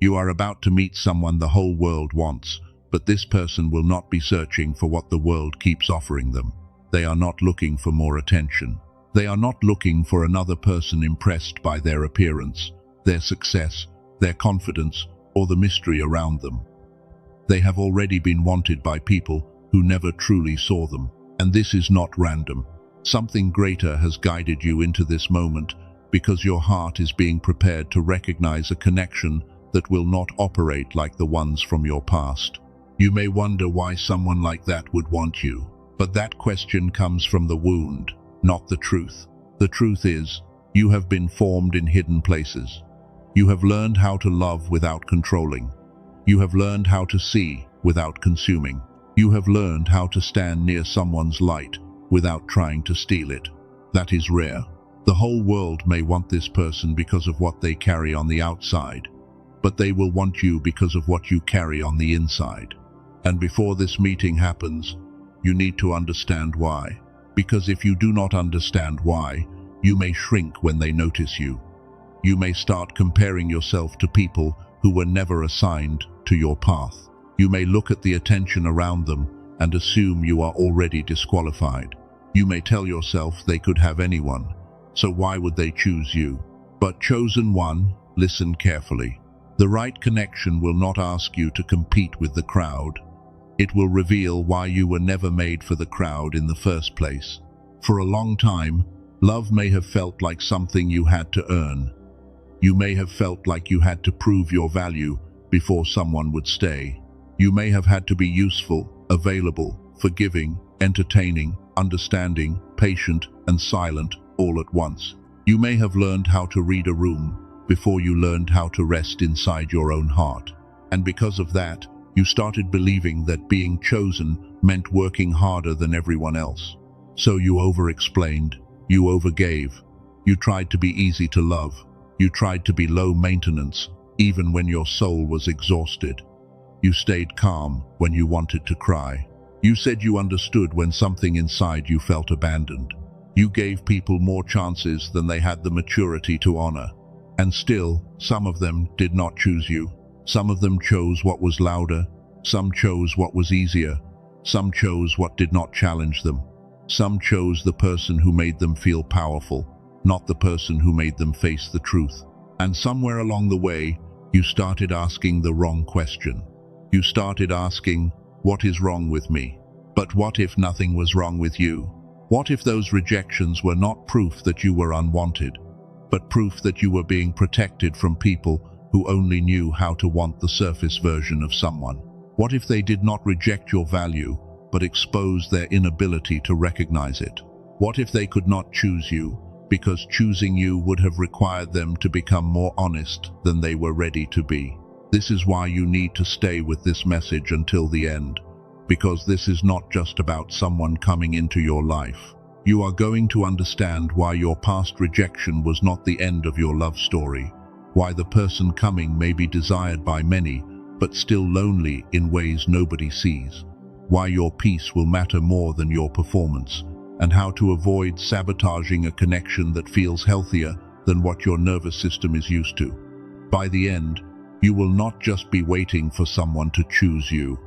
You are about to meet someone the whole world wants, but this person will not be searching for what the world keeps offering them. They are not looking for more attention. They are not looking for another person impressed by their appearance, their success, their confidence, or the mystery around them. They have already been wanted by people who never truly saw them. And this is not random. Something greater has guided you into this moment because your heart is being prepared to recognize a connection that will not operate like the ones from your past. You may wonder why someone like that would want you, but that question comes from the wound, not the truth. The truth is, you have been formed in hidden places. You have learned how to love without controlling. You have learned how to see without consuming. You have learned how to stand near someone's light without trying to steal it. That is rare. The whole world may want this person because of what they carry on the outside, but they will want you because of what you carry on the inside. And before this meeting happens, you need to understand why. Because if you do not understand why, you may shrink when they notice you. You may start comparing yourself to people who were never assigned to your path. You may look at the attention around them and assume you are already disqualified. You may tell yourself they could have anyone, so why would they choose you? But chosen one, listen carefully. The right connection will not ask you to compete with the crowd. It will reveal why you were never made for the crowd in the first place. For a long time, love may have felt like something you had to earn. You may have felt like you had to prove your value before someone would stay. You may have had to be useful, available, forgiving, entertaining, understanding, patient, and silent all at once. You may have learned how to read a room before you learned how to rest inside your own heart. And because of that, you started believing that being chosen meant working harder than everyone else. So you over-explained, you overgave, you tried to be easy to love, you tried to be low maintenance, even when your soul was exhausted. You stayed calm when you wanted to cry. You said you understood when something inside you felt abandoned. You gave people more chances than they had the maturity to honor. And still, some of them did not choose you. Some of them chose what was louder. Some chose what was easier. Some chose what did not challenge them. Some chose the person who made them feel powerful, not the person who made them face the truth. And somewhere along the way, you started asking the wrong question. You started asking, what is wrong with me? But what if nothing was wrong with you? What if those rejections were not proof that you were unwanted, but proof that you were being protected from people who only knew how to want the surface version of someone? What if they did not reject your value, but exposed their inability to recognize it? What if they could not choose you, because choosing you would have required them to become more honest than they were ready to be? This is why you need to stay with this message until the end, because this is not just about someone coming into your life. You are going to understand why your past rejection was not the end of your love story, why the person coming may be desired by many, but still lonely in ways nobody sees, why your peace will matter more than your performance, and how to avoid sabotaging a connection that feels healthier than what your nervous system is used to. By the end, you will not just be waiting for someone to choose you.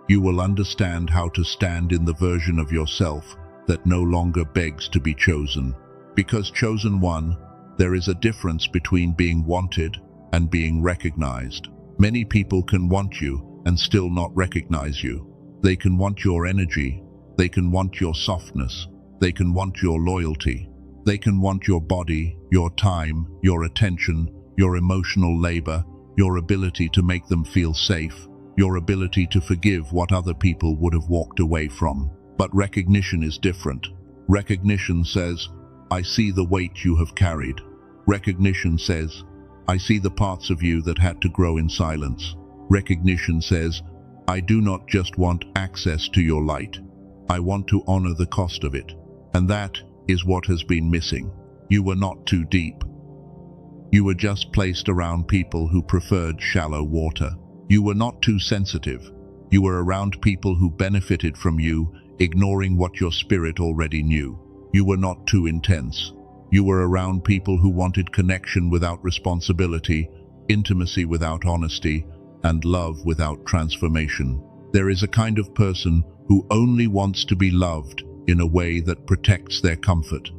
You will understand how to stand in the version of yourself that no longer begs to be chosen. Because chosen one, there is a difference between being wanted and being recognized. Many people can want you and still not recognize you. They can want your energy. They can want your softness. They can want your loyalty. They can want your body, your time, your attention, your emotional labor, your ability to make them feel safe, your ability to forgive what other people would have walked away from. But recognition is different. Recognition says, I see the weight you have carried. Recognition says, I see the parts of you that had to grow in silence. Recognition says, I do not just want access to your light. I want to honor the cost of it. And that is what has been missing. You were not too deep. You were just placed around people who preferred shallow water. You were not too sensitive. You were around people who benefited from you, ignoring what your spirit already knew. You were not too intense. You were around people who wanted connection without responsibility, intimacy without honesty, and love without transformation. There is a kind of person who only wants to be loved in a way that protects their comfort.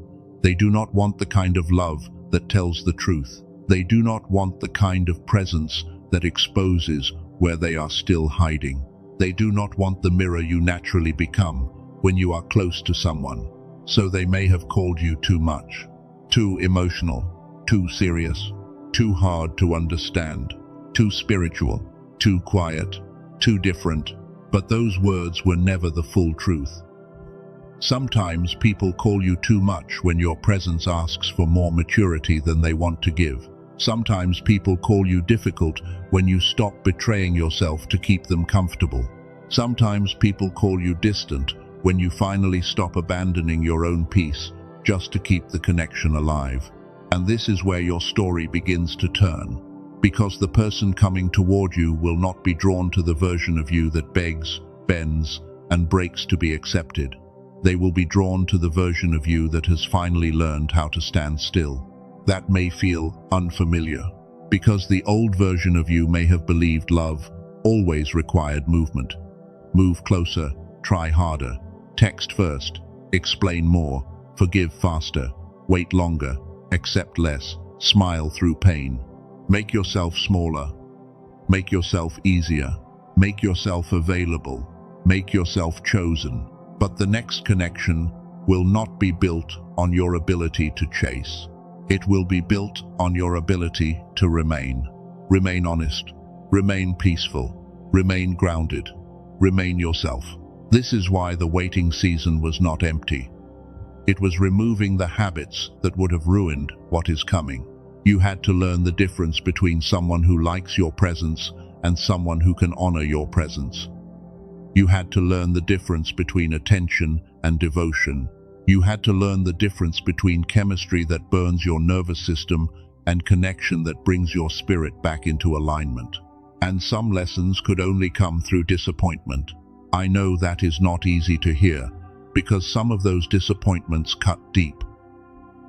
They do not want the kind of love that tells the truth. They do not want the kind of presence that exposes where they are still hiding. They do not want the mirror you naturally become when you are close to someone. So they may have called you too much, too emotional, too serious, too hard to understand, too spiritual, too quiet, too different, but those words were never the full truth. Sometimes people call you too much when your presence asks for more maturity than they want to give. Sometimes people call you difficult when you stop betraying yourself to keep them comfortable. Sometimes people call you distant when you finally stop abandoning your own peace just to keep the connection alive. And this is where your story begins to turn, because the person coming toward you will not be drawn to the version of you that begs, bends, and breaks to be accepted. They will be drawn to the version of you that has finally learned how to stand still. That may feel unfamiliar, because the old version of you may have believed love always required movement. Move closer, try harder, text first, explain more, forgive faster, wait longer, accept less, smile through pain. Make yourself smaller, make yourself easier, make yourself available, make yourself chosen. But the next connection will not be built on your ability to chase. It will be built on your ability to remain. Remain honest, remain peaceful, remain grounded, remain yourself. This is why the waiting season was not empty. It was removing the habits that would have ruined what is coming. You had to learn the difference between someone who likes your presence and someone who can honor your presence. You had to learn the difference between attention and devotion. You had to learn the difference between chemistry that burns your nervous system and connection that brings your spirit back into alignment. And some lessons could only come through disappointment. I know that is not easy to hear, because some of those disappointments cut deep.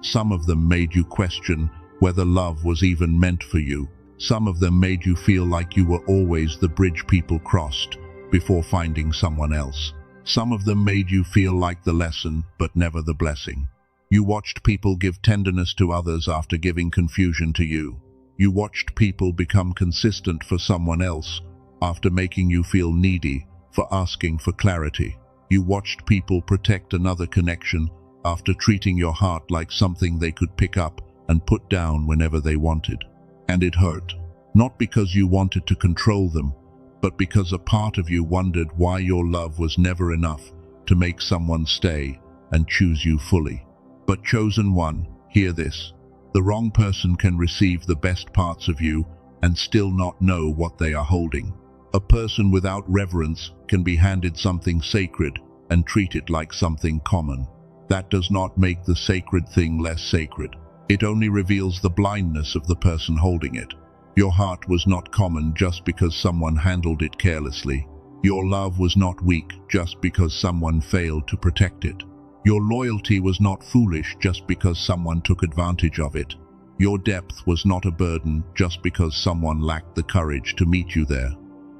Some of them made you question whether love was even meant for you. Some of them made you feel like you were always the bridge people crossed before finding someone else. Some of them made you feel like the lesson, but never the blessing. You watched people give tenderness to others after giving confusion to you. You watched people become consistent for someone else after making you feel needy for asking for clarity. You watched people protect another connection after treating your heart like something they could pick up and put down whenever they wanted. And it hurt, not because you wanted to control them, but because a part of you wondered why your love was never enough to make someone stay and choose you fully. But chosen one, hear this. The wrong person can receive the best parts of you and still not know what they are holding. A person without reverence can be handed something sacred and treat it like something common. That does not make the sacred thing less sacred. It only reveals the blindness of the person holding it. Your heart was not common just because someone handled it carelessly. Your love was not weak just because someone failed to protect it. Your loyalty was not foolish just because someone took advantage of it. Your depth was not a burden just because someone lacked the courage to meet you there.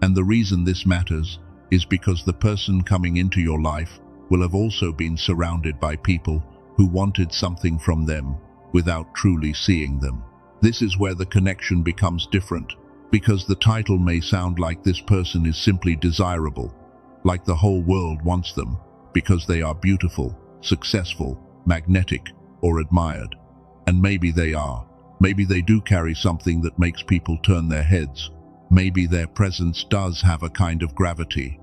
And the reason this matters is because the person coming into your life will have also been surrounded by people who wanted something from them without truly seeing them. This is where the connection becomes different, because the title may sound like this person is simply desirable, like the whole world wants them, because they are beautiful, successful, magnetic, or admired. And maybe they are. Maybe they do carry something that makes people turn their heads. Maybe their presence does have a kind of gravity.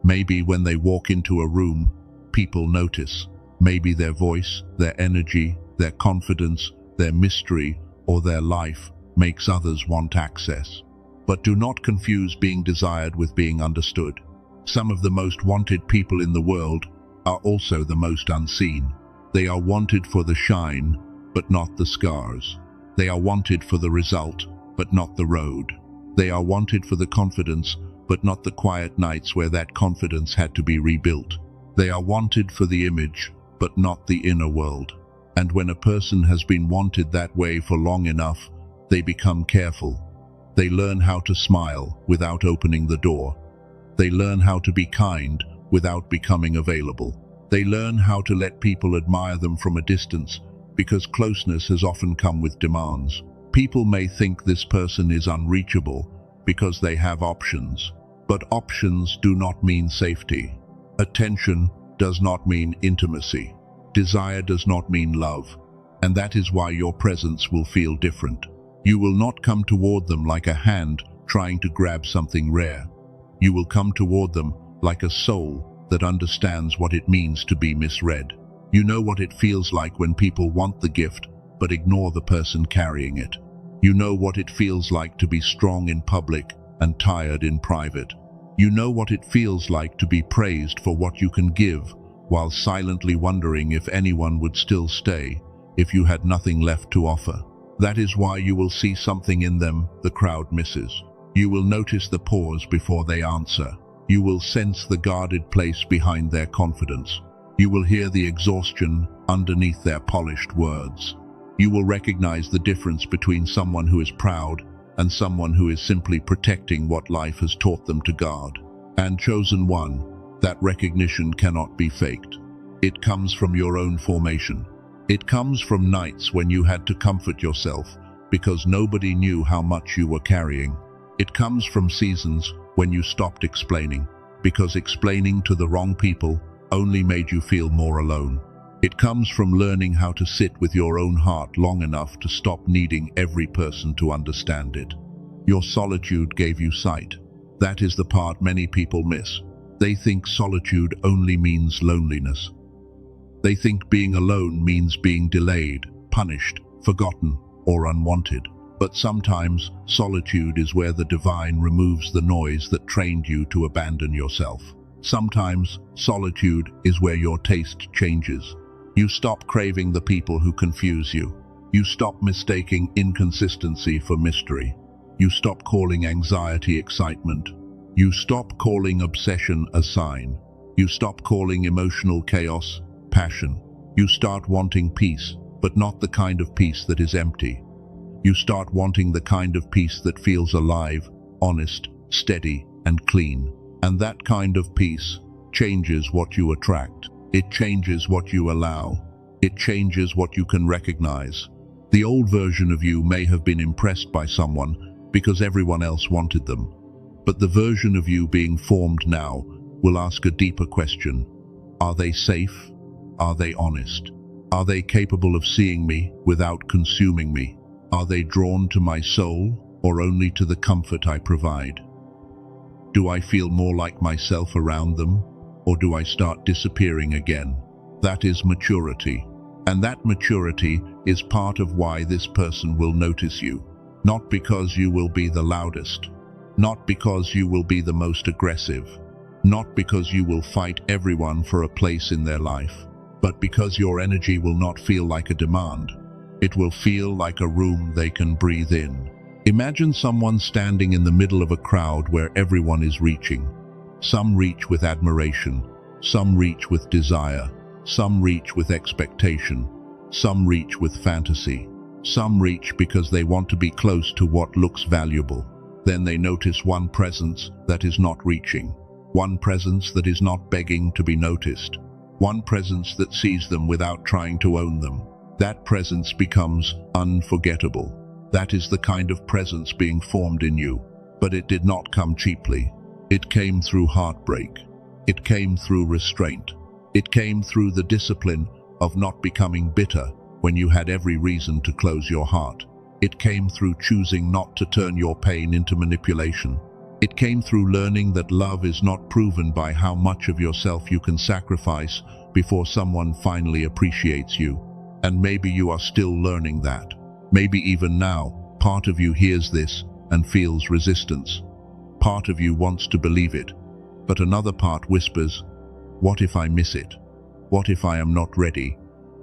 Maybe when they walk into a room, people notice. Maybe their voice, their energy, their confidence, their mystery, or their life makes others want access. But do not confuse being desired with being understood. Some of the most wanted people in the world are also the most unseen. They are wanted for the shine, but not the scars. They are wanted for the result, but not the road. They are wanted for the confidence, but not the quiet nights where that confidence had to be rebuilt. They are wanted for the image, but not the inner world. And when a person has been wanted that way for long enough, they become careful. They learn how to smile without opening the door. They learn how to be kind without becoming available. They learn how to let people admire them from a distance, because closeness has often come with demands. People may think this person is unreachable because they have options, but options do not mean safety. Attention does not mean intimacy. Desire does not mean love, and that is why your presence will feel different. You will not come toward them like a hand trying to grab something rare. You will come toward them like a soul that understands what it means to be misread. You know what it feels like when people want the gift but ignore the person carrying it. You know what it feels like to be strong in public and tired in private. You know what it feels like to be praised for what you can give, while silently wondering if anyone would still stay if you had nothing left to offer. That is why you will see something in them the crowd misses. You will notice the pause before they answer. You will sense the guarded place behind their confidence. You will hear the exhaustion underneath their polished words. You will recognize the difference between someone who is proud and someone who is simply protecting what life has taught them to guard. And chosen one, that recognition cannot be faked. It comes from your own formation. It comes from nights when you had to comfort yourself because nobody knew how much you were carrying. It comes from seasons when you stopped explaining, because explaining to the wrong people only made you feel more alone. It comes from learning how to sit with your own heart long enough to stop needing every person to understand it. Your solitude gave you sight. That is the part many people miss. They think solitude only means loneliness. They think being alone means being delayed, punished, forgotten, or unwanted. But sometimes solitude is where the divine removes the noise that trained you to abandon yourself. Sometimes solitude is where your taste changes. You stop craving the people who confuse you. You stop mistaking inconsistency for mystery. You stop calling anxiety excitement. You stop calling obsession a sign. You stop calling emotional chaos passion. You start wanting peace, but not the kind of peace that is empty. You start wanting the kind of peace that feels alive, honest, steady, and clean. And that kind of peace changes what you attract. It changes what you allow. It changes what you can recognize. The old version of you may have been impressed by someone because everyone else wanted them. But the version of you being formed now will ask a deeper question. Are they safe? Are they honest? Are they capable of seeing me without consuming me? Are they drawn to my soul or only to the comfort I provide? Do I feel more like myself around them, or do I start disappearing again? That is maturity. And that maturity is part of why this person will notice you. Not because you will be the loudest, not because you will be the most aggressive, not because you will fight everyone for a place in their life, but because your energy will not feel like a demand. It will feel like a room they can breathe in. Imagine someone standing in the middle of a crowd where everyone is reaching. Some reach with admiration, some reach with desire, some reach with expectation, some reach with fantasy, some reach because they want to be close to what looks valuable. Then they notice one presence that is not reaching, one presence that is not begging to be noticed, one presence that sees them without trying to own them. That presence becomes unforgettable. That is the kind of presence being formed in you. But it did not come cheaply. It came through heartbreak. It came through restraint. It came through the discipline of not becoming bitter when you had every reason to close your heart. It came through choosing not to turn your pain into manipulation. It came through learning that love is not proven by how much of yourself you can sacrifice before someone finally appreciates you. And maybe you are still learning that. Maybe even now, part of you hears this and feels resistance. Part of you wants to believe it, but another part whispers, what if I miss it? What if I am not ready?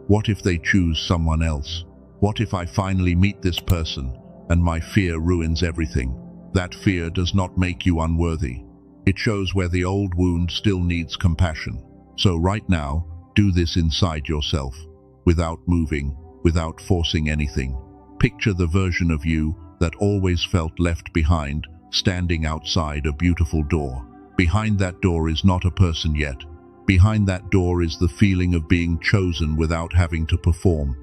What if they choose someone else? What if I finally meet this person and my fear ruins everything? That fear does not make you unworthy. It shows where the old wound still needs compassion. So right now, do this inside yourself. Without moving, without forcing anything. Picture the version of you that always felt left behind, standing outside a beautiful door. Behind that door is not a person yet. Behind that door is the feeling of being chosen without having to perform.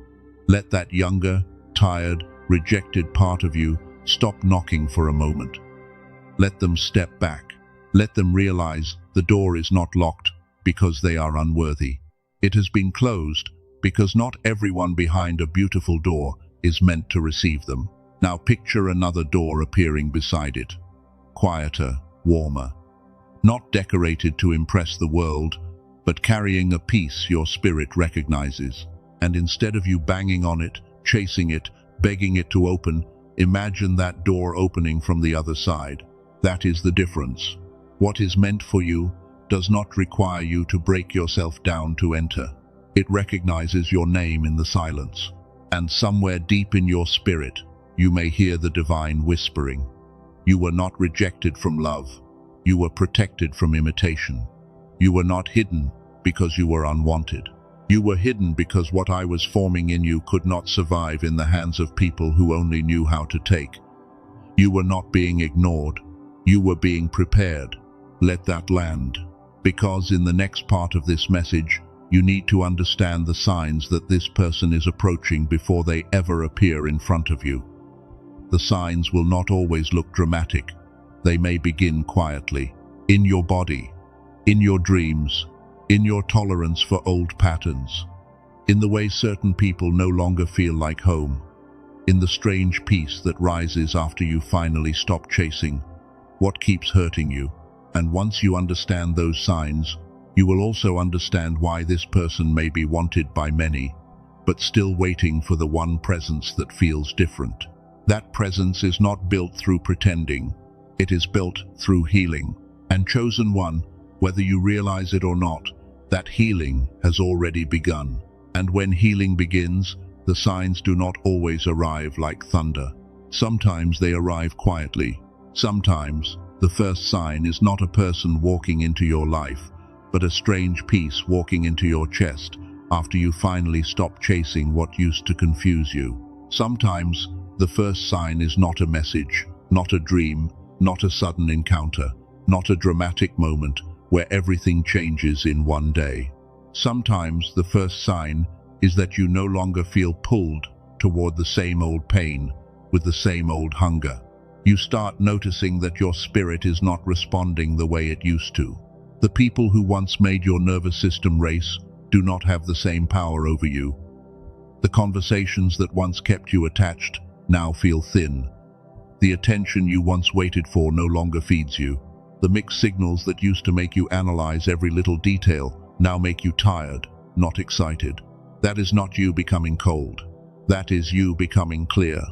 Let that younger, tired, rejected part of you stop knocking for a moment. Let them step back. Let them realize the door is not locked because they are unworthy. It has been closed because not everyone behind a beautiful door is meant to receive them. Now picture another door appearing beside it. Quieter, warmer. Not decorated to impress the world, but carrying a peace your spirit recognizes. And instead of you banging on it, chasing it, begging it to open, imagine that door opening from the other side. That is the difference. What is meant for you does not require you to break yourself down to enter. It recognizes your name in the silence. And somewhere deep in your spirit, you may hear the divine whispering. You were not rejected from love. You were protected from imitation. You were not hidden because you were unwanted. You were hidden because what I was forming in you could not survive in the hands of people who only knew how to take. You were not being ignored. You were being prepared. Let that land. Because in the next part of this message, you need to understand the signs that this person is approaching before they ever appear in front of you. The signs will not always look dramatic. They may begin quietly, in your body, in your dreams, in your tolerance for old patterns, in the way certain people no longer feel like home, in the strange peace that rises after you finally stop chasing what keeps hurting you. And once you understand those signs, you will also understand why this person may be wanted by many, but still waiting for the one presence that feels different. That presence is not built through pretending. It is built through healing. And chosen one, whether you realize it or not, that healing has already begun. And when healing begins, the signs do not always arrive like thunder. Sometimes they arrive quietly. Sometimes the first sign is not a person walking into your life, but a strange peace walking into your chest after you finally stop chasing what used to confuse you. Sometimes the first sign is not a message, not a dream, not a sudden encounter, not a dramatic moment where everything changes in one day. Sometimes the first sign is that you no longer feel pulled toward the same old pain with the same old hunger. You start noticing that your spirit is not responding the way it used to. The people who once made your nervous system race do not have the same power over you. The conversations that once kept you attached now feel thin. The attention you once waited for no longer feeds you. The mixed signals that used to make you analyze every little detail now make you tired, not excited. That is not you becoming cold. That is you becoming clear.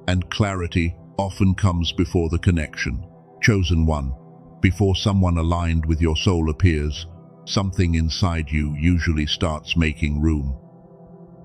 And clarity often comes before the connection. Chosen one. Before someone aligned with your soul appears, something inside you usually starts making room.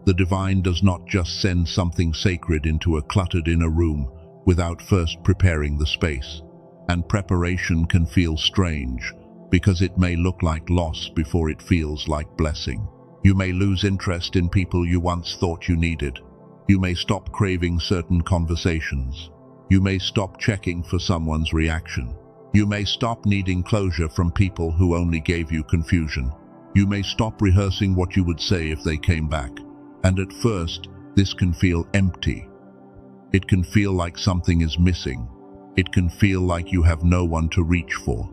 The divine does not just send something sacred into a cluttered inner room without first preparing the space. And preparation can feel strange because it may look like loss before it feels like blessing. You may lose interest in people you once thought you needed. You may stop craving certain conversations. You may stop checking for someone's reaction. You may stop needing closure from people who only gave you confusion. You may stop rehearsing what you would say if they came back. And at first, this can feel empty. It can feel like something is missing. It can feel like you have no one to reach for.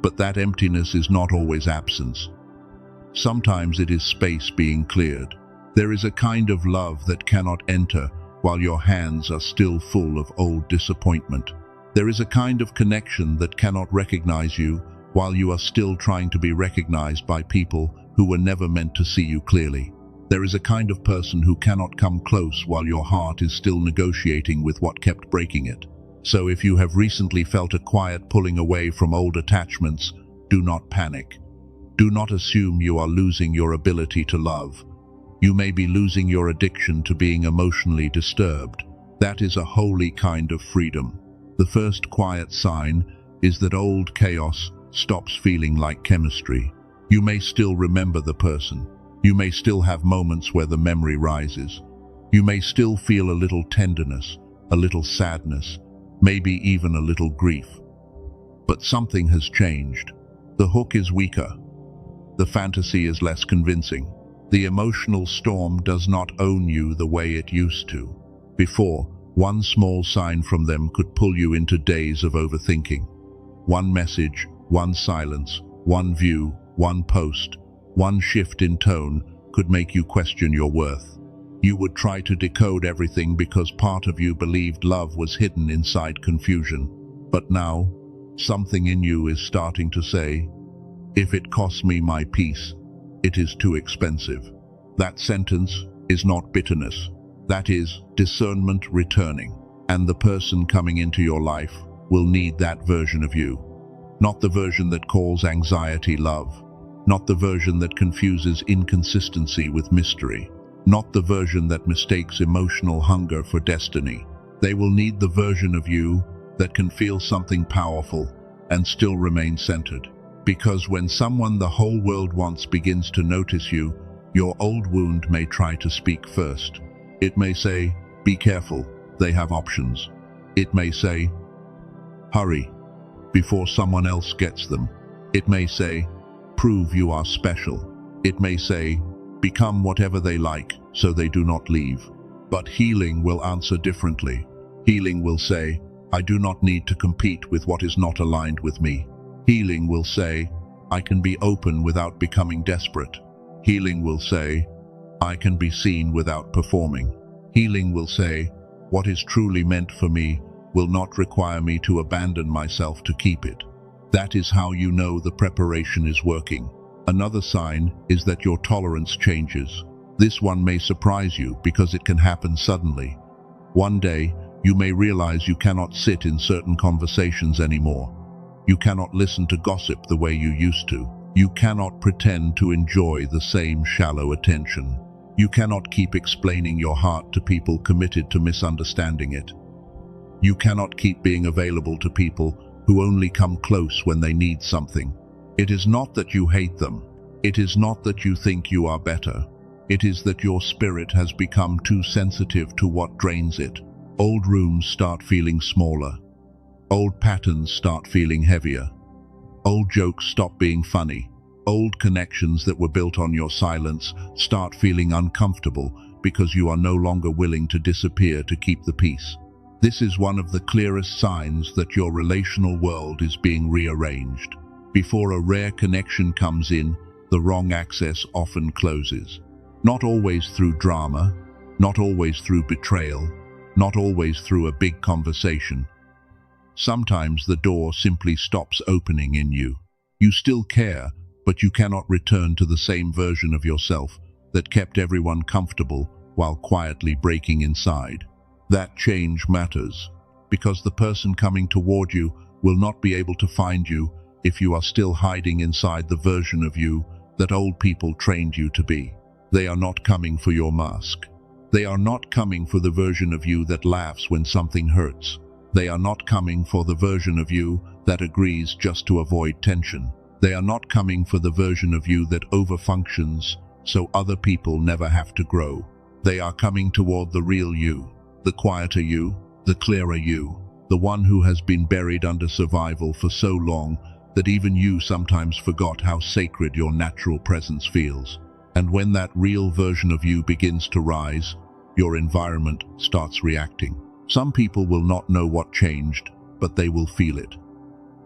But that emptiness is not always absence. Sometimes it is space being cleared. There is a kind of love that cannot enter while your hands are still full of old disappointment. There is a kind of connection that cannot recognize you while you are still trying to be recognized by people who were never meant to see you clearly. There is a kind of person who cannot come close while your heart is still negotiating with what kept breaking it. So if you have recently felt a quiet pulling away from old attachments, do not panic. Do not assume you are losing your ability to love. You may be losing your addiction to being emotionally disturbed. That is a holy kind of freedom. The first quiet sign is that old chaos stops feeling like chemistry. You may still remember the person. You may still have moments where the memory rises. You may still feel a little tenderness, a little sadness, maybe even a little grief. But something has changed. The hook is weaker. The fantasy is less convincing. The emotional storm does not own you the way it used to. Before, one small sign from them could pull you into days of overthinking. One message, one silence, one view, one post, one shift in tone could make you question your worth. You would try to decode everything because part of you believed love was hidden inside confusion. But now, something in you is starting to say, if it costs me my peace, it is too expensive. That sentence is not bitterness. That is discernment returning. And the person coming into your life will need that version of you. Not the version that calls anxiety love. Not the version that confuses inconsistency with mystery. Not the version that mistakes emotional hunger for destiny. They will need the version of you that can feel something powerful and still remain centered. Because when someone the whole world wants begins to notice you, your old wound may try to speak first. It may say, be careful, they have options. It may say, hurry, before someone else gets them. It may say, prove you are special. It may say, become whatever they like, so they do not leave. But healing will answer differently. Healing will say, I do not need to compete with what is not aligned with me. Healing will say, I can be open without becoming desperate. Healing will say, I can be seen without performing. Healing will say, what is truly meant for me will not require me to abandon myself to keep it. That is how you know the preparation is working. Another sign is that your tolerance changes. This one may surprise you because it can happen suddenly. One day, you may realize you cannot sit in certain conversations anymore. You cannot listen to gossip the way you used to. You cannot pretend to enjoy the same shallow attention. You cannot keep explaining your heart to people committed to misunderstanding it. You cannot keep being available to people who only come close when they need something. It is not that you hate them. It is not that you think you are better. It is that your spirit has become too sensitive to what drains it. Old rooms start feeling smaller. Old patterns start feeling heavier. Old jokes stop being funny. Old connections that were built on your silence start feeling uncomfortable because you are no longer willing to disappear to keep the peace. This is one of the clearest signs that your relational world is being rearranged. Before a rare connection comes in, the wrong access often closes. Not always through drama, not always through betrayal, not always through a big conversation. Sometimes the door simply stops opening in you. You still care, but you cannot return to the same version of yourself that kept everyone comfortable while quietly breaking inside. That change matters, because the person coming toward you will not be able to find you if you are still hiding inside the version of you that old people trained you to be. They are not coming for your mask. They are not coming for the version of you that laughs when something hurts. They are not coming for the version of you that agrees just to avoid tension. They are not coming for the version of you that overfunctions so other people never have to grow. They are coming toward the real you, the quieter you, the clearer you, the one who has been buried under survival for so long that even you sometimes forgot how sacred your natural presence feels. And when that real version of you begins to rise, your environment starts reacting. Some people will not know what changed, but they will feel it.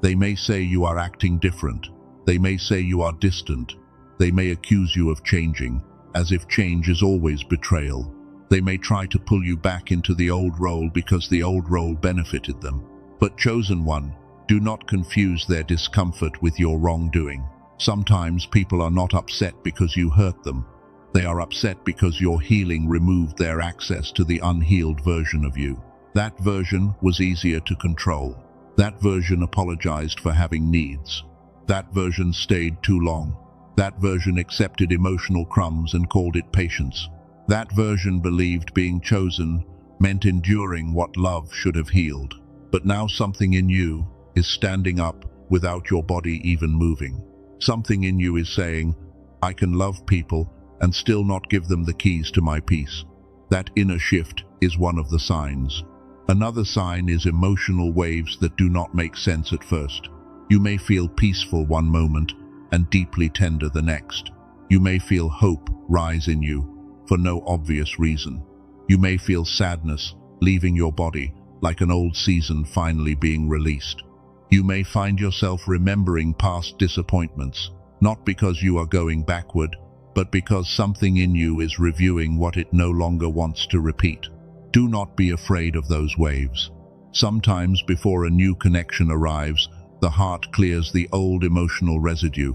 They may say you are acting different. They may say you are distant. They may accuse you of changing, as if change is always betrayal. They may try to pull you back into the old role because the old role benefited them. But chosen one, do not confuse their discomfort with your wrongdoing. Sometimes people are not upset because you hurt them. They are upset because your healing removed their access to the unhealed version of you. That version was easier to control. That version apologized for having needs. That version stayed too long. That version accepted emotional crumbs and called it patience. That version believed being chosen meant enduring what love should have healed. But now something in you is standing up without your body even moving. Something in you is saying, I can love people and still not give them the keys to my peace. That inner shift is one of the signs. Another sign is emotional waves that do not make sense at first. You may feel peaceful one moment and deeply tender the next. You may feel hope rise in you for no obvious reason. You may feel sadness leaving your body, like an old season finally being released. You may find yourself remembering past disappointments, not because you are going backward, but because something in you is reviewing what it no longer wants to repeat. Do not be afraid of those waves. Sometimes before a new connection arrives, the heart clears the old emotional residue.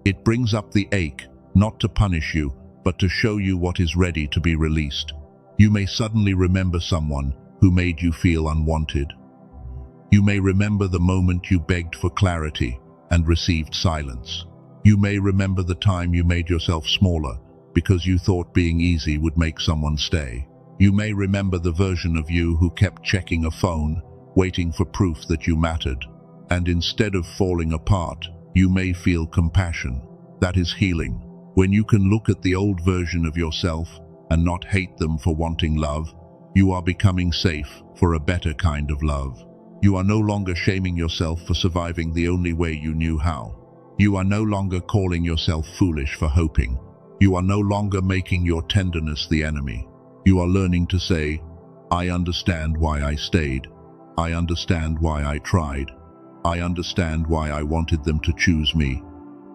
It brings up the ache, not to punish you, but to show you what is ready to be released. You may suddenly remember someone who made you feel unwanted. You may remember the moment you begged for clarity and received silence. You may remember the time you made yourself smaller because you thought being easy would make someone stay. You may remember the version of you who kept checking a phone, waiting for proof that you mattered. And instead of falling apart, you may feel compassion. That is healing. When you can look at the old version of yourself and not hate them for wanting love, you are becoming safe for a better kind of love. You are no longer shaming yourself for surviving the only way you knew how. You are no longer calling yourself foolish for hoping. You are no longer making your tenderness the enemy. You are learning to say, I understand why I stayed. I understand why I tried. I understand why I wanted them to choose me.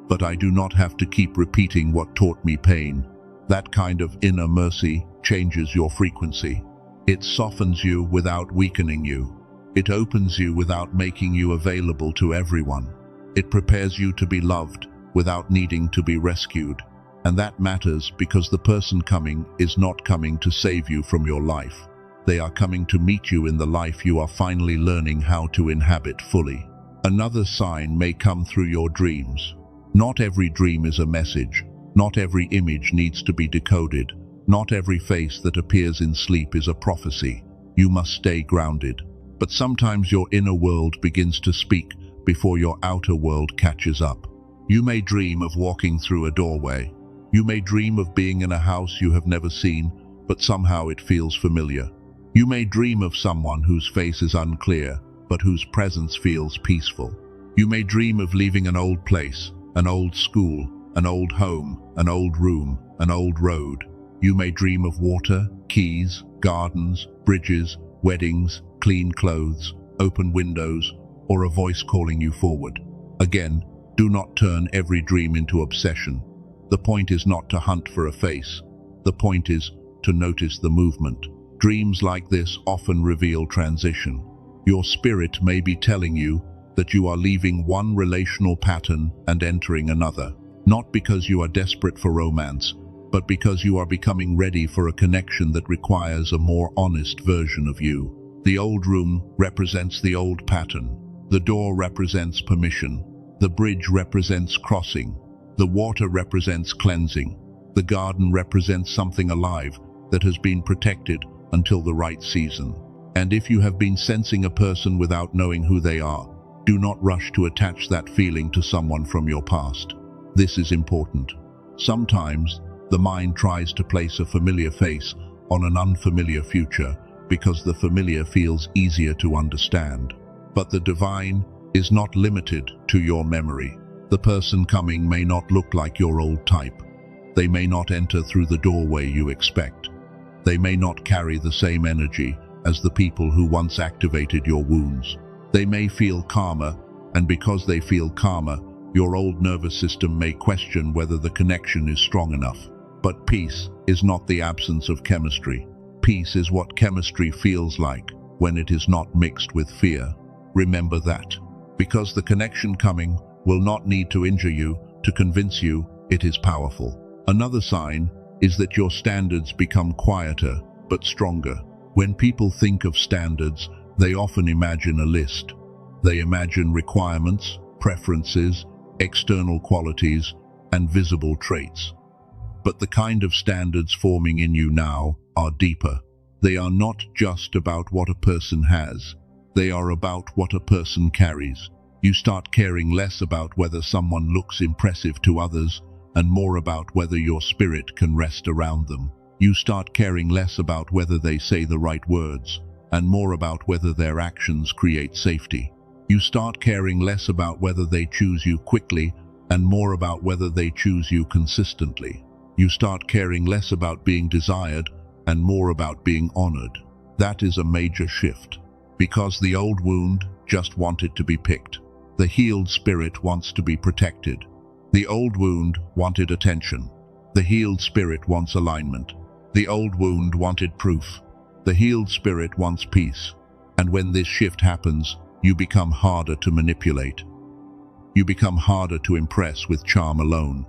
But I do not have to keep repeating what taught me pain. That kind of inner mercy changes your frequency. It softens you without weakening you. It opens you without making you available to everyone. It prepares you to be loved without needing to be rescued. And that matters because the person coming is not coming to save you from your life. They are coming to meet you in the life you are finally learning how to inhabit fully. Another sign may come through your dreams. Not every dream is a message. Not every image needs to be decoded. Not every face that appears in sleep is a prophecy. You must stay grounded. But sometimes your inner world begins to speak before your outer world catches up. You may dream of walking through a doorway. You may dream of being in a house you have never seen, but somehow it feels familiar. You may dream of someone whose face is unclear, but whose presence feels peaceful. You may dream of leaving an old place, an old school, an old home, an old room, an old road. You may dream of water, keys, gardens, bridges, weddings, clean clothes, open windows, or a voice calling you forward. Again, do not turn every dream into obsession. The point is not to hunt for a face. The point is to notice the movement. Dreams like this often reveal transition. Your spirit may be telling you that you are leaving one relational pattern and entering another, not because you are desperate for romance, but because you are becoming ready for a connection that requires a more honest version of you. The old room represents the old pattern. The door represents permission. The bridge represents crossing. The water represents cleansing. The garden represents something alive that has been protected until the right season. And if you have been sensing a person without knowing who they are, do not rush to attach that feeling to someone from your past. This is important. Sometimes, the mind tries to place a familiar face on an unfamiliar future because the familiar feels easier to understand. But the divine is not limited to your memory. The person coming may not look like your old type. They may not enter through the doorway you expect. They may not carry the same energy as the people who once activated your wounds. They may feel calmer, and because they feel calmer, your old nervous system may question whether the connection is strong enough. But peace is not the absence of chemistry. Peace is what chemistry feels like when it is not mixed with fear. Remember that, because the connection coming will not need to injure you to convince you it is powerful. Another sign is that your standards become quieter but stronger. When people think of standards, they often imagine a list. They imagine requirements, preferences, external qualities, and visible traits. But the kind of standards forming in you now are deeper. They are not just about what a person has. They are about what a person carries. You start caring less about whether someone looks impressive to others and more about whether your spirit can rest around them. You start caring less about whether they say the right words and more about whether their actions create safety. You start caring less about whether they choose you quickly and more about whether they choose you consistently. You start caring less about being desired and more about being honored. That is a major shift, because the old wound just wanted to be picked. The healed spirit wants to be protected. The old wound wanted attention. The healed spirit wants alignment. The old wound wanted proof. The healed spirit wants peace. And when this shift happens, you become harder to manipulate. You become harder to impress with charm alone.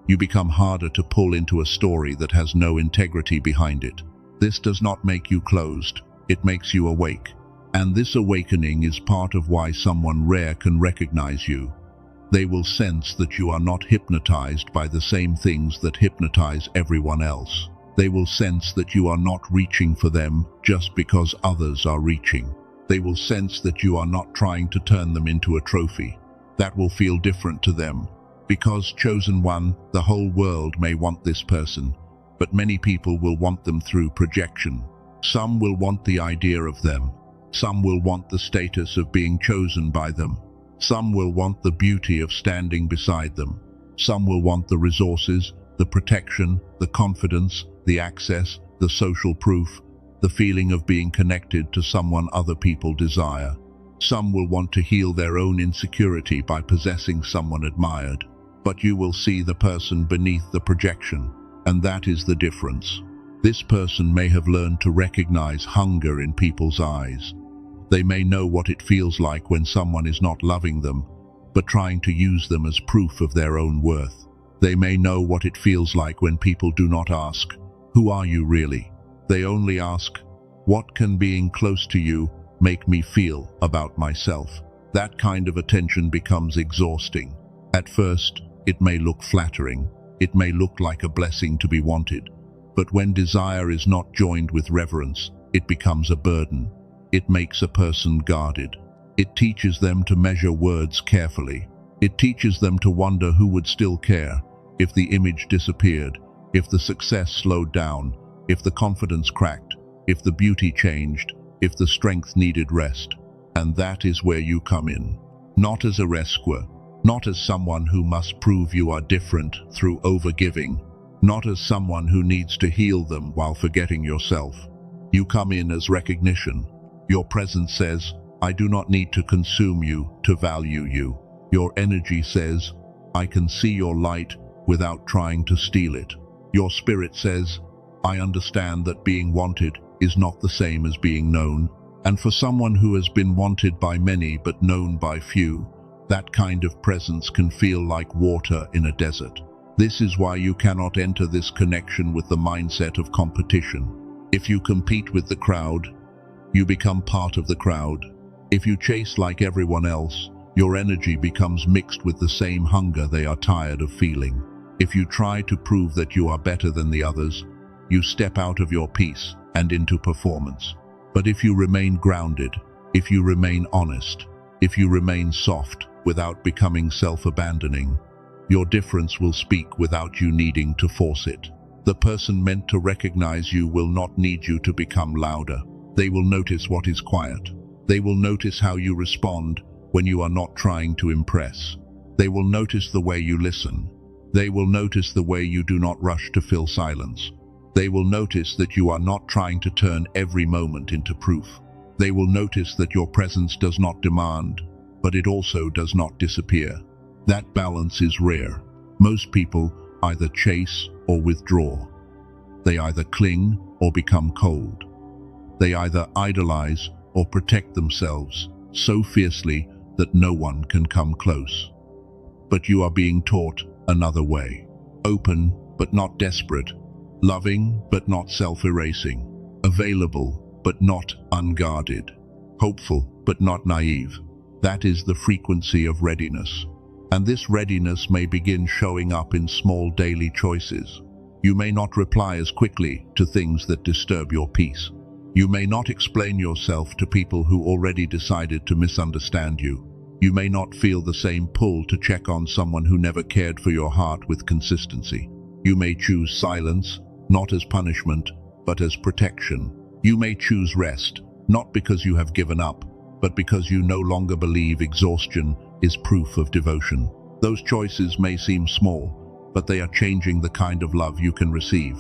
You become harder to pull into a story that has no integrity behind it. This does not make you closed. It makes you awake. And this awakening is part of why someone rare can recognize you. They will sense that you are not hypnotized by the same things that hypnotize everyone else. They will sense that you are not reaching for them just because others are reaching. They will sense that you are not trying to turn them into a trophy. That will feel different to them. Because, chosen one, the whole world may want this person, but many people will want them through projection. Some will want the idea of them. Some will want the status of being chosen by them. Some will want the beauty of standing beside them. Some will want the resources, the protection, the confidence, the access, the social proof, the feeling of being connected to someone other people desire. Some will want to heal their own insecurity by possessing someone admired. But you will see the person beneath the projection, and that is the difference. This person may have learned to recognize hunger in people's eyes. They may know what it feels like when someone is not loving them, but trying to use them as proof of their own worth. They may know what it feels like when people do not ask, "Who are you really?" They only ask, "What can being close to you make me feel about myself?" That kind of attention becomes exhausting. At first, it may look flattering. It may look like a blessing to be wanted. But when desire is not joined with reverence, it becomes a burden. It makes a person guarded. It teaches them to measure words carefully. It teaches them to wonder who would still care if the image disappeared, if the success slowed down, if the confidence cracked, if the beauty changed, if the strength needed rest. And that is where you come in. Not as a rescuer, not as someone who must prove you are different through overgiving, not as someone who needs to heal them while forgetting yourself. You come in as recognition. Your presence says, "I do not need to consume you to value you." Your energy says, "I can see your light without trying to steal it." Your spirit says, "I understand that being wanted is not the same as being known." And for someone who has been wanted by many but known by few, that kind of presence can feel like water in a desert. This is why you cannot enter this connection with the mindset of competition. If you compete with the crowd, you become part of the crowd. If you chase like everyone else, your energy becomes mixed with the same hunger they are tired of feeling. If you try to prove that you are better than the others, you step out of your peace and into performance. But if you remain grounded, if you remain honest, if you remain soft without becoming self-abandoning, your difference will speak without you needing to force it. The person meant to recognize you will not need you to become louder. They will notice what is quiet. They will notice how you respond when you are not trying to impress. They will notice the way you listen. They will notice the way you do not rush to fill silence. They will notice that you are not trying to turn every moment into proof. They will notice that your presence does not demand, but it also does not disappear. That balance is rare. Most people either chase or withdraw. They either cling or become cold. They either idolize or protect themselves so fiercely that no one can come close. But you are being taught another way. Open but not desperate. Loving but not self-erasing. Available but not unguarded. Hopeful but not naive. That is the frequency of readiness. And this readiness may begin showing up in small daily choices. You may not reply as quickly to things that disturb your peace. You may not explain yourself to people who already decided to misunderstand you. You may not feel the same pull to check on someone who never cared for your heart with consistency. You may choose silence, not as punishment, but as protection. You may choose rest, not because you have given up, but because you no longer believe exhaustion is proof of devotion. Those choices may seem small, but they are changing the kind of love you can receive.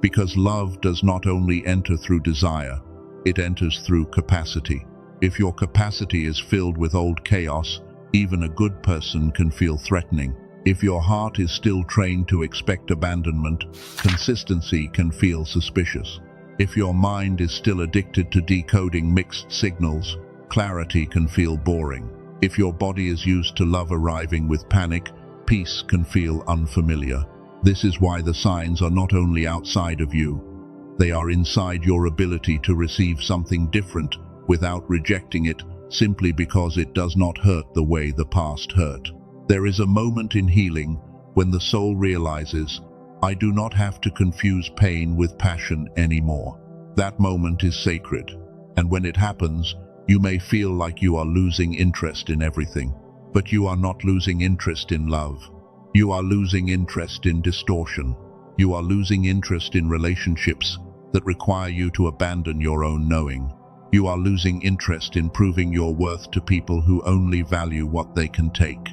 Because love does not only enter through desire, it enters through capacity. If your capacity is filled with old chaos, even a good person can feel threatening. If your heart is still trained to expect abandonment, consistency can feel suspicious. If your mind is still addicted to decoding mixed signals, clarity can feel boring. If your body is used to love arriving with panic, peace can feel unfamiliar. This is why the signs are not only outside of you, they are inside your ability to receive something different without rejecting it simply because it does not hurt the way the past hurt. There is a moment in healing when the soul realizes, I do not have to confuse pain with passion anymore. That moment is sacred, and when it happens, you may feel like you are losing interest in everything. But you are not losing interest in love. You are losing interest in distortion. You are losing interest in relationships that require you to abandon your own knowing. You are losing interest in proving your worth to people who only value what they can take.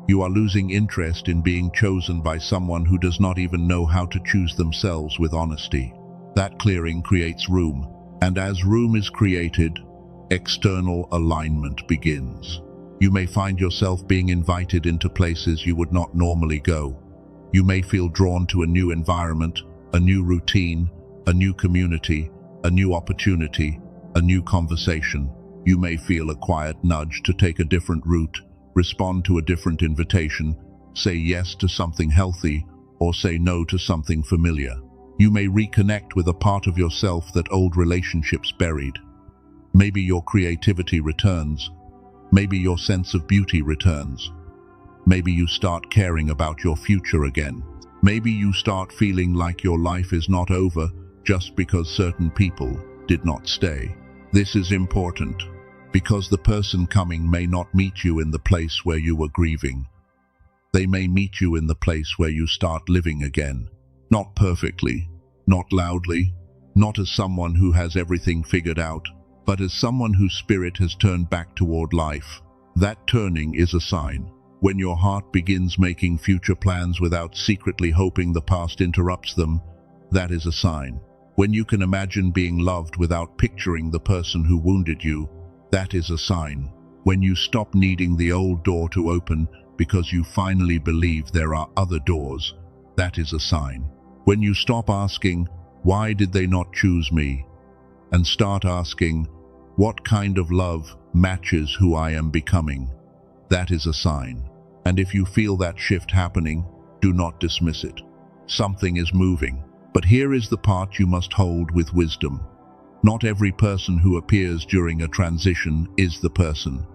You are losing interest in being chosen by someone who does not even know how to choose themselves with honesty. That clearing creates room, and as room is created, external alignment begins. You may find yourself being invited into places you would not normally go. You may feel drawn to a new environment, a new routine, a new community, a new opportunity, a new conversation. You may feel a quiet nudge to take a different route, respond to a different invitation, say yes to something healthy, or say no to something familiar. You may reconnect with a part of yourself that old relationships buried. Maybe your creativity returns. Maybe your sense of beauty returns. Maybe you start caring about your future again. Maybe you start feeling like your life is not over just because certain people did not stay. This is important, because the person coming may not meet you in the place where you were grieving. They may meet you in the place where you start living again. Not perfectly, not loudly, not as someone who has everything figured out, but as someone whose spirit has turned back toward life. That turning is a sign. When your heart begins making future plans without secretly hoping the past interrupts them, that is a sign. When you can imagine being loved without picturing the person who wounded you, that is a sign. When you stop needing the old door to open because you finally believe there are other doors, that is a sign. When you stop asking, why did they not choose me? And start asking, what kind of love matches who I am becoming? That is a sign. And if you feel that shift happening, do not dismiss it. Something is moving. But here is the part you must hold with wisdom. Not every person who appears during a transition is the person.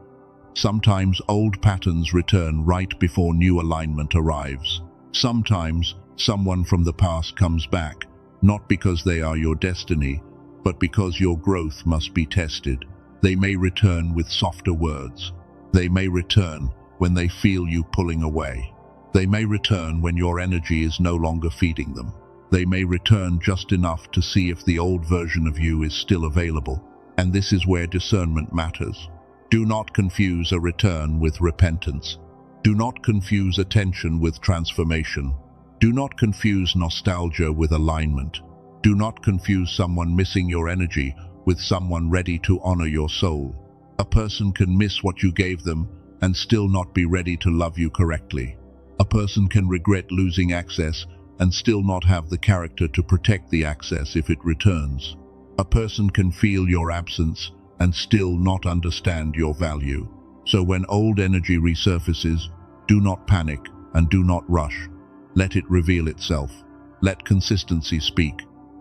Sometimes old patterns return right before new alignment arrives. Sometimes someone from the past comes back, not because they are your destiny, but because your growth must be tested. They may return with softer words. They may return when they feel you pulling away. They may return when your energy is no longer feeding them. They may return just enough to see if the old version of you is still available. And this is where discernment matters. Do not confuse a return with repentance. Do not confuse attention with transformation. Do not confuse nostalgia with alignment. Do not confuse someone missing your energy with someone ready to honor your soul. A person can miss what you gave them and still not be ready to love you correctly. A person can regret losing access and still not have the character to protect the access if it returns. A person can feel your absence and still not understand your value. So when old energy resurfaces, do not panic and do not rush. Let it reveal itself. Let consistency speak.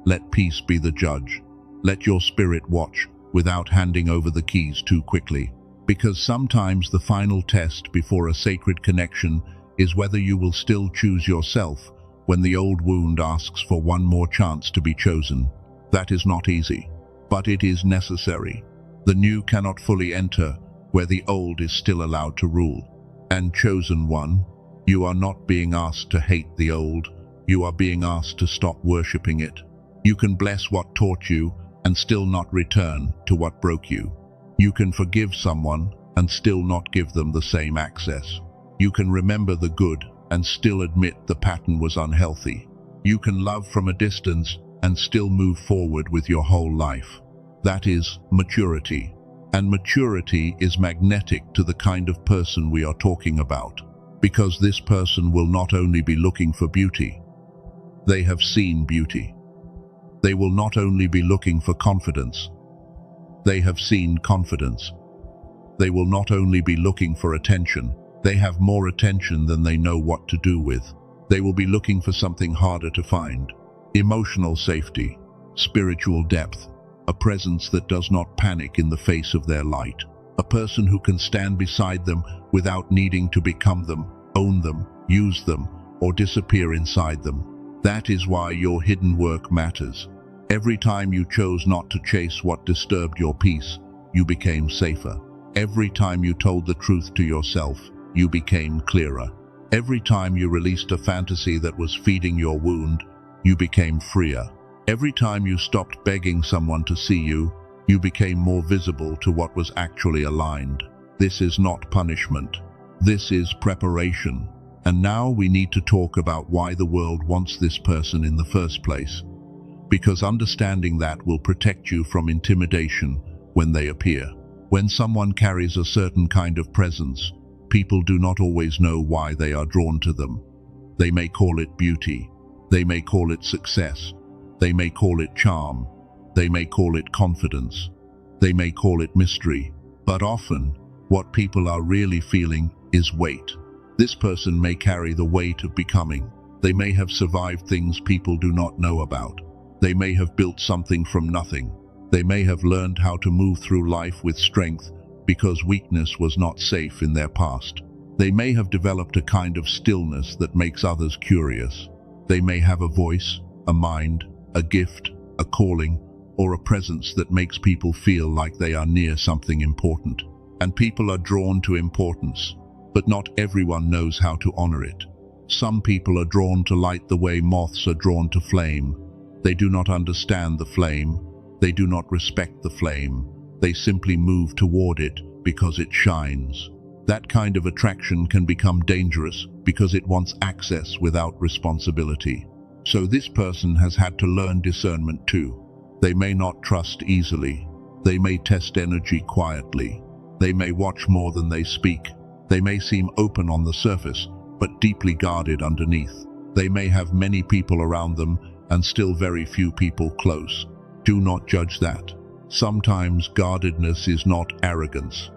Let peace be the judge. Let your spirit watch without handing over the keys too quickly. Because sometimes the final test before a sacred connection is whether you will still choose yourself when the old wound asks for one more chance to be chosen. That is not easy, but it is necessary. The new cannot fully enter where the old is still allowed to rule. And chosen one, you are not being asked to hate the old, you are being asked to stop worshipping it. You can bless what taught you and still not return to what broke you. You can forgive someone and still not give them the same access. You can remember the good and still admit the pattern was unhealthy. You can love from a distance and still move forward with your whole life. That is maturity. And maturity is magnetic to the kind of person we are talking about, because this person will not only be looking for beauty, they have seen beauty. They will not only be looking for confidence, they have seen confidence. They will not only be looking for attention, they have more attention than they know what to do with. They will be looking for something harder to find: emotional safety, spiritual depth, a presence that does not panic in the face of their light, a person who can stand beside them without needing to become them, own them, use them, or disappear inside them. That is why your hidden work matters. Every time you chose not to chase what disturbed your peace, you became safer. Every time you told the truth to yourself, you became clearer. Every time you released a fantasy that was feeding your wound, you became freer. Every time you stopped begging someone to see you, you became more visible to what was actually aligned. This is not punishment. This is preparation. And now we need to talk about why the world wants this person in the first place. Because understanding that will protect you from intimidation when they appear. When someone carries a certain kind of presence, people do not always know why they are drawn to them. They may call it beauty. They may call it success. They may call it charm. They may call it confidence. They may call it mystery. But often, what people are really feeling is weight. This person may carry the weight of becoming. They may have survived things people do not know about. They may have built something from nothing. They may have learned how to move through life with strength because weakness was not safe in their past. They may have developed a kind of stillness that makes others curious. They may have a voice, a mind, a gift, a calling, or a presence that makes people feel like they are near something important. And people are drawn to importance, but not everyone knows how to honor it. Some people are drawn to light the way moths are drawn to flame. They do not understand the flame. They do not respect the flame. They simply move toward it because it shines. That kind of attraction can become dangerous because it wants access without responsibility. So this person has had to learn discernment too. They may not trust easily. They may test energy quietly. They may watch more than they speak. They may seem open on the surface, but deeply guarded underneath. They may have many people around them and still very few people close. Do not judge that. Sometimes guardedness is not arrogance.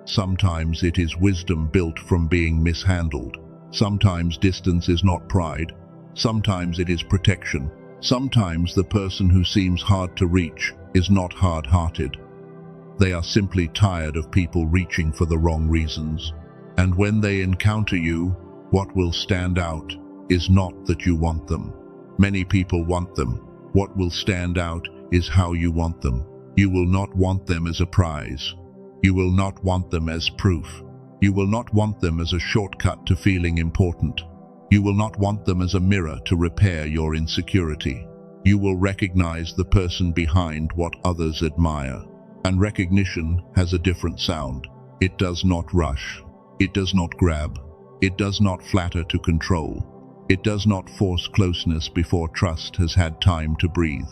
Sometimes it is wisdom built from being mishandled. Sometimes distance is not pride. Sometimes it is protection. Sometimes the person who seems hard to reach is not hard-hearted. They are simply tired of people reaching for the wrong reasons. And when they encounter you, what will stand out is not that you want them. Many people want them. What will stand out is how you want them. You will not want them as a prize. You will not want them as proof. You will not want them as a shortcut to feeling important. You will not want them as a mirror to repair your insecurity. You will recognize the person behind what others admire. And recognition has a different sound. It does not rush. It does not grab. It does not flatter to control. It does not force closeness before trust has had time to breathe.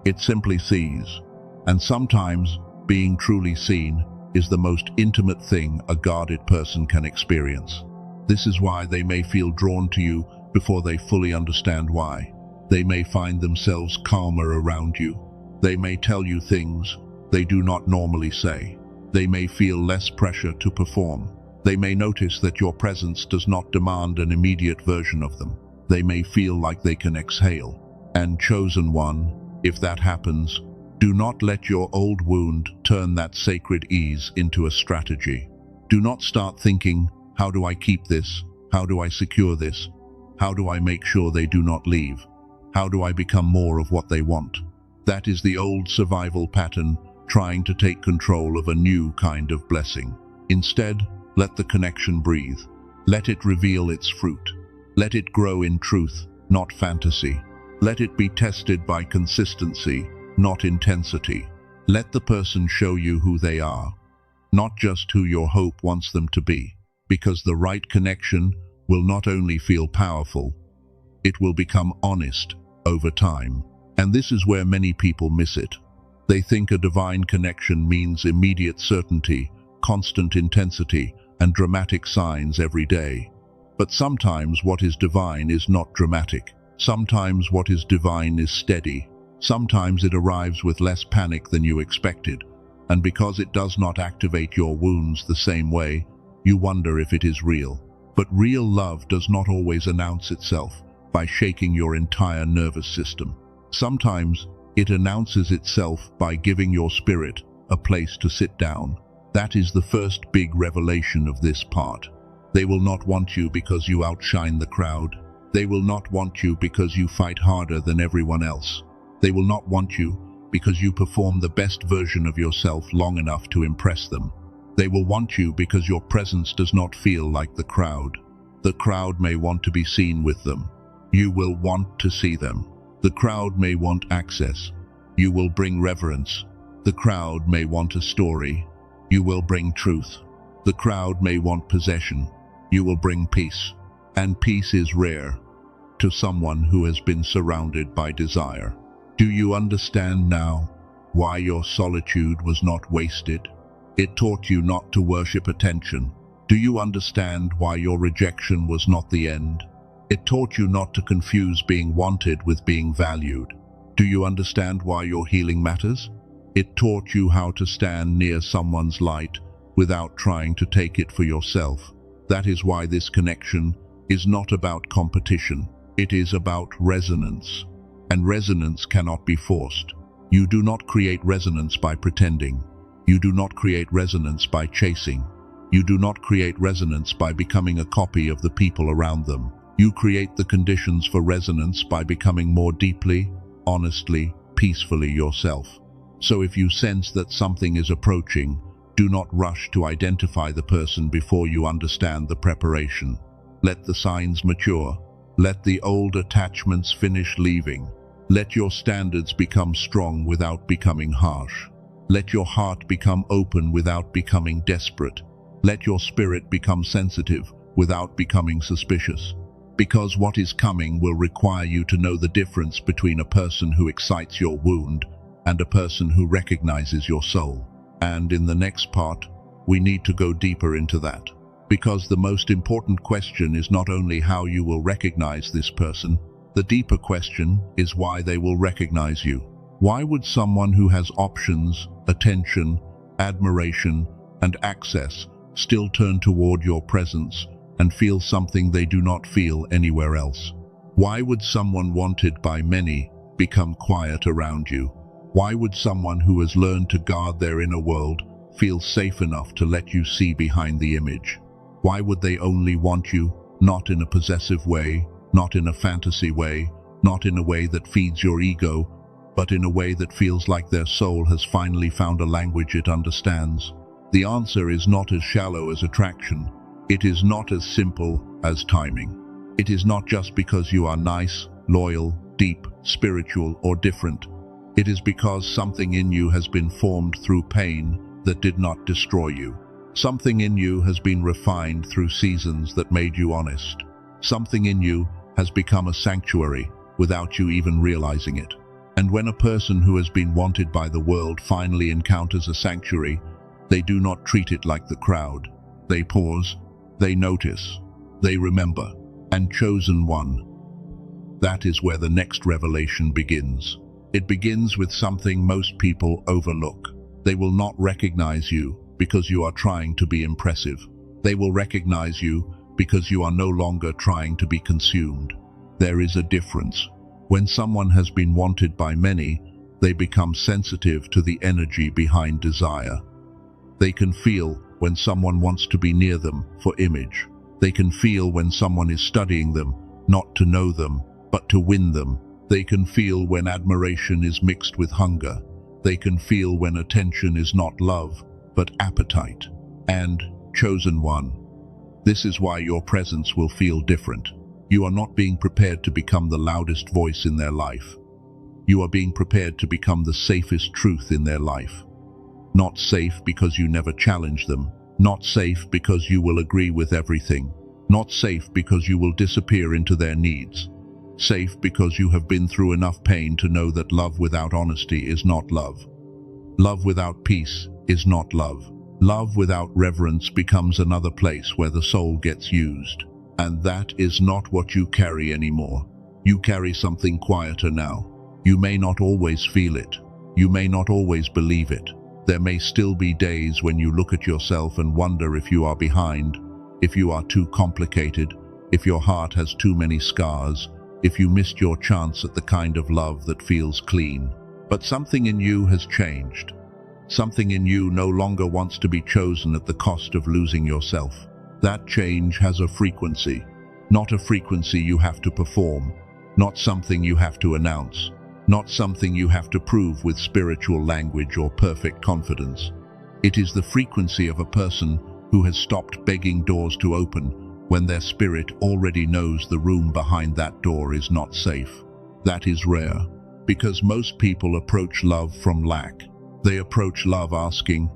It simply sees. And sometimes, being truly seen is the most intimate thing a guarded person can experience. This is why they may feel drawn to you before they fully understand why. They may find themselves calmer around you. They may tell you things they do not normally say. They may feel less pressure to perform. They may notice that your presence does not demand an immediate version of them. They may feel like they can exhale. And chosen one, if that happens, do not let your old wound turn that sacred ease into a strategy. Do not start thinking, how do I keep this? How do I secure this? How do I make sure they do not leave? How do I become more of what they want? That is the old survival pattern, trying to take control of a new kind of blessing. Instead, let the connection breathe. Let it reveal its fruit. Let it grow in truth, not fantasy. Let it be tested by consistency, not intensity. Let the person show you who they are, not just who your hope wants them to be, because the right connection will not only feel powerful, it will become honest over time. And this is where many people miss it. They think a divine connection means immediate certainty, constant intensity, and dramatic signs every day. But sometimes what is divine is not dramatic. Sometimes what is divine is steady. Sometimes it arrives with less panic than you expected. And because it does not activate your wounds the same way, you wonder if it is real. But real love does not always announce itself by shaking your entire nervous system. Sometimes it announces itself by giving your spirit a place to sit down. That is the first big revelation of this part. They will not want you because you outshine the crowd. They will not want you because you fight harder than everyone else. They will not want you because you perform the best version of yourself long enough to impress them. They will want you because your presence does not feel like the crowd. The crowd may want to be seen with them. You will want to see them. The crowd may want access. You will bring reverence. The crowd may want a story. You will bring truth. The crowd may want possession. You will bring peace. And peace is rare to someone who has been surrounded by desire. Do you understand now why your solitude was not wasted? It taught you not to worship attention. Do you understand why your rejection was not the end? It taught you not to confuse being wanted with being valued. Do you understand why your healing matters? It taught you how to stand near someone's light without trying to take it for yourself. That is why this connection is not about competition. It is about resonance. And resonance cannot be forced. You do not create resonance by pretending. You do not create resonance by chasing. You do not create resonance by becoming a copy of the people around them. You create the conditions for resonance by becoming more deeply, honestly, peacefully yourself. So if you sense that something is approaching, do not rush to identify the person before you understand the preparation. Let the signs mature. Let the old attachments finish leaving. Let your standards become strong without becoming harsh. Let your heart become open without becoming desperate. Let your spirit become sensitive without becoming suspicious. Because what is coming will require you to know the difference between a person who excites your wound and a person who recognizes your soul. And in the next part, we need to go deeper into that. Because the most important question is not only how you will recognize this person, the deeper question is why they will recognize you. Why would someone who has options, attention, admiration, and access still turn toward your presence and feel something they do not feel anywhere else? Why would someone wanted by many become quiet around you? Why would someone who has learned to guard their inner world feel safe enough to let you see behind the image? Why would they only want you, not in a possessive way, not in a fantasy way, not in a way that feeds your ego, but in a way that feels like their soul has finally found a language it understands? The answer is not as shallow as attraction. It is not as simple as timing. It is not just because you are nice, loyal, deep, spiritual, or different. It is because something in you has been formed through pain that did not destroy you. Something in you has been refined through seasons that made you honest. Something in you has become a sanctuary without you even realizing it. And when a person who has been wanted by the world finally encounters a sanctuary, they do not treat it like the crowd. They pause, they notice, they remember, and chosen one. That is where the next revelation begins. It begins with something most people overlook. They will not recognize you because you are trying to be impressive. They will recognize you because you are no longer trying to be consumed. There is a difference. When someone has been wanted by many, they become sensitive to the energy behind desire. They can feel when someone wants to be near them for image. They can feel when someone is studying them, not to know them, but to win them. They can feel when admiration is mixed with hunger. They can feel when attention is not love, but appetite. And, chosen one, this is why your presence will feel different. You are not being prepared to become the loudest voice in their life. You are being prepared to become the safest truth in their life. Not safe because you never challenge them. Not safe because you will agree with everything. Not safe because you will disappear into their needs. Safe because you have been through enough pain to know that love without honesty is not love. Love without peace is not love. Love without reverence becomes another place where the soul gets used. And that is not what you carry anymore. You carry something quieter now. You may not always feel it. You may not always believe it. There may still be days when you look at yourself and wonder if you are behind, if you are too complicated, if your heart has too many scars, if you missed your chance at the kind of love that feels clean. But something in you has changed. Something in you no longer wants to be chosen at the cost of losing yourself. That change has a frequency, not a frequency you have to perform, not something you have to announce, not something you have to prove with spiritual language or perfect confidence. It is the frequency of a person who has stopped begging doors to open when their spirit already knows the room behind that door is not safe. That is rare, because most people approach love from lack. They approach love asking,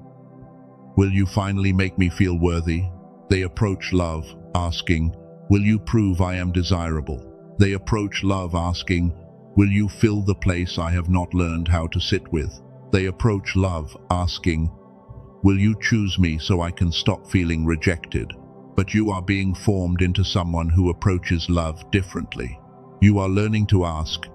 "Will you finally make me feel worthy?" They approach love asking, "Will you prove I am desirable?" They approach love asking, "Will you fill the place I have not learned how to sit with?" They approach love asking, "Will you choose me so I can stop feeling rejected?" But you are being formed into someone who approaches love differently. You are learning to ask,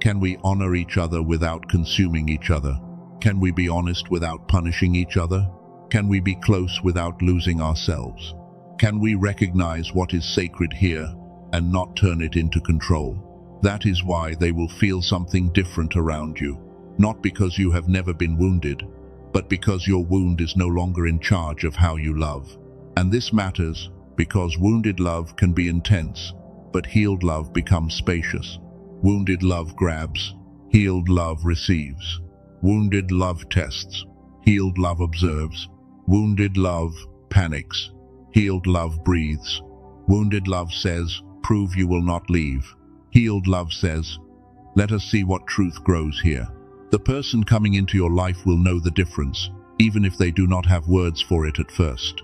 can we honor each other without consuming each other? Can we be honest without punishing each other? Can we be close without losing ourselves? Can we recognize what is sacred here and not turn it into control? That is why they will feel something different around you. Not because you have never been wounded, but because your wound is no longer in charge of how you love. And this matters because wounded love can be intense, but healed love becomes spacious. Wounded love grabs, healed love receives. Wounded love tests, healed love observes. Wounded love panics, healed love breathes. Wounded love says, "Prove you will not leave." Healed love says, "Let us see what truth grows here." The person coming into your life will know the difference, even if they do not have words for it at first.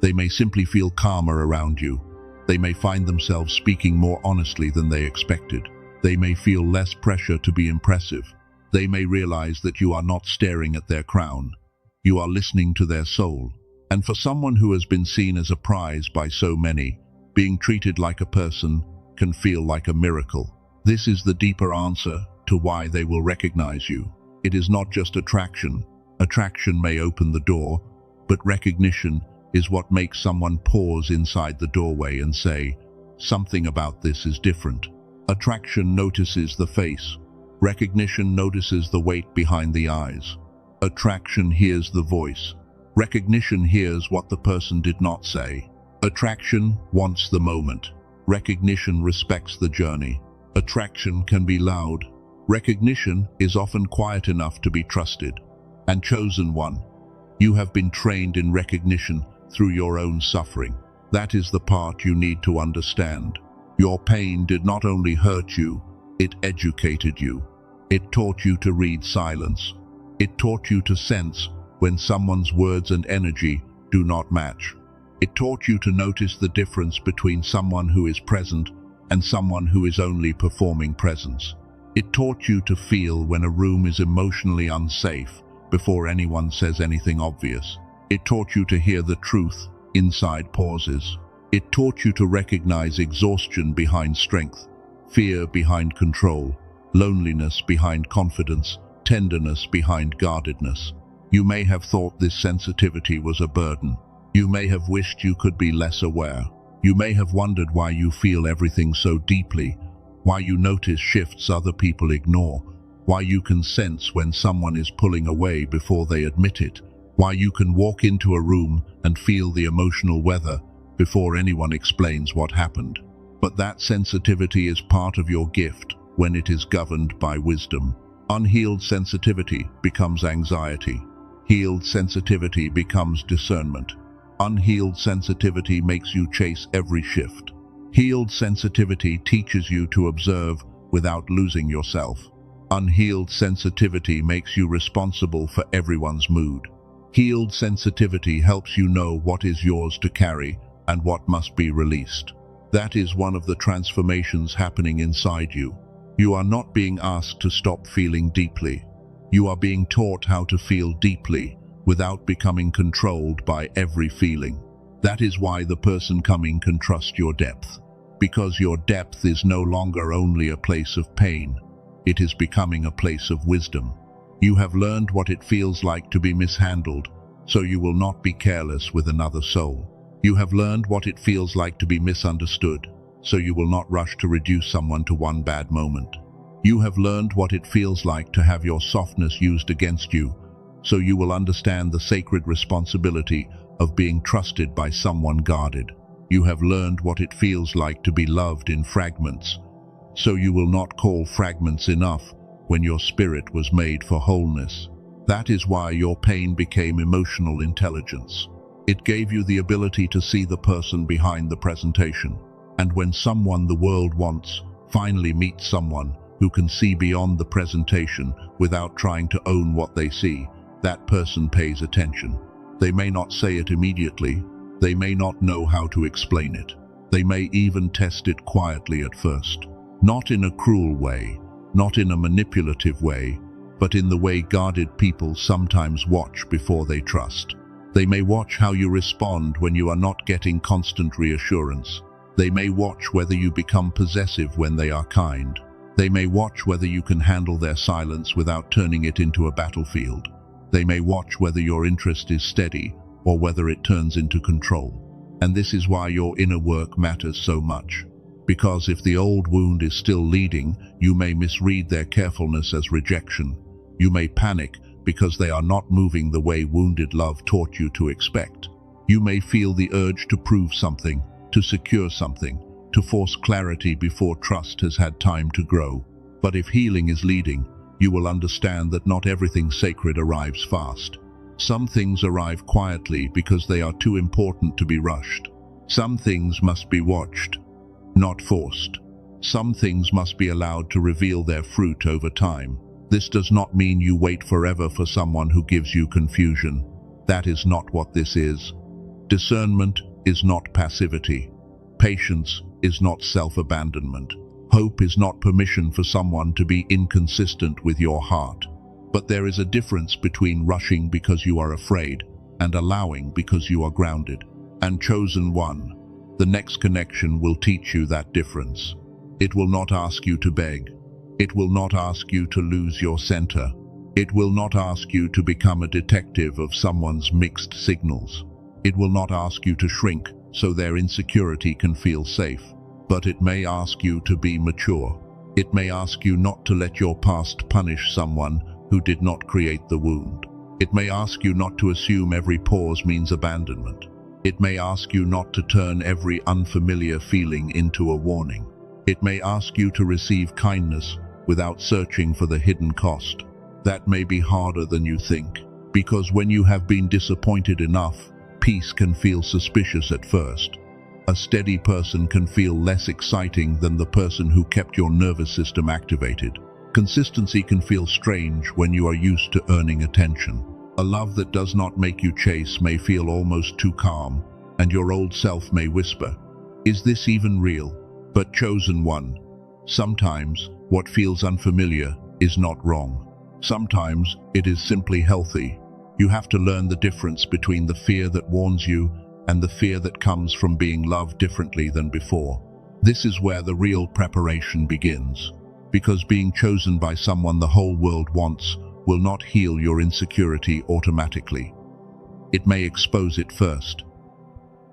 They may simply feel calmer around you. They may find themselves speaking more honestly than they expected. They may feel less pressure to be impressive. They may realize that you are not staring at their crown. You are listening to their soul. And for someone who has been seen as a prize by so many, being treated like a person can feel like a miracle. This is the deeper answer to why they will recognize you. It is not just attraction. Attraction may open the door, but recognition is what makes someone pause inside the doorway and say, "Something about this is different." Attraction notices the face. Recognition notices the weight behind the eyes. Attraction hears the voice. Recognition hears what the person did not say. Attraction wants the moment. Recognition respects the journey. Attraction can be loud. Recognition is often quiet enough to be trusted. And chosen one, you have been trained in recognition through your own suffering. That is the part you need to understand. Your pain did not only hurt you, it educated you. It taught you to read silence. It taught you to sense when someone's words and energy do not match. It taught you to notice the difference between someone who is present and someone who is only performing presence. It taught you to feel when a room is emotionally unsafe before anyone says anything obvious. It taught you to hear the truth inside pauses. It taught you to recognize exhaustion behind strength, fear behind control, loneliness behind confidence, tenderness behind guardedness. You may have thought this sensitivity was a burden. You may have wished you could be less aware. You may have wondered why you feel everything so deeply, why you notice shifts other people ignore, why you can sense when someone is pulling away before they admit it, why you can walk into a room and feel the emotional weather before anyone explains what happened. But that sensitivity is part of your gift when it is governed by wisdom. Unhealed sensitivity becomes anxiety. Healed sensitivity becomes discernment. Unhealed sensitivity makes you chase every shift. Healed sensitivity teaches you to observe without losing yourself. Unhealed sensitivity makes you responsible for everyone's mood. Healed sensitivity helps you know what is yours to carry and what must be released. That is one of the transformations happening inside you. You are not being asked to stop feeling deeply. You are being taught how to feel deeply without becoming controlled by every feeling. That is why the person coming can trust your depth. Because your depth is no longer only a place of pain. It is becoming a place of wisdom. You have learned what it feels like to be mishandled, so you will not be careless with another soul. You have learned what it feels like to be misunderstood, so you will not rush to reduce someone to one bad moment. You have learned what it feels like to have your softness used against you, so you will understand the sacred responsibility of being trusted by someone guarded. You have learned what it feels like to be loved in fragments, so you will not call fragments enough when your spirit was made for wholeness. That is why your pain became emotional intelligence. It gave you the ability to see the person behind the presentation. And when someone the world wants finally meets someone who can see beyond the presentation without trying to own what they see, that person pays attention. They may not say it immediately. They may not know how to explain it. They may even test it quietly at first. Not in a cruel way, not in a manipulative way, but in the way guarded people sometimes watch before they trust. They may watch how you respond when you are not getting constant reassurance. They may watch whether you become possessive when they are kind. They may watch whether you can handle their silence without turning it into a battlefield. They may watch whether your interest is steady or whether it turns into control. And this is why your inner work matters so much. Because if the old wound is still leading, you may misread their carefulness as rejection. You may panic because they are not moving the way wounded love taught you to expect. You may feel the urge to prove something, to secure something, to force clarity before trust has had time to grow. But if healing is leading, you will understand that not everything sacred arrives fast. Some things arrive quietly because they are too important to be rushed. Some things must be watched, not forced. Some things must be allowed to reveal their fruit over time. This does not mean you wait forever for someone who gives you confusion. That is not what this is. Discernment is not passivity. Patience is not self-abandonment. Hope is not permission for someone to be inconsistent with your heart. But there is a difference between rushing because you are afraid and allowing because you are grounded. And chosen one, the next connection will teach you that difference. It will not ask you to beg. It will not ask you to lose your center. It will not ask you to become a detective of someone's mixed signals. It will not ask you to shrink so their insecurity can feel safe. But it may ask you to be mature. It may ask you not to let your past punish someone who did not create the wound. It may ask you not to assume every pause means abandonment. It may ask you not to turn every unfamiliar feeling into a warning. It may ask you to receive kindness without searching for the hidden cost. That may be harder than you think, because when you have been disappointed enough, peace can feel suspicious at first. A steady person can feel less exciting than the person who kept your nervous system activated. Consistency can feel strange when you are used to earning attention. A love that does not make you chase may feel almost too calm, and your old self may whisper, "Is this even real?" But chosen one, sometimes what feels unfamiliar is not wrong. Sometimes it is simply healthy. You have to learn the difference between the fear that warns you and the fear that comes from being loved differently than before. This is where the real preparation begins. Because being chosen by someone the whole world wants will not heal your insecurity automatically. It may expose it first.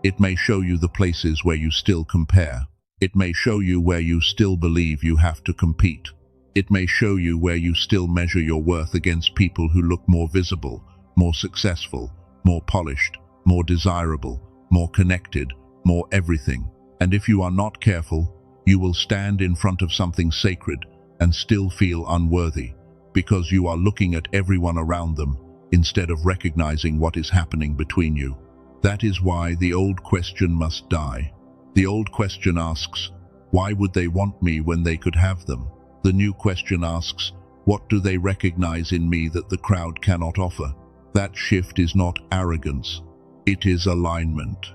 It may show you the places where you still compare. It may show you where you still believe you have to compete. It may show you where you still measure your worth against people who look more visible, more successful, more polished, more desirable, more connected, more everything. And if you are not careful, you will stand in front of something sacred and still feel unworthy, because you are looking at everyone around them instead of recognizing what is happening between you. That is why the old question must die. The old question asks, why would they want me when they could have them? The new question asks, What do they recognize in me that the crowd cannot offer? That shift is not arrogance. It is alignment.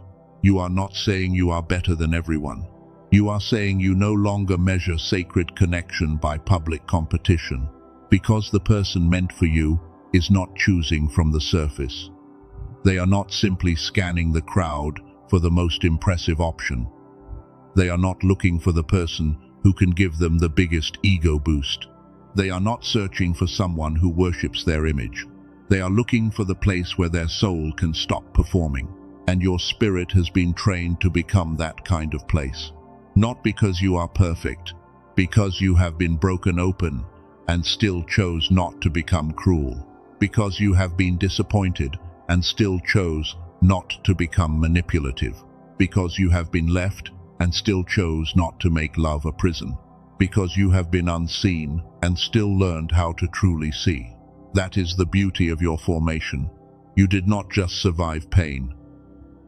You are not saying you are better than everyone. You are saying you no longer measure sacred connection by public competition, because the person meant for you is not choosing from the surface. They are not simply scanning the crowd for the most impressive option. They are not looking for the person who can give them the biggest ego boost. They are not searching for someone who worships their image. They are looking for the place where their soul can stop performing. And your spirit has been trained to become that kind of place. Not because you are perfect, because you have been broken open and still chose not to become cruel. Because you have been disappointed and still chose not to become manipulative. Because you have been left and still chose not to make love a prison. Because you have been unseen and still learned how to truly see. That is the beauty of your formation. You did not just survive pain.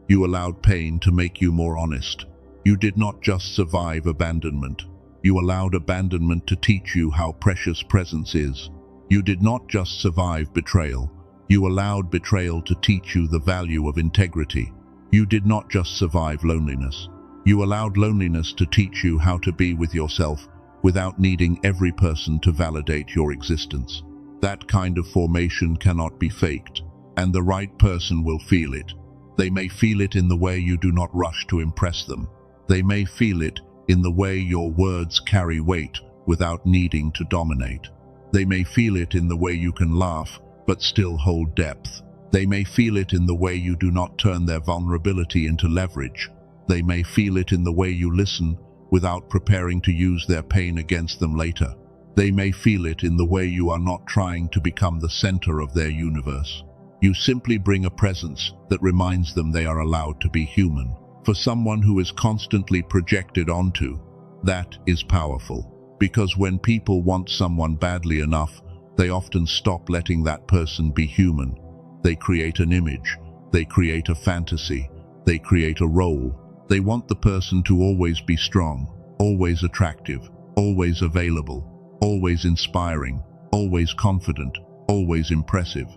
You allowed pain to make you more honest. You did not just survive abandonment. You allowed abandonment to teach you how precious presence is. You did not just survive betrayal. You allowed betrayal to teach you the value of integrity. You did not just survive loneliness. You allowed loneliness to teach you how to be with yourself without needing every person to validate your existence. That kind of formation cannot be faked, and the right person will feel it. They may feel it in the way you do not rush to impress them. They may feel it in the way your words carry weight without needing to dominate. They may feel it in the way you can laugh but still hold depth. They may feel it in the way you do not turn their vulnerability into leverage. They may feel it in the way you listen without preparing to use their pain against them later. They may feel it in the way you are not trying to become the center of their universe. You simply bring a presence that reminds them they are allowed to be human. For someone who is constantly projected onto, that is powerful. Because when people want someone badly enough, they often stop letting that person be human. They create an image. They create a fantasy. They create a role. They want the person to always be strong, always attractive, always available, always inspiring, always confident, always impressive.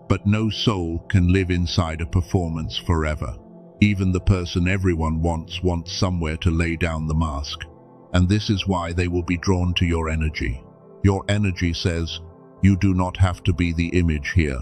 But no soul can live inside a performance forever. Even the person everyone wants somewhere to lay down the mask. And this is why they will be drawn to your energy. Your energy says, you do not have to be the image here.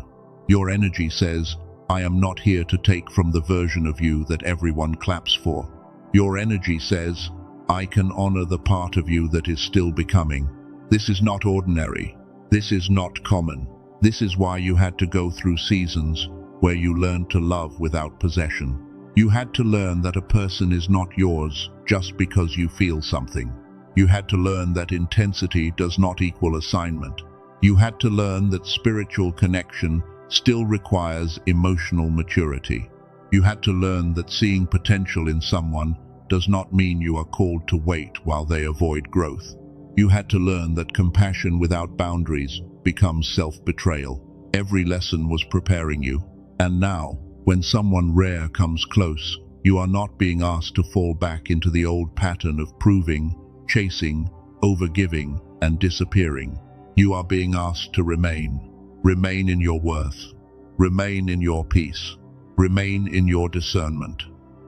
Your energy says, I am not here to take from the version of you that everyone claps for. Your energy says, I can honor the part of you that is still becoming. This is not ordinary. This is not common. This is why you had to go through seasons where you learned to love without possession. You had to learn that a person is not yours just because you feel something. You had to learn that intensity does not equal assignment. You had to learn that spiritual connection still requires emotional maturity. You had to learn that seeing potential in someone does not mean you are called to wait while they avoid growth. You had to learn that compassion without boundaries becomes self-betrayal. Every lesson was preparing you. And now, when someone rare comes close, you are not being asked to fall back into the old pattern of proving, chasing, overgiving, and disappearing. You are being asked to remain. Remain in your worth. Remain in your peace. Remain in your discernment.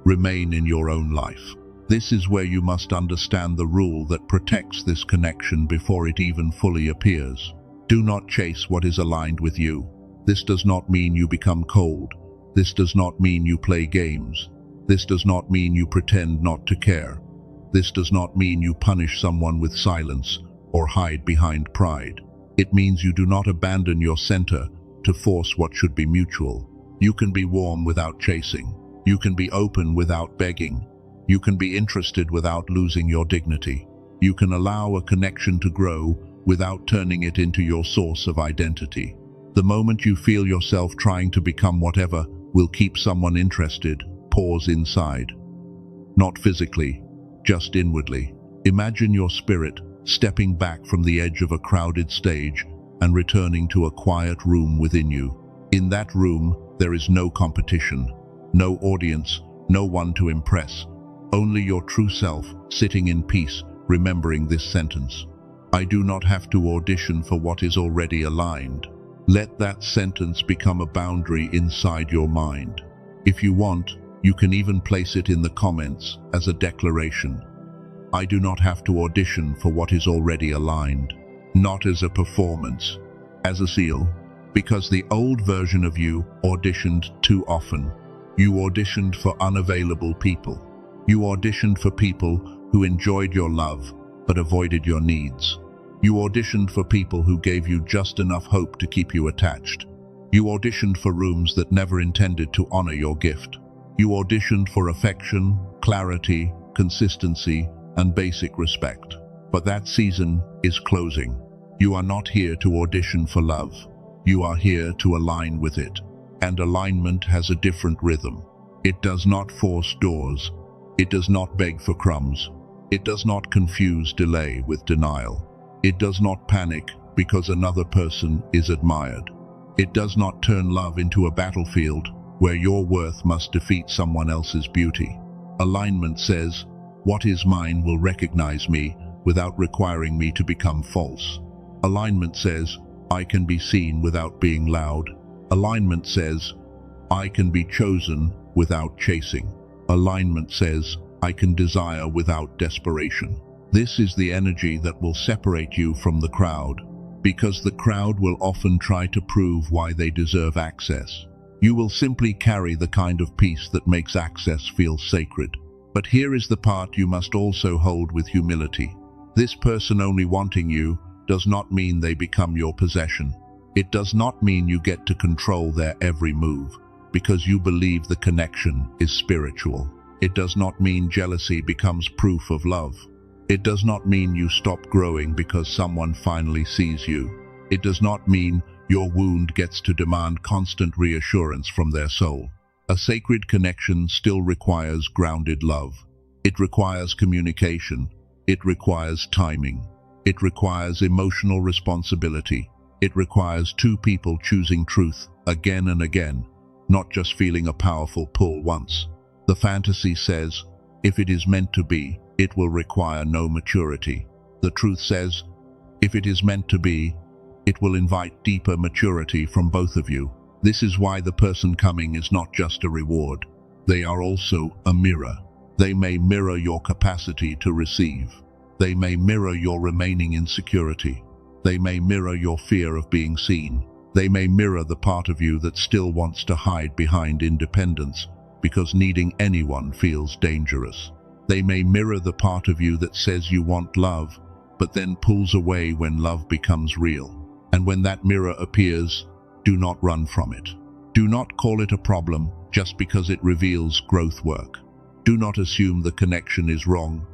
Remain in your own life. This is where you must understand the rule that protects this connection before it even fully appears. Do not chase what is aligned with you. This does not mean you become cold. This does not mean you play games. This does not mean you pretend not to care. This does not mean you punish someone with silence or hide behind pride. It means you do not abandon your center to force what should be mutual. You can be warm without chasing. You can be open without begging. You can be interested without losing your dignity. You can allow a connection to grow without turning it into your source of identity. The moment you feel yourself trying to become whatever will keep someone interested, pause inside. Not physically, just inwardly. Imagine your spirit stepping back from the edge of a crowded stage and returning to a quiet room within you. In that room, there is no competition, no audience, no one to impress. Only your true self, sitting in peace, remembering this sentence. I do not have to audition for what is already aligned. Let that sentence become a boundary inside your mind. If you want, you can even place it in the comments as a declaration. I do not have to audition for what is already aligned. Not as a performance, as a seal, because the old version of you auditioned too often. You auditioned for unavailable people. You auditioned for people who enjoyed your love but avoided your needs. You auditioned for people who gave you just enough hope to keep you attached. You auditioned for rooms that never intended to honor your gift. You auditioned for affection, clarity, consistency, and basic respect. But that season is closing. You are not here to audition for love. You are here to align with it. And alignment has a different rhythm. It does not force doors. It does not beg for crumbs. It does not confuse delay with denial. It does not panic because another person is admired. It does not turn love into a battlefield where your worth must defeat someone else's beauty. Alignment says, what is mine will recognize me without requiring me to become false. Alignment says, I can be seen without being loud. Alignment says, I can be chosen without chasing. Alignment says, I can desire without desperation. This is the energy that will separate you from the crowd, because the crowd will often try to prove why they deserve access. You will simply carry the kind of peace that makes access feel sacred. But here is the part you must also hold with humility. This person only wanting you does not mean they become your possession. It does not mean you get to control their every move, because you believe the connection is spiritual. It does not mean jealousy becomes proof of love. It does not mean you stop growing because someone finally sees you. It does not mean your wound gets to demand constant reassurance from their soul. A sacred connection still requires grounded love. It requires communication. It requires timing. It requires emotional responsibility. It requires two people choosing truth again and again, not just feeling a powerful pull once. The fantasy says, if it is meant to be, it will require no maturity. The truth says, if it is meant to be, it will invite deeper maturity from both of you. This is why the person coming is not just a reward. They are also a mirror. They may mirror your capacity to receive. They may mirror your remaining insecurity. They may mirror your fear of being seen. They may mirror the part of you that still wants to hide behind independence because needing anyone feels dangerous. They may mirror the part of you that says you want love, but then pulls away when love becomes real. And when that mirror appears, do not run from it. Do not call it a problem just because it reveals growth work. Do not assume the connection is wrong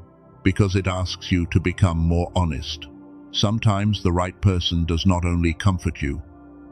because it asks you to become more honest. Sometimes the right person does not only comfort you,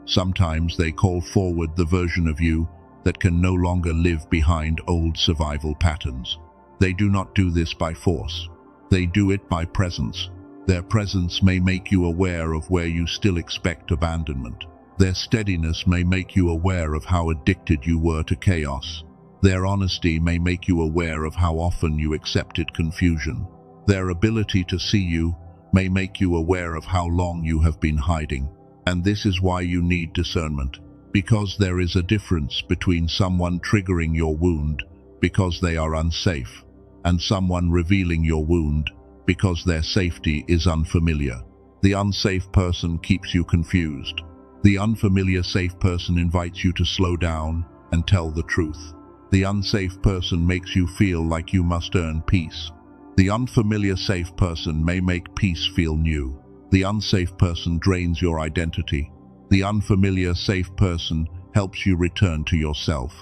sometimes they call forward the version of you that can no longer live behind old survival patterns. They do not do this by force. They do it by presence. Their presence may make you aware of where you still expect abandonment. Their steadiness may make you aware of how addicted you were to chaos. Their honesty may make you aware of how often you accepted confusion. Their ability to see you may make you aware of how long you have been hiding. And this is why you need discernment, because there is a difference between someone triggering your wound because they are unsafe, and someone revealing your wound because their safety is unfamiliar. The unsafe person keeps you confused. The unfamiliar safe person invites you to slow down and tell the truth. The unsafe person makes you feel like you must earn peace. The unfamiliar safe person may make peace feel new. The unsafe person drains your identity. The unfamiliar safe person helps you return to yourself.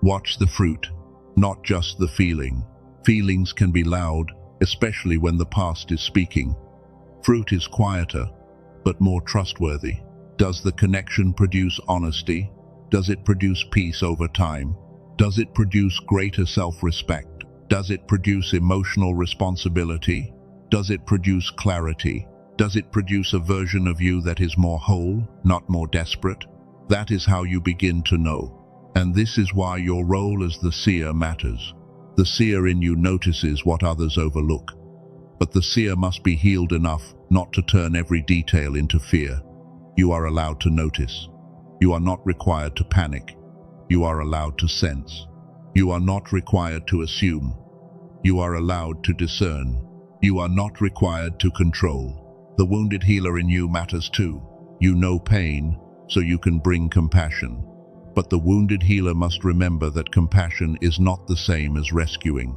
Watch the fruit, not just the feeling. Feelings can be loud, especially when the past is speaking. Fruit is quieter, but more trustworthy. Does the connection produce honesty? Does it produce peace over time? Does it produce greater self-respect? Does it produce emotional responsibility? Does it produce clarity? Does it produce a version of you that is more whole, not more desperate? That is how you begin to know. And this is why your role as the seer matters. The seer in you notices what others overlook. But the seer must be healed enough not to turn every detail into fear. You are allowed to notice. You are not required to panic. You are allowed to sense. You are not required to assume. You are allowed to discern. You are not required to control. The wounded healer in you matters too. You know pain, so you can bring compassion. But the wounded healer must remember that compassion is not the same as rescuing.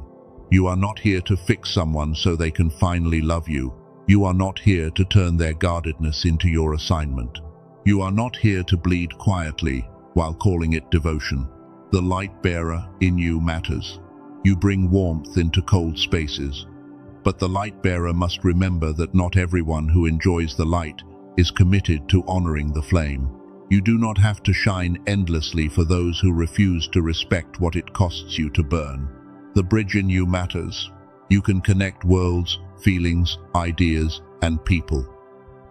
You are not here to fix someone so they can finally love you. You are not here to turn their guardedness into your assignment. You are not here to bleed quietly while calling it devotion. The light bearer in you matters. You bring warmth into cold spaces. But the light bearer must remember that not everyone who enjoys the light is committed to honoring the flame. You do not have to shine endlessly for those who refuse to respect what it costs you to burn. The bridge in you matters. You can connect worlds, feelings, ideas, and people.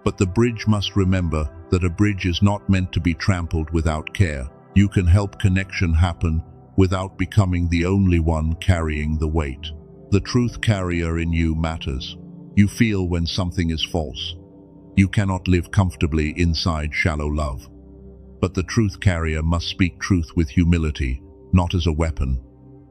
But the bridge must remember that a bridge is not meant to be trampled without care. You can help connection happen without becoming the only one carrying the weight. The truth carrier in you matters. You feel when something is false. You cannot live comfortably inside shallow love. But the truth carrier must speak truth with humility, not as a weapon.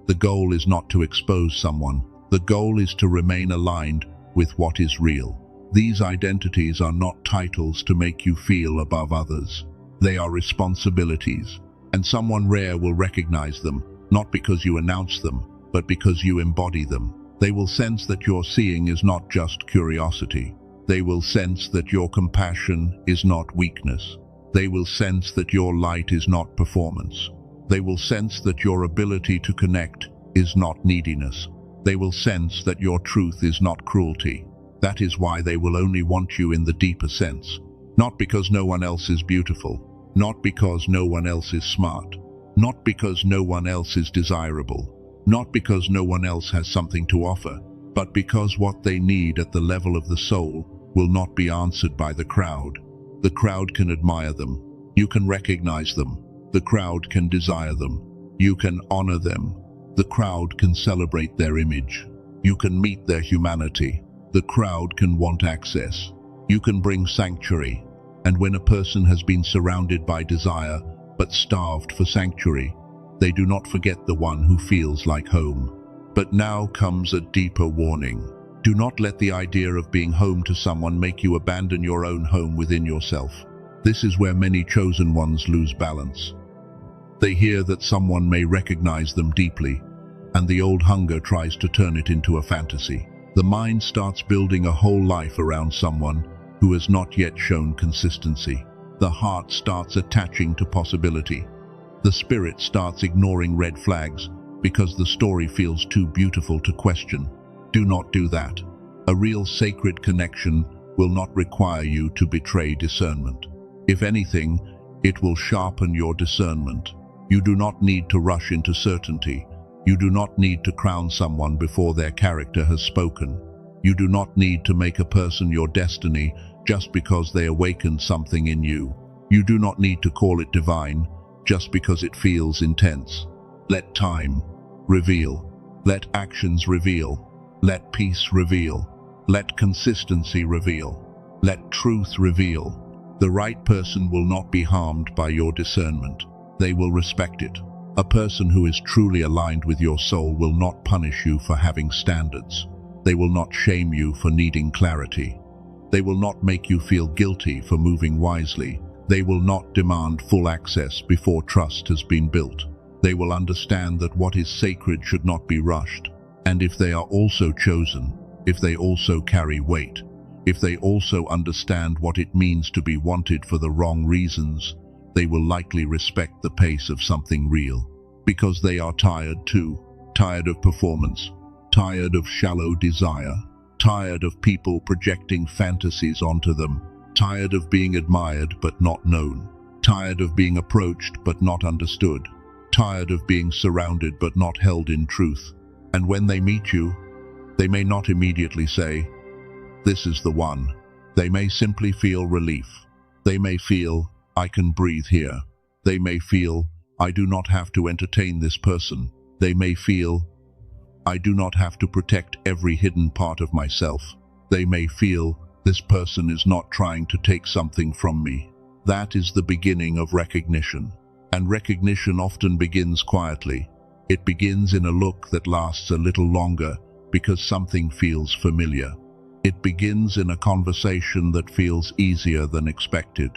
The goal is not to expose someone. The goal is to remain aligned with what is real. These identities are not titles to make you feel above others. They are responsibilities, and someone rare will recognize them, not because you announce them, but because you embody them. They will sense that your seeing is not just curiosity. They will sense that your compassion is not weakness. They will sense that your light is not performance. They will sense that your ability to connect is not neediness. They will sense that your truth is not cruelty. That is why they will only want you in the deeper sense. Not because no one else is beautiful. Not because no one else is smart. Not because no one else is desirable. Not because no one else has something to offer. But because what they need at the level of the soul will not be answered by the crowd. The crowd can admire them. You can recognize them. The crowd can desire them. You can honor them. The crowd can celebrate their image. You can meet their humanity. The crowd can want access. You can bring sanctuary. And when a person has been surrounded by desire, but starved for sanctuary, they do not forget the one who feels like home. But now comes a deeper warning. Do not let the idea of being home to someone make you abandon your own home within yourself. This is where many chosen ones lose balance. They hear that someone may recognize them deeply, and the old hunger tries to turn it into a fantasy. The mind starts building a whole life around someone who has not yet shown consistency. The heart starts attaching to possibility. The spirit starts ignoring red flags because the story feels too beautiful to question. Do not do that. A real sacred connection will not require you to betray discernment. If anything, it will sharpen your discernment. You do not need to rush into certainty. You do not need to crown someone before their character has spoken. You do not need to make a person your destiny just because they awakened something in you. You do not need to call it divine just because it feels intense. Let time reveal. Let actions reveal. Let peace reveal. Let consistency reveal. Let truth reveal. The right person will not be harmed by your discernment. They will respect it. A person who is truly aligned with your soul will not punish you for having standards. They will not shame you for needing clarity. They will not make you feel guilty for moving wisely. They will not demand full access before trust has been built. They will understand that what is sacred should not be rushed. And if they are also chosen, if they also carry weight, if they also understand what it means to be wanted for the wrong reasons, they will likely respect the pace of something real. Because they are tired too. Tired of performance. Tired of shallow desire. Tired of people projecting fantasies onto them. Tired of being admired but not known. Tired of being approached but not understood. Tired of being surrounded but not held in truth. And when they meet you, they may not immediately say, "This is the one." They may simply feel relief. They may feel, "I can breathe here." They may feel, "I do not have to entertain this person." They may feel, "I do not have to protect every hidden part of myself." They may feel, This person is not trying to take something from me. That is the beginning of recognition. And recognition often begins quietly. It begins in a look that lasts a little longer because something feels familiar. It begins in a conversation that feels easier than expected.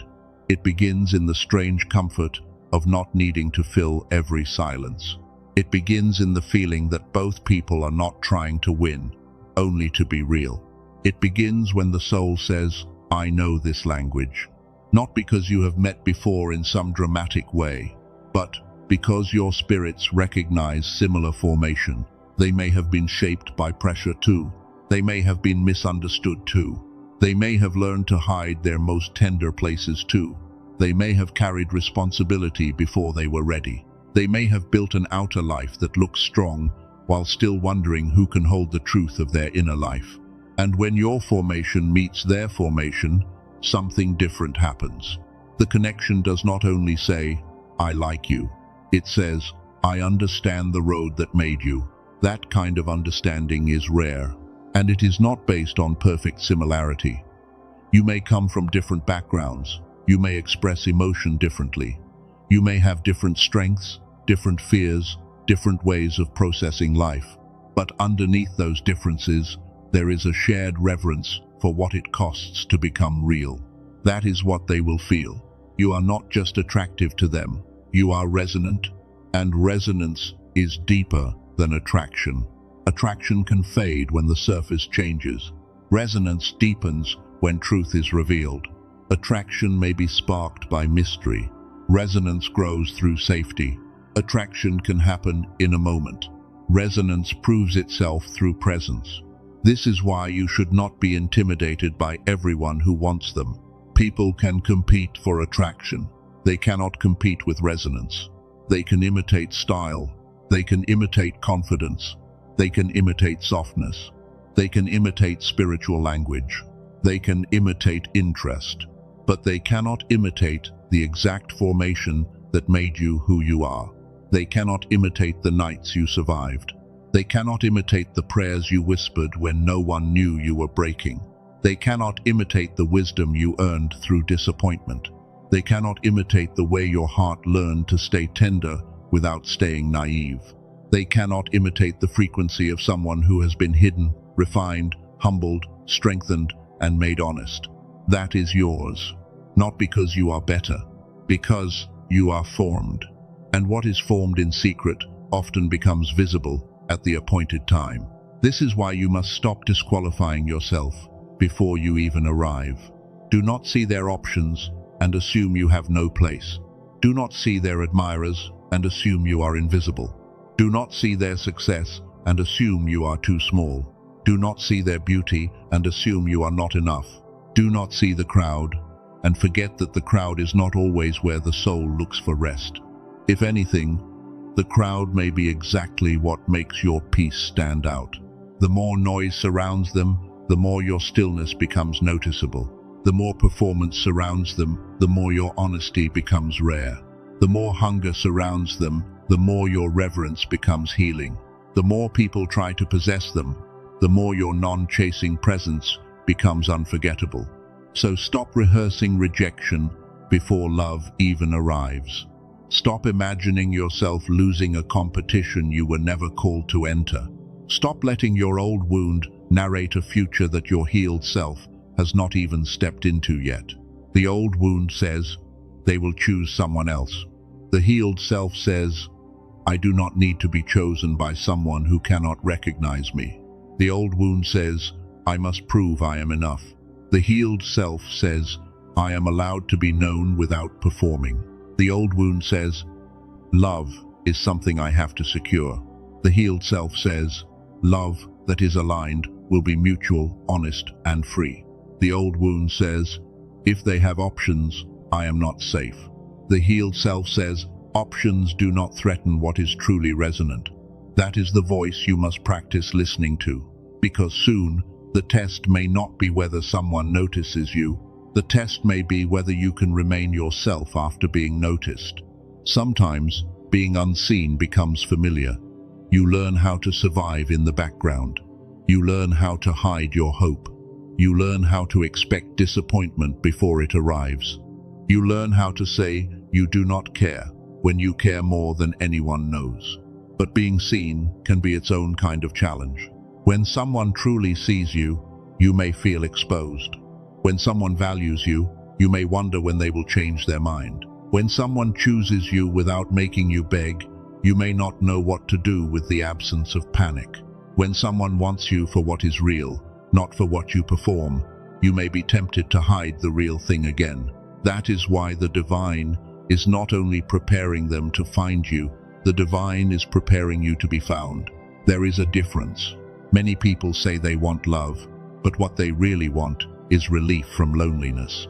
It begins in the strange comfort of not needing to fill every silence. It begins in the feeling that both people are not trying to win, only to be real. It begins when the soul says, "I know this language." Not because you have met before in some dramatic way, but because your spirits recognize similar formation. They may have been shaped by pressure too. They may have been misunderstood too. They may have learned to hide their most tender places too. They may have carried responsibility before they were ready. They may have built an outer life that looks strong while still wondering who can hold the truth of their inner life. And when your formation meets their formation, something different happens. The connection does not only say, "I like you." It says, "I understand the road that made you." That kind of understanding is rare, and it is not based on perfect similarity. You may come from different backgrounds. You may express emotion differently. You may have different strengths, different fears, different ways of processing life. But underneath those differences, there is a shared reverence for what it costs to become real. That is what they will feel. You are not just attractive to them. You are resonant, and resonance is deeper than attraction. Attraction can fade when the surface changes. Resonance deepens when truth is revealed. Attraction may be sparked by mystery. Resonance grows through safety. Attraction can happen in a moment. Resonance proves itself through presence. This is why you should not be intimidated by everyone who wants them. People can compete for attraction. They cannot compete with resonance. They can imitate style. They can imitate confidence. They can imitate softness. They can imitate spiritual language. They can imitate interest. But they cannot imitate the exact formation that made you who you are. They cannot imitate the nights you survived. They cannot imitate the prayers you whispered when no one knew you were breaking. They cannot imitate the wisdom you earned through disappointment. They cannot imitate the way your heart learned to stay tender without staying naive. They cannot imitate the frequency of someone who has been hidden, refined, humbled, strengthened, and made honest. That is yours, not because you are better, because you are formed. And what is formed in secret often becomes visible at the appointed time. This is why you must stop disqualifying yourself before you even arrive. Do not see their options and assume you have no place. Do not see their admirers and assume you are invisible. Do not see their success and assume you are too small. Do not see their beauty and assume you are not enough. Do not see the crowd and forget that the crowd is not always where the soul looks for rest. If anything, the crowd may be exactly what makes your peace stand out. The more noise surrounds them, the more your stillness becomes noticeable. The more performance surrounds them, the more your honesty becomes rare. The more hunger surrounds them, the more your reverence becomes healing. The more people try to possess them, the more your non-chasing presence becomes unforgettable. So stop rehearsing rejection before love even arrives. Stop imagining yourself losing a competition you were never called to enter. Stop letting your old wound narrate a future that your healed self has not even stepped into yet. The old wound says, they will choose someone else. The healed self says, I do not need to be chosen by someone who cannot recognize me. The old wound says, I must prove I am enough. The healed self says, I am allowed to be known without performing. The old wound says, love is something I have to secure. The healed self says, love that is aligned will be mutual, honest, and free. The old wound says, if they have options, I am not safe. The healed self says, options do not threaten what is truly resonant. That is the voice you must practice listening to, because soon the test may not be whether someone notices you. The test may be whether you can remain yourself after being noticed. Sometimes being unseen becomes familiar. You learn how to survive in the background. You learn how to hide your hope. You learn how to expect disappointment before it arrives. You learn how to say you do not care when you care more than anyone knows. But being seen can be its own kind of challenge. When someone truly sees you, you may feel exposed. When someone values you, you may wonder when they will change their mind. When someone chooses you without making you beg, you may not know what to do with the absence of panic. When someone wants you for what is real, not for what you perform, you may be tempted to hide the real thing again. That is why the divine is not only preparing them to find you, the divine is preparing you to be found. There is a difference. Many people say they want love, but what they really want is relief from loneliness.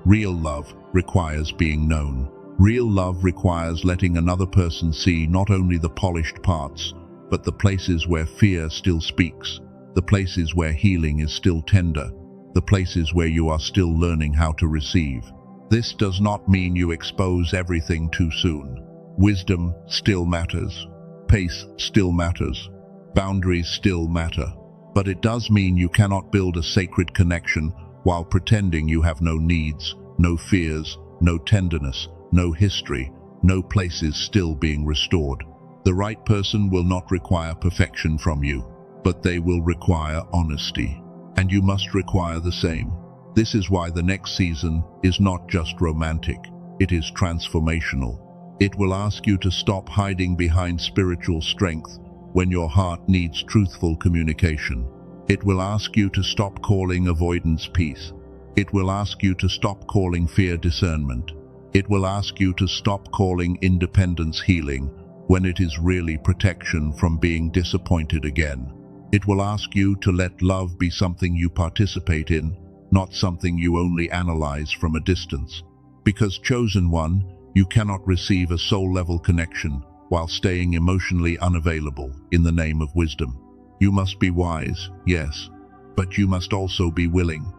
Real love requires being known. Real love requires letting another person see not only the polished parts, but the places where fear still speaks, the places where healing is still tender, the places where you are still learning how to receive. This does not mean you expose everything too soon. Wisdom still matters. Pace still matters. Boundaries still matter. But it does mean you cannot build a sacred connection while pretending you have no needs, no fears, no tenderness, no history, no places still being restored. The right person will not require perfection from you, but they will require honesty. And you must require the same. This is why the next season is not just romantic, it is transformational. It will ask you to stop hiding behind spiritual strength when your heart needs truthful communication. It will ask you to stop calling avoidance peace. It will ask you to stop calling fear discernment. It will ask you to stop calling independence healing when it is really protection from being disappointed again. It will ask you to let love be something you participate in, not something you only analyze from a distance. Because chosen one, you cannot receive a soul-level connection while staying emotionally unavailable in the name of wisdom. You must be wise, yes, but you must also be willing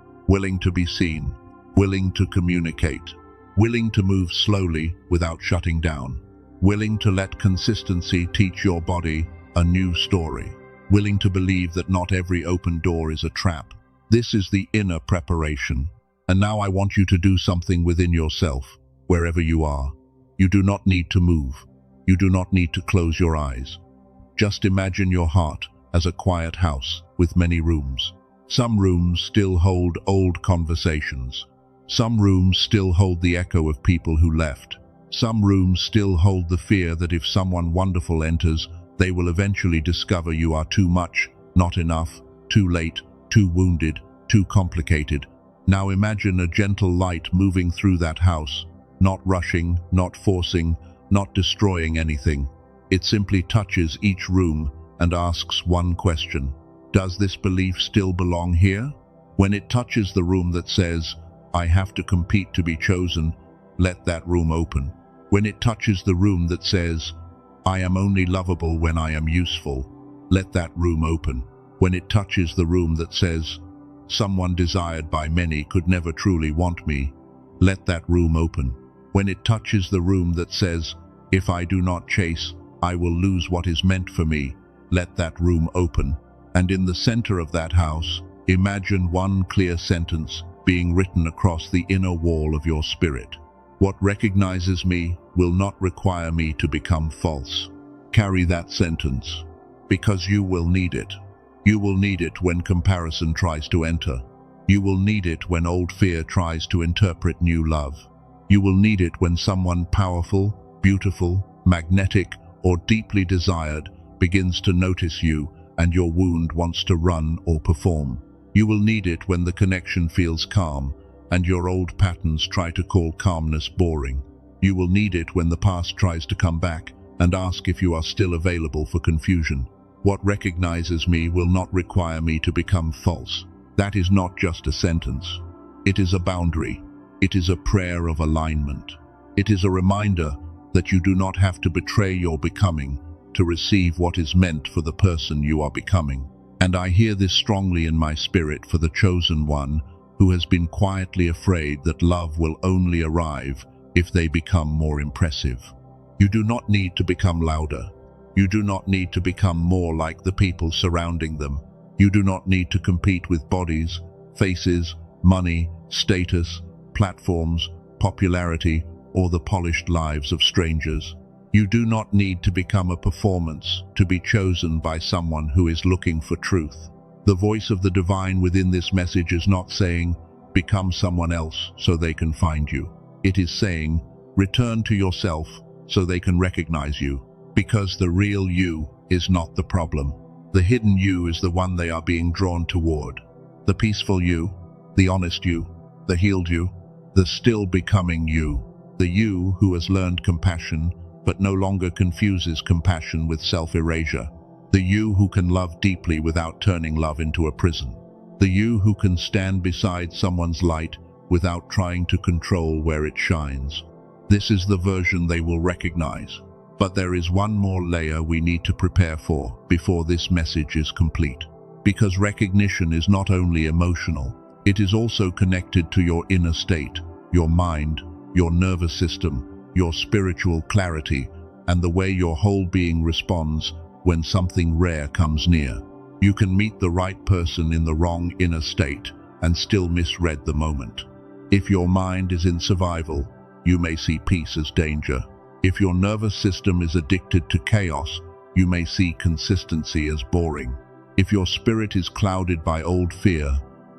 to be seen, willing to communicate, willing to move slowly without shutting down, willing to let consistency teach your body a new story, willing to believe that not every open door is a trap. This is the inner preparation. And now I want you to do something within yourself, wherever you are. You do not need to move. You do not need to close your eyes. Just imagine your heart as a quiet house with many rooms. Some rooms still hold old conversations. Some rooms still hold the echo of people who left. Some rooms still hold the fear that if someone wonderful enters, they will eventually discover you are too much, not enough, too late, too wounded, too complicated. Now imagine a gentle light moving through that house, not rushing, not forcing, not destroying anything. It simply touches each room and asks one question. Does this belief still belong here? When it touches the room that says, I have to compete to be chosen, let that room open. When it touches the room that says, I am only lovable when I am useful, let that room open. When it touches the room that says, someone desired by many could never truly want me, let that room open. When it touches the room that says, if I do not chase, I will lose what is meant for me, let that room open. And in the center of that house, imagine one clear sentence being written across the inner wall of your spirit. What recognizes me will not require me to become false. Carry that sentence, because you will need it. You will need it when comparison tries to enter. You will need it when old fear tries to interpret new love. You will need it when someone powerful, beautiful, magnetic, or deeply desired begins to notice you and your wound wants to run or perform. You will need it when the connection feels calm and your old patterns try to call calmness boring. You will need it when the past tries to come back and ask if you are still available for confusion. What recognizes me will not require me to become false. That is not just a sentence. It is a boundary. It is a prayer of alignment. It is a reminder that you do not have to betray your becoming to receive what is meant for the person you are becoming. And I hear this strongly in my spirit for the chosen one who has been quietly afraid that love will only arrive if they become more impressive. You do not need to become louder. You do not need to become more like the people surrounding them. You do not need to compete with bodies, faces, money, status, platforms, popularity, or the polished lives of strangers. You do not need to become a performance to be chosen by someone who is looking for truth. The voice of the divine within this message is not saying, become someone else so they can find you. It is saying, return to yourself so they can recognize you, because the real you is not the problem. The hidden you is the one they are being drawn toward. The peaceful you, the honest you, the healed you, the still becoming you, the you who has learned compassion but no longer confuses compassion with self-erasure, the you who can love deeply without turning love into a prison, the you who can stand beside someone's light without trying to control where it shines. This is the version they will recognize. But there is one more layer we need to prepare for before this message is complete. Because recognition is not only emotional, it is also connected to your inner state, your mind, your nervous system, your spiritual clarity, and the way your whole being responds when something rare comes near. You can meet the right person in the wrong inner state and still misread the moment. If your mind is in survival, you may see peace as danger. If your nervous system is addicted to chaos, you may see consistency as boring. If your spirit is clouded by old fear,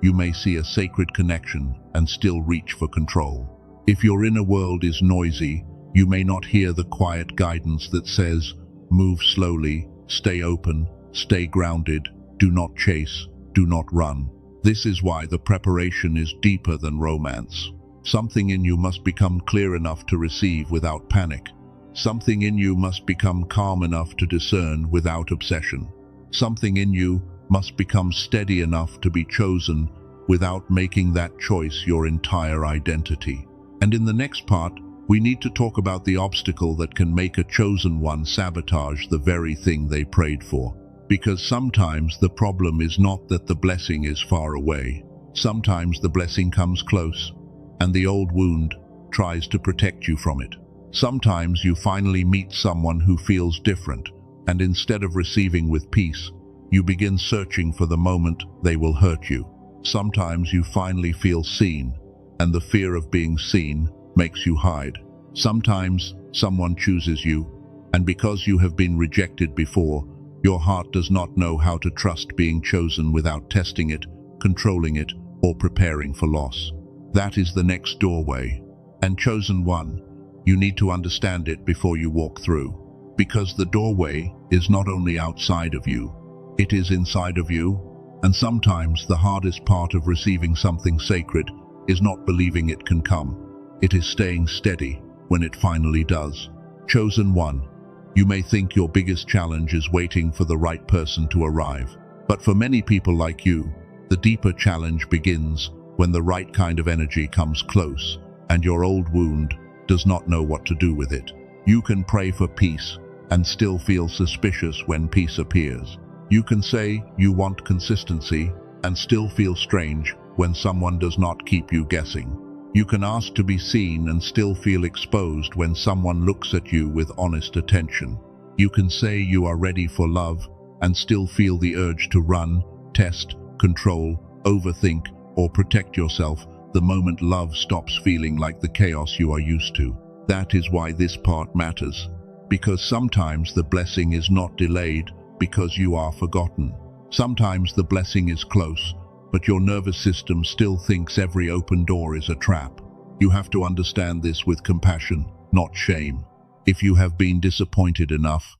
you may see a sacred connection and still reach for control. If your inner world is noisy, you may not hear the quiet guidance that says, move slowly, stay open, stay grounded, do not chase, do not run. This is why the preparation is deeper than romance. Something in you must become clear enough to receive without panic. Something in you must become calm enough to discern without obsession. Something in you must become steady enough to be chosen without making that choice your entire identity. And in the next part, we need to talk about the obstacle that can make a chosen one sabotage the very thing they prayed for. Because sometimes the problem is not that the blessing is far away. Sometimes the blessing comes close, and the old wound tries to protect you from it. Sometimes you finally meet someone who feels different, and instead of receiving with peace, you begin searching for the moment they will hurt you. Sometimes you finally feel seen, and the fear of being seen makes you hide. Sometimes someone chooses you, and because you have been rejected before, your heart does not know how to trust being chosen without testing it, controlling it, or preparing for loss. That is the next doorway. And chosen one, you need to understand it before you walk through. Because the doorway is not only outside of you, it is inside of you. And sometimes the hardest part of receiving something sacred is not believing it can come. It is staying steady when it finally does. Chosen one, you may think your biggest challenge is waiting for the right person to arrive. But for many people like you, the deeper challenge begins when the right kind of energy comes close and your old wound does not know what to do with it. You can pray for peace and still feel suspicious when peace appears. You can say you want consistency and still feel strange when someone does not keep you guessing. You can ask to be seen and still feel exposed when someone looks at you with honest attention. You can say you are ready for love and still feel the urge to run, test, control, overthink, or protect yourself the moment love stops feeling like the chaos you are used to. That is why this part matters. Because sometimes the blessing is not delayed because you are forgotten. Sometimes the blessing is close, but your nervous system still thinks every open door is a trap. You have to understand this with compassion, not shame. If you have been disappointed enough,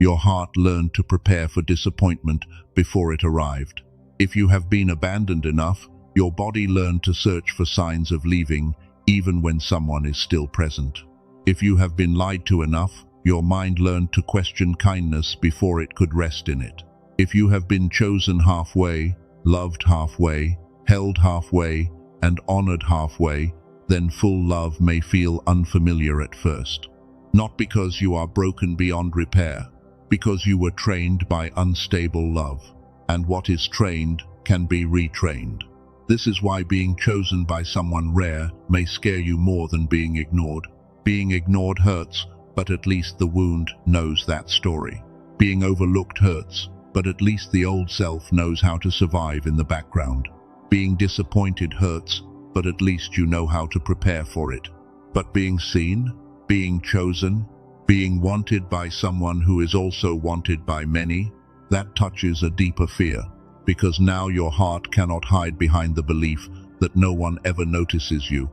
your heart learned to prepare for disappointment before it arrived. If you have been abandoned enough, your body learned to search for signs of leaving, even when someone is still present. If you have been lied to enough, your mind learned to question kindness before it could rest in it. If you have been chosen halfway, loved halfway, held halfway, and honored halfway, then full love may feel unfamiliar at first. Not because you are broken beyond repair, because you were trained by unstable love. And what is trained can be retrained. This is why being chosen by someone rare may scare you more than being ignored. Being ignored hurts, but at least the wound knows that story. Being overlooked hurts, but at least the old self knows how to survive in the background. Being disappointed hurts, but at least you know how to prepare for it. But being seen, being chosen, being wanted by someone who is also wanted by many, that touches a deeper fear, because now your heart cannot hide behind the belief that no one ever notices you.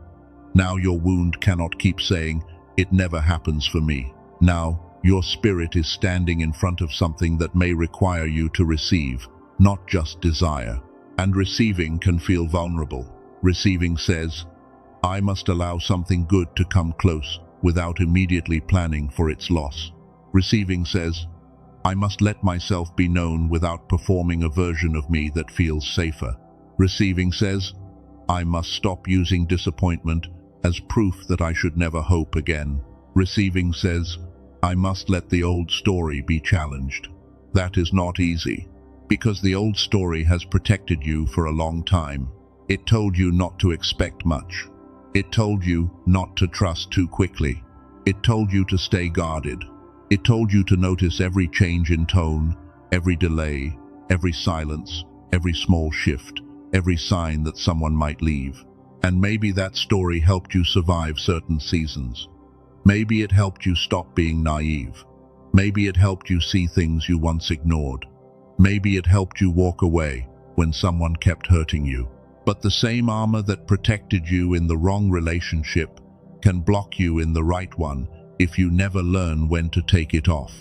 Now your wound cannot keep saying, "It never happens for me." Now, your spirit is standing in front of something that may require you to receive, not just desire. And receiving can feel vulnerable. Receiving says, I must allow something good to come close without immediately planning for its loss. Receiving says, I must let myself be known without performing a version of me that feels safer. Receiving says, I must stop using disappointment as proof that I should never hope again. Receiving says, I must let the old story be challenged. That is not easy, because the old story has protected you for a long time. It told you not to expect much. It told you not to trust too quickly. It told you to stay guarded. It told you to notice every change in tone, every delay, every silence, every small shift, every sign that someone might leave. And maybe that story helped you survive certain seasons. Maybe it helped you stop being naive. Maybe it helped you see things you once ignored. Maybe it helped you walk away when someone kept hurting you. But the same armor that protected you in the wrong relationship can block you in the right one if you never learn when to take it off.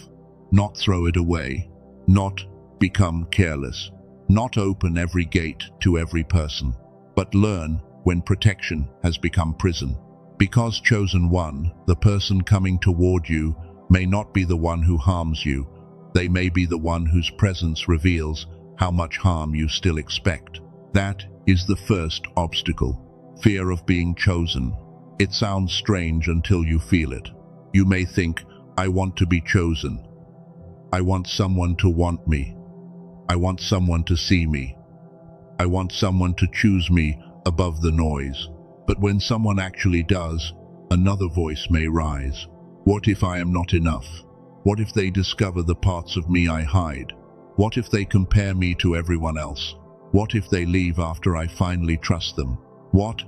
Not throw it away. Not become careless. Not open every gate to every person. But learn when protection has become prison. Because chosen one, the person coming toward you may not be the one who harms you. They may be the one whose presence reveals how much harm you still expect. That is the first obstacle. Fear of being chosen. It sounds strange until you feel it. You may think, I want to be chosen. I want someone to want me. I want someone to see me. I want someone to choose me above the noise. But when someone actually does, another voice may rise. What if I am not enough? What if they discover the parts of me I hide? What if they compare me to everyone else? What if they leave after I finally trust them? What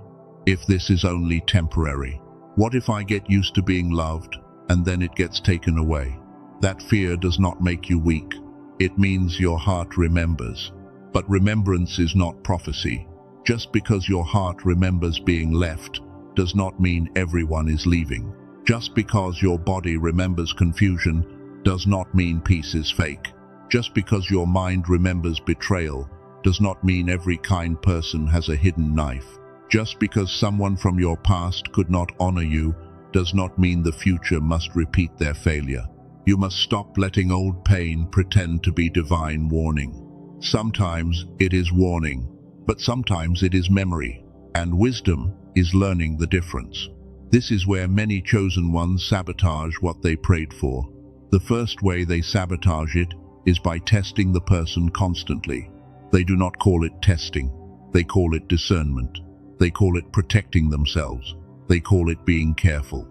if this is only temporary? What if I get used to being loved and then it gets taken away? That fear does not make you weak. It means your heart remembers. But remembrance is not prophecy. Just because your heart remembers being left does not mean everyone is leaving. Just because your body remembers confusion does not mean peace is fake. Just because your mind remembers betrayal does not mean every kind person has a hidden knife. Just because someone from your past could not honor you does not mean the future must repeat their failure. You must stop letting old pain pretend to be divine warning. Sometimes it is warning, but sometimes it is memory, and wisdom is learning the difference. This is where many chosen ones sabotage what they prayed for. The first way they sabotage it is by testing the person constantly. They do not call it testing. They call it discernment. They call it protecting themselves. They call it being careful.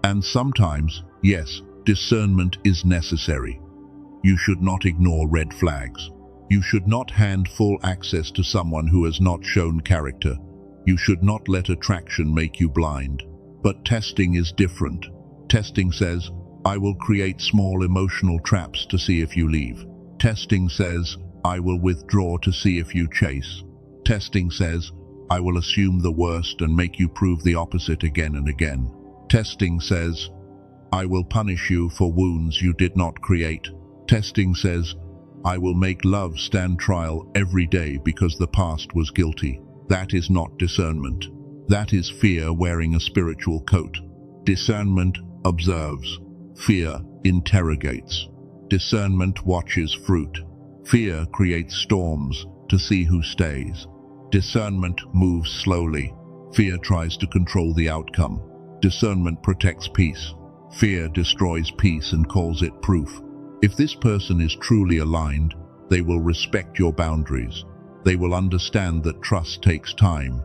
And sometimes, yes, discernment is necessary. You should not ignore red flags. You should not hand full access to someone who has not shown character. You should not let attraction make you blind. But testing is different. Testing says, I will create small emotional traps to see if you leave. Testing says, I will withdraw to see if you chase. Testing says, I will assume the worst and make you prove the opposite again and again. Testing says, I will punish you for wounds you did not create. Testing says, I will make love stand trial every day because the past was guilty. That is not discernment. That is fear wearing a spiritual coat. Discernment observes. Fear interrogates. Discernment watches fruit. Fear creates storms to see who stays. Discernment moves slowly. Fear tries to control the outcome. Discernment protects peace. Fear destroys peace and calls it proof. If this person is truly aligned, they will respect your boundaries. They will understand that trust takes time.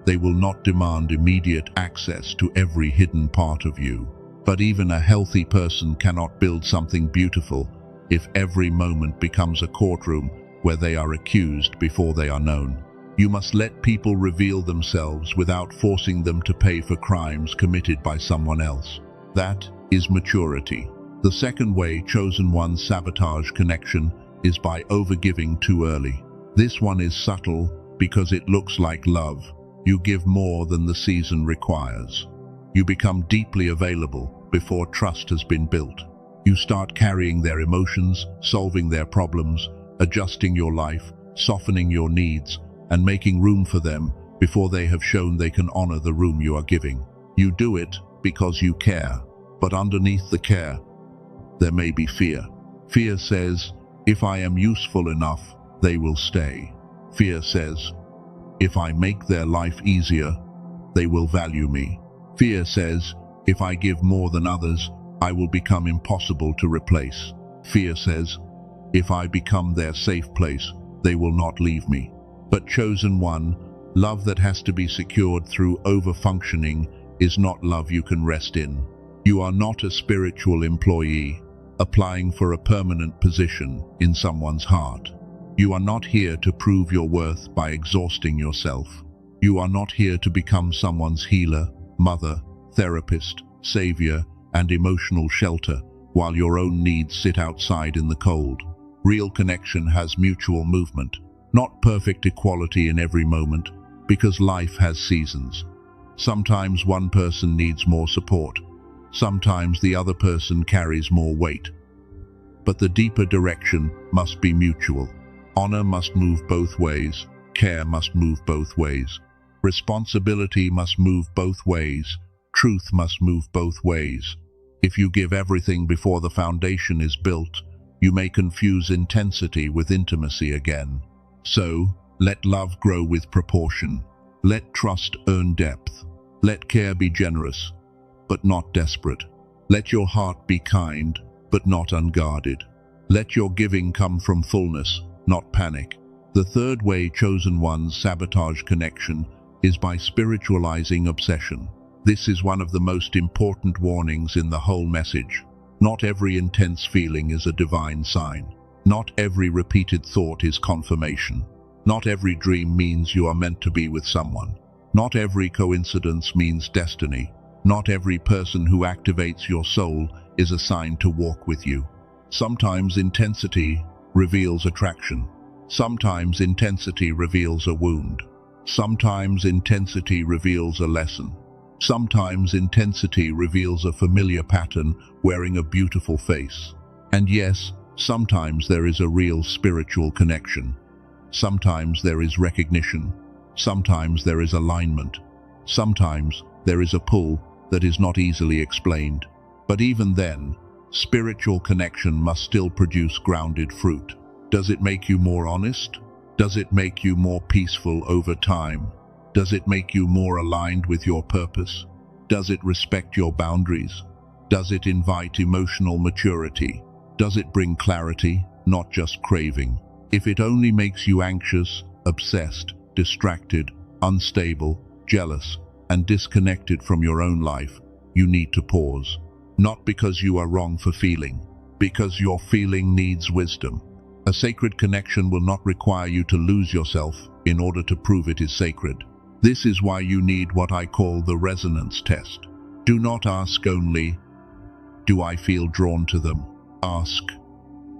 They will not demand immediate access to every hidden part of you. But even a healthy person cannot build something beautiful if every moment becomes a courtroom where they are accused before they are known. You must let people reveal themselves without forcing them to pay for crimes committed by someone else. That is maturity. The second way chosen ones sabotage connection is by overgiving too early. This one is subtle because it looks like love. You give more than the season requires. You become deeply available before trust has been built. You start carrying their emotions, solving their problems, adjusting your life, softening your needs, and making room for them before they have shown they can honor the room you are giving. You do it because you care, but underneath the care, there may be fear. Fear says, if I am useful enough, they will stay. Fear says, if I make their life easier, they will value me. Fear says, if I give more than others, I will become impossible to replace. Fear says, if I become their safe place, they will not leave me. But chosen one, love that has to be secured through over-functioning is not love you can rest in. You are not a spiritual employee applying for a permanent position in someone's heart. You are not here to prove your worth by exhausting yourself. You are not here to become someone's healer, mother, therapist, savior, and emotional shelter while your own needs sit outside in the cold. Real connection has mutual movement, not perfect equality in every moment, because life has seasons. Sometimes one person needs more support. Sometimes the other person carries more weight. But the deeper direction must be mutual. Honor must move both ways. Care must move both ways. Responsibility must move both ways. Truth must move both ways. If you give everything before the foundation is built, you may confuse intensity with intimacy again. So, let love grow with proportion. Let trust earn depth. Let care be generous, but not desperate. Let your heart be kind, but not unguarded. Let your giving come from fullness, not panic. The third way chosen ones sabotage connection is by spiritualizing obsession. This is one of the most important warnings in the whole message. Not every intense feeling is a divine sign. Not every repeated thought is confirmation. Not every dream means you are meant to be with someone. Not every coincidence means destiny. Not every person who activates your soul is assigned to walk with you. Sometimes intensity reveals attraction. Sometimes intensity reveals a wound. Sometimes intensity reveals a lesson. Sometimes intensity reveals a familiar pattern wearing a beautiful face. And yes, sometimes there is a real spiritual connection. Sometimes there is recognition. Sometimes there is alignment. Sometimes there is a pull that is not easily explained. But even then, spiritual connection must still produce grounded fruit. Does it make you more honest? Does it make you more peaceful over time? Does it make you more aligned with your purpose? Does it respect your boundaries? Does it invite emotional maturity? Does it bring clarity, not just craving? If it only makes you anxious, obsessed, distracted, unstable, jealous, and disconnected from your own life, you need to pause. Not because you are wrong for feeling, because your feeling needs wisdom. A sacred connection will not require you to lose yourself in order to prove it is sacred. This is why you need what I call the resonance test. Do not ask only, do I feel drawn to them? Ask,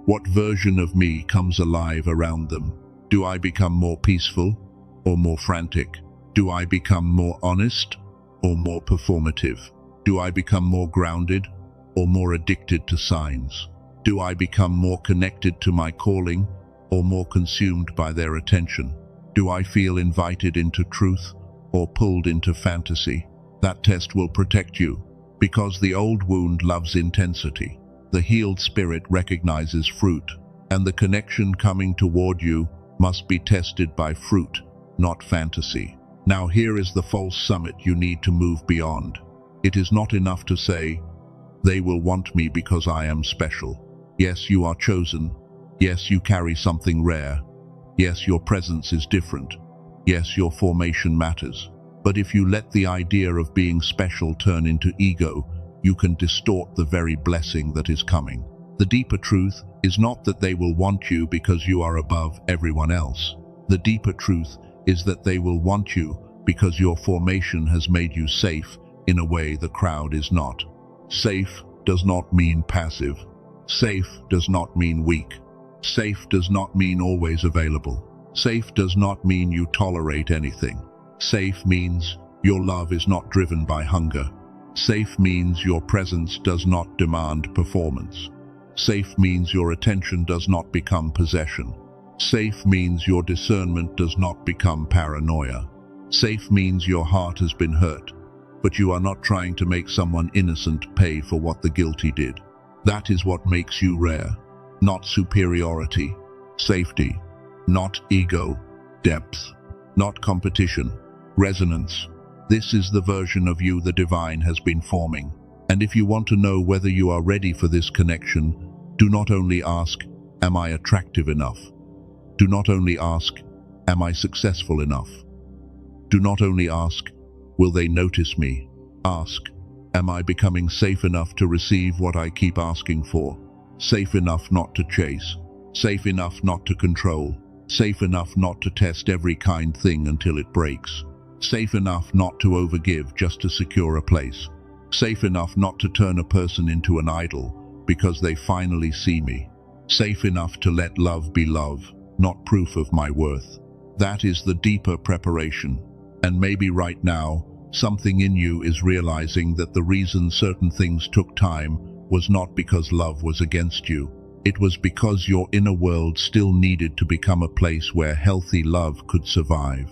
what version of me comes alive around them? Do I become more peaceful or more frantic? Do I become more honest or more performative? Do I become more grounded or more addicted to signs? Do I become more connected to my calling or more consumed by their attention? Do I feel invited into truth or pulled into fantasy? That test will protect you, because the old wound loves intensity. The healed spirit recognizes fruit, and the connection coming toward you must be tested by fruit, not fantasy. Now here is the false summit you need to move beyond. It is not enough to say, they will want me because I am special. Yes, you are chosen. Yes, you carry something rare. Yes, your presence is different. Yes, your formation matters. But if you let the idea of being special turn into ego, you can distort the very blessing that is coming. The deeper truth is not that they will want you because you are above everyone else. The deeper truth is that they will want you because your formation has made you safe in a way the crowd is not. Safe does not mean passive. Safe does not mean weak. Safe does not mean always available. Safe does not mean you tolerate anything. Safe means your love is not driven by hunger. Safe means your presence does not demand performance. Safe means your attention does not become possession. Safe means your discernment does not become paranoia. Safe means your heart has been hurt, but you are not trying to make someone innocent pay for what the guilty did. That is what makes you rare. Not superiority, safety. Not ego, depth. Not competition, resonance. This is the version of you the divine has been forming. And if you want to know whether you are ready for this connection, do not only ask, am I attractive enough? Do not only ask, am I successful enough? Do not only ask, will they notice me? Ask, am I becoming safe enough to receive what I keep asking for? Safe enough not to chase. Safe enough not to control. Safe enough not to test every kind thing until it breaks. Safe enough not to overgive just to secure a place. Safe enough not to turn a person into an idol because they finally see me. Safe enough to let love be love, not proof of my worth. That is the deeper preparation. And maybe right now, something in you is realizing that the reason certain things took time was not because love was against you. It was because your inner world still needed to become a place where healthy love could survive.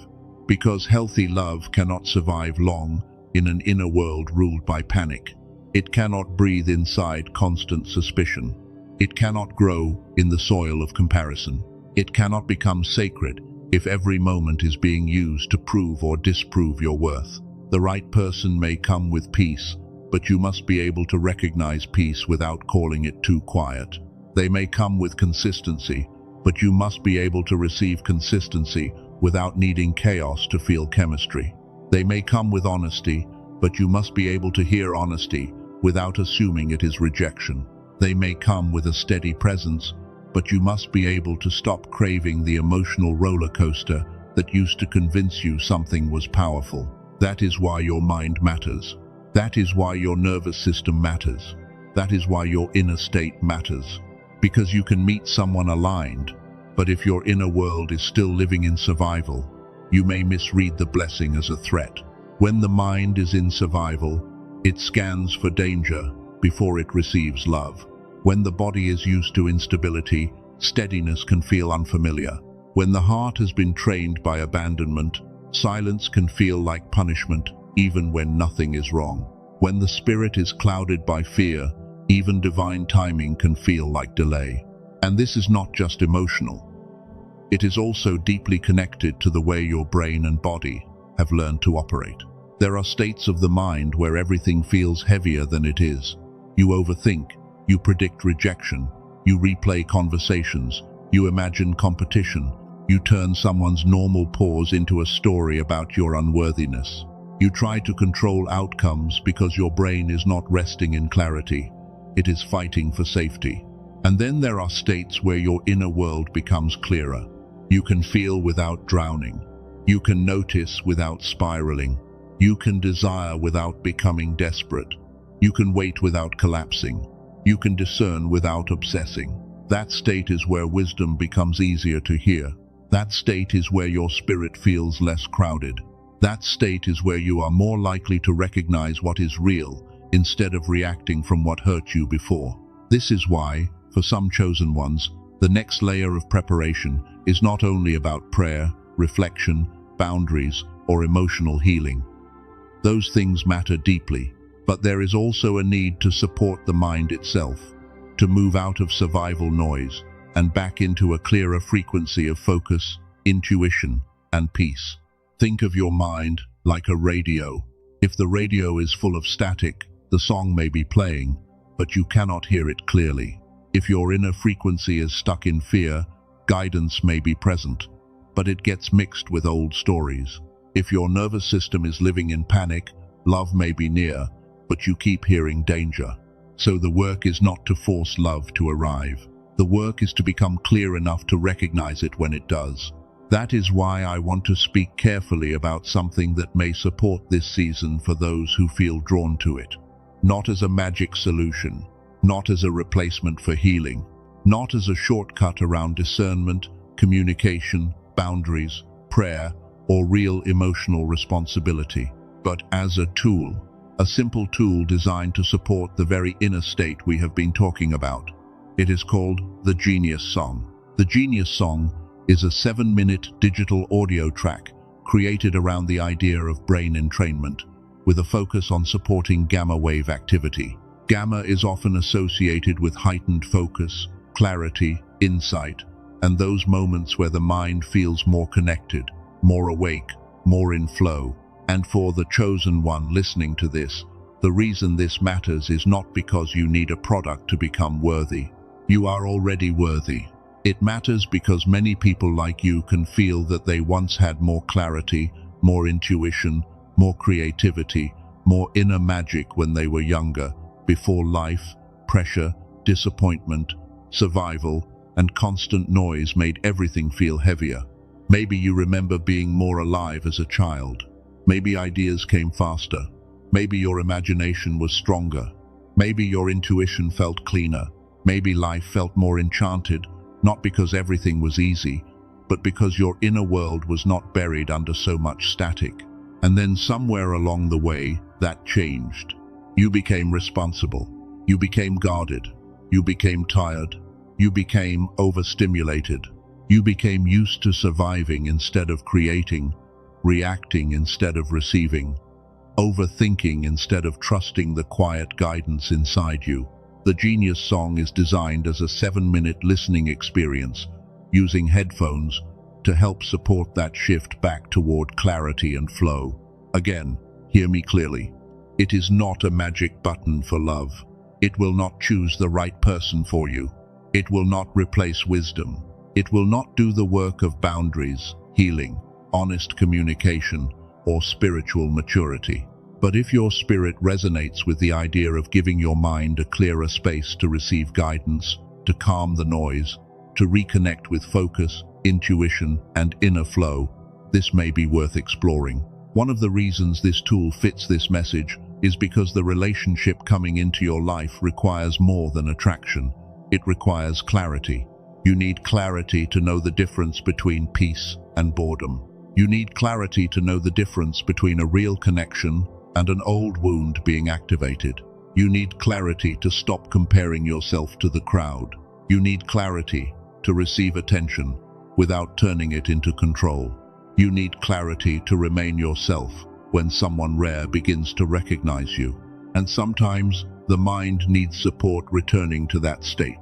Because healthy love cannot survive long in an inner world ruled by panic. It cannot breathe inside constant suspicion. It cannot grow in the soil of comparison. It cannot become sacred if every moment is being used to prove or disprove your worth. The right person may come with peace, but you must be able to recognize peace without calling it too quiet. They may come with consistency, but you must be able to receive consistency without needing chaos to feel chemistry. They may come with honesty, but you must be able to hear honesty without assuming it is rejection. They may come with a steady presence, but you must be able to stop craving the emotional roller coaster that used to convince you something was powerful. That is why your mind matters. That is why your nervous system matters. That is why your inner state matters. Because you can meet someone aligned, but if your inner world is still living in survival, you may misread the blessing as a threat. When the mind is in survival, it scans for danger before it receives love. When the body is used to instability, steadiness can feel unfamiliar. When the heart has been trained by abandonment, silence can feel like punishment, even when nothing is wrong. When the spirit is clouded by fear, even divine timing can feel like delay. And this is not just emotional. It is also deeply connected to the way your brain and body have learned to operate. There are states of the mind where everything feels heavier than it is. You overthink, you predict rejection, you replay conversations, you imagine competition, you turn someone's normal pause into a story about your unworthiness. You try to control outcomes because your brain is not resting in clarity. It is fighting for safety. And then there are states where your inner world becomes clearer. You can feel without drowning. You can notice without spiraling. You can desire without becoming desperate. You can wait without collapsing. You can discern without obsessing. That state is where wisdom becomes easier to hear. That state is where your spirit feels less crowded. That state is where you are more likely to recognize what is real instead of reacting from what hurt you before. This is why, for some chosen ones, the next layer of preparation is not only about prayer, reflection, boundaries, or emotional healing. Those things matter deeply, but there is also a need to support the mind itself, to move out of survival noise and back into a clearer frequency of focus, intuition, and peace. Think of your mind like a radio. If the radio is full of static, the song may be playing, but you cannot hear it clearly. If your inner frequency is stuck in fear, guidance may be present, but it gets mixed with old stories. If your nervous system is living in panic, love may be near, but you keep hearing danger. So the work is not to force love to arrive. The work is to become clear enough to recognize it when it does. That is why I want to speak carefully about something that may support this season for those who feel drawn to it. Not as a magic solution, not as a replacement for healing, not as a shortcut around discernment, communication, boundaries, prayer, or real emotional responsibility, but as a tool, a simple tool designed to support the very inner state we have been talking about. It is called the Genius Song. The Genius Song is a 7-minute digital audio track created around the idea of brain entrainment, with a focus on supporting gamma wave activity. Gamma is often associated with heightened focus, clarity, insight, and those moments where the mind feels more connected, more awake, more in flow. And for the chosen one listening to this, the reason this matters is not because you need a product to become worthy. You are already worthy. It matters because many people like you can feel that they once had more clarity, more intuition, more creativity, more inner magic when they were younger, before life, pressure, disappointment, survival, and constant noise made everything feel heavier. Maybe you remember being more alive as a child. Maybe ideas came faster. Maybe your imagination was stronger. Maybe your intuition felt cleaner. Maybe life felt more enchanted, not because everything was easy, but because your inner world was not buried under so much static. And then somewhere along the way, that changed. You became responsible. You became guarded. You became tired. You became overstimulated. You became used to surviving instead of creating, reacting instead of receiving, overthinking instead of trusting the quiet guidance inside you. The Genius Song is designed as a 7-minute listening experience, using headphones to help support that shift back toward clarity and flow. Again, hear me clearly. It is not a magic button for love. It will not choose the right person for you. It will not replace wisdom. It will not do the work of boundaries, healing, honest communication, or spiritual maturity. But if your spirit resonates with the idea of giving your mind a clearer space to receive guidance, to calm the noise, to reconnect with focus, intuition, and inner flow, this may be worth exploring. One of the reasons this tool fits this message is because the relationship coming into your life requires more than attraction. It requires clarity. You need clarity to know the difference between peace and boredom. You need clarity to know the difference between a real connection and an old wound being activated. You need clarity to stop comparing yourself to the crowd. You need clarity to receive attention without turning it into control. You need clarity to remain yourself when someone rare begins to recognize you. And sometimes the mind needs support returning to that state.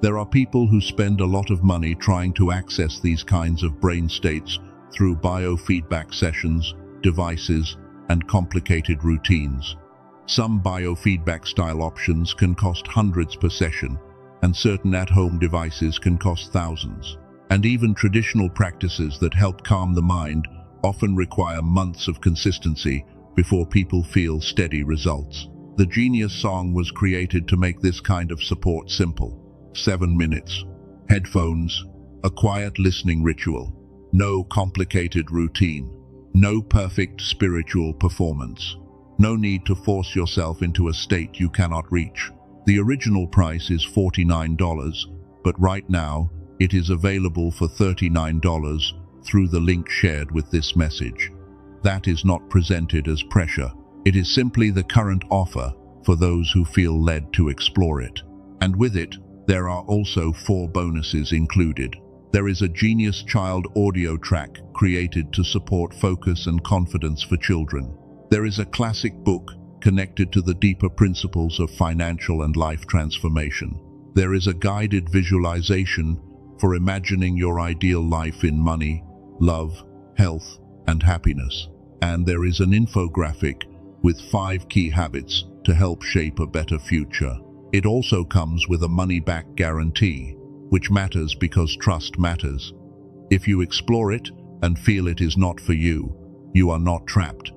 There are people who spend a lot of money trying to access these kinds of brain states through biofeedback sessions, devices, and complicated routines. Some biofeedback style options can cost hundreds per session, and certain at-home devices can cost thousands. And even traditional practices that help calm the mind often require months of consistency before people feel steady results. The Genius Song was created to make this kind of support simple. 7 minutes. Headphones. A quiet listening ritual. No complicated routine. No perfect spiritual performance. No need to force yourself into a state you cannot reach. The original price is $49, but right now it is available for $39 through the link shared with this message. That is not presented as pressure. It is simply the current offer for those who feel led to explore it. And with it, there are also 4 bonuses included. There is a Genius Child audio track created to support focus and confidence for children. There is a classic book connected to the deeper principles of financial and life transformation. There is a guided visualization for imagining your ideal life in money, love, health, and happiness. And there is an infographic with 5 key habits to help shape a better future. It also comes with a money-back guarantee, which matters because trust matters. If you explore it and feel it is not for you, you are not trapped.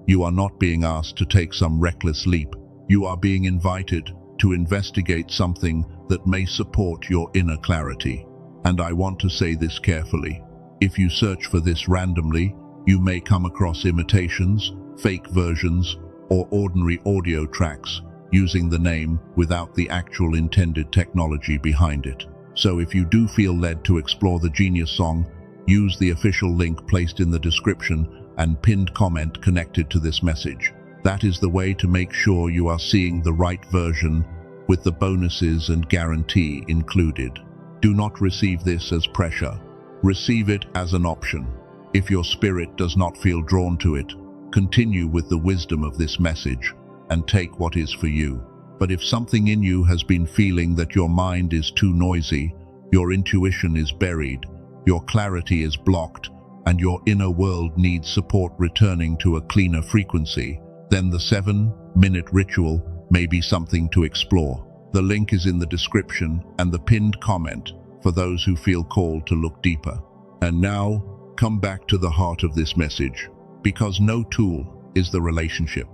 You are not being asked to take some reckless leap. You are being invited to investigate something that may support your inner clarity. And I want to say this carefully. If you search for this randomly, you may come across imitations, fake versions, or ordinary audio tracks using the name without the actual intended technology behind it. So if you do feel led to explore the Genius song, use the official link placed in the description and pinned comment connected to this message. That is the way to make sure you are seeing the right version with the bonuses and guarantee included. Do not receive this as pressure. Receive it as an option. If your spirit does not feel drawn to it, continue with the wisdom of this message and take what is for you. But if something in you has been feeling that your mind is too noisy, your intuition is buried, your clarity is blocked, and your inner world needs support returning to a cleaner frequency, then the 7-minute ritual may be something to explore. The link is in the description and the pinned comment for those who feel called to look deeper. And now, come back to the heart of this message, because no tool is the relationship.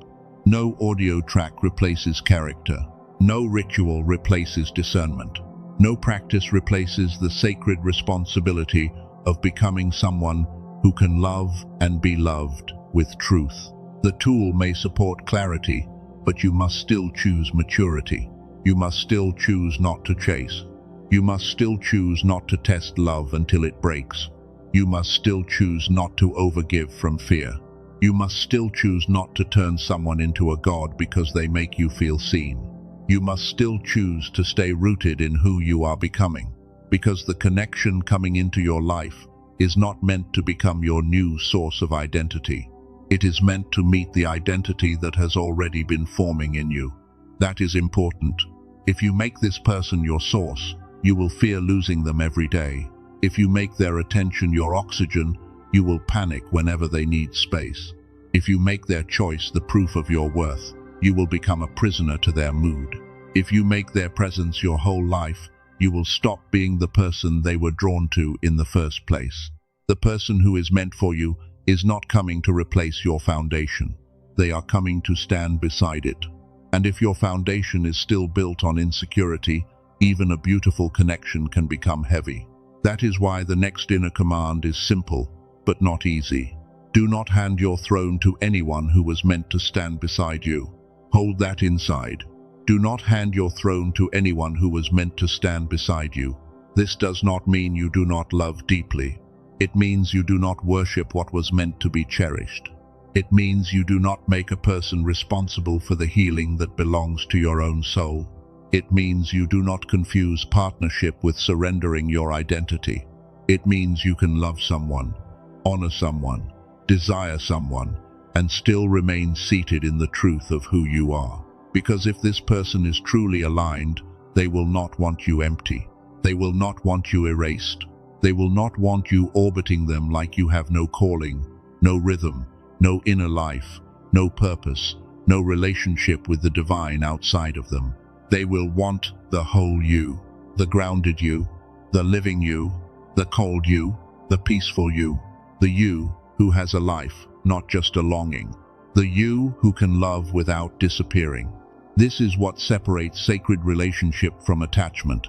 No audio track replaces character. No ritual replaces discernment. No practice replaces the sacred responsibility of becoming someone who can love and be loved with truth. The tool may support clarity, but you must still choose maturity. You must still choose not to chase. You must still choose not to test love until it breaks. You must still choose not to overgive from fear. You must still choose not to turn someone into a god because they make you feel seen. You must still choose to stay rooted in who you are becoming, because the connection coming into your life is not meant to become your new source of identity. It is meant to meet the identity that has already been forming in you. That is important. If you make this person your source, you will fear losing them every day. If you make their attention your oxygen, you will panic whenever they need space. If you make their choice the proof of your worth, you will become a prisoner to their mood. If you make their presence your whole life, you will stop being the person they were drawn to in the first place. The person who is meant for you is not coming to replace your foundation. They are coming to stand beside it. And if your foundation is still built on insecurity, even a beautiful connection can become heavy. That is why the next inner command is simple, but not easy. Do not hand your throne to anyone who was meant to stand beside you. Hold that inside. Do not hand your throne to anyone who was meant to stand beside you. This does not mean you do not love deeply. It means you do not worship what was meant to be cherished. It means you do not make a person responsible for the healing that belongs to your own soul. It means you do not confuse partnership with surrendering your identity. It means you can love someone, honor someone, desire someone, and still remain seated in the truth of who you are. Because if this person is truly aligned, they will not want you empty. They will not want you erased. They will not want you orbiting them like you have no calling, no rhythm, no inner life, no purpose, no relationship with the divine outside of them. They will want the whole you, the grounded you, the living you, the cold you, the peaceful you, the you who has a life, not just a longing, the you who can love without disappearing. This is what separates sacred relationship from attachment.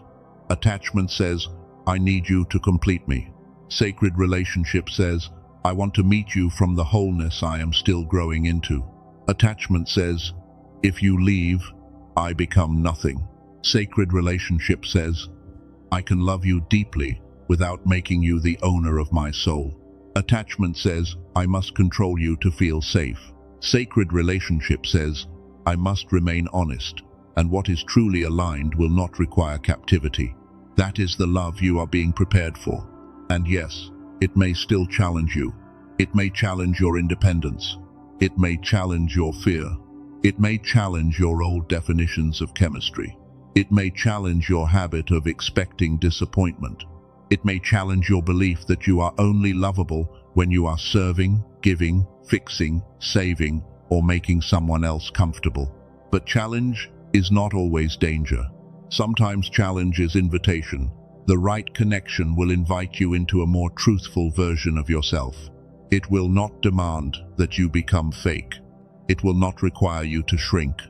Attachment says, I need you to complete me. Sacred relationship says, I want to meet you from the wholeness I am still growing into. Attachment says, if you leave, I become nothing. Sacred relationship says, I can love you deeply without making you the owner of my soul. Attachment says, I must control you to feel safe. Sacred relationship says, I must remain honest, and what is truly aligned will not require captivity. That is the love you are being prepared for. And yes, it may still challenge you. It may challenge your independence. It may challenge your fear. It may challenge your old definitions of chemistry. It may challenge your habit of expecting disappointment. It may challenge your belief that you are only lovable when you are serving, giving, fixing, saving, or making someone else comfortable. But challenge is not always danger. Sometimes challenge is invitation. The right connection will invite you into a more truthful version of yourself. It will not demand that you become fake. It will not require you to shrink.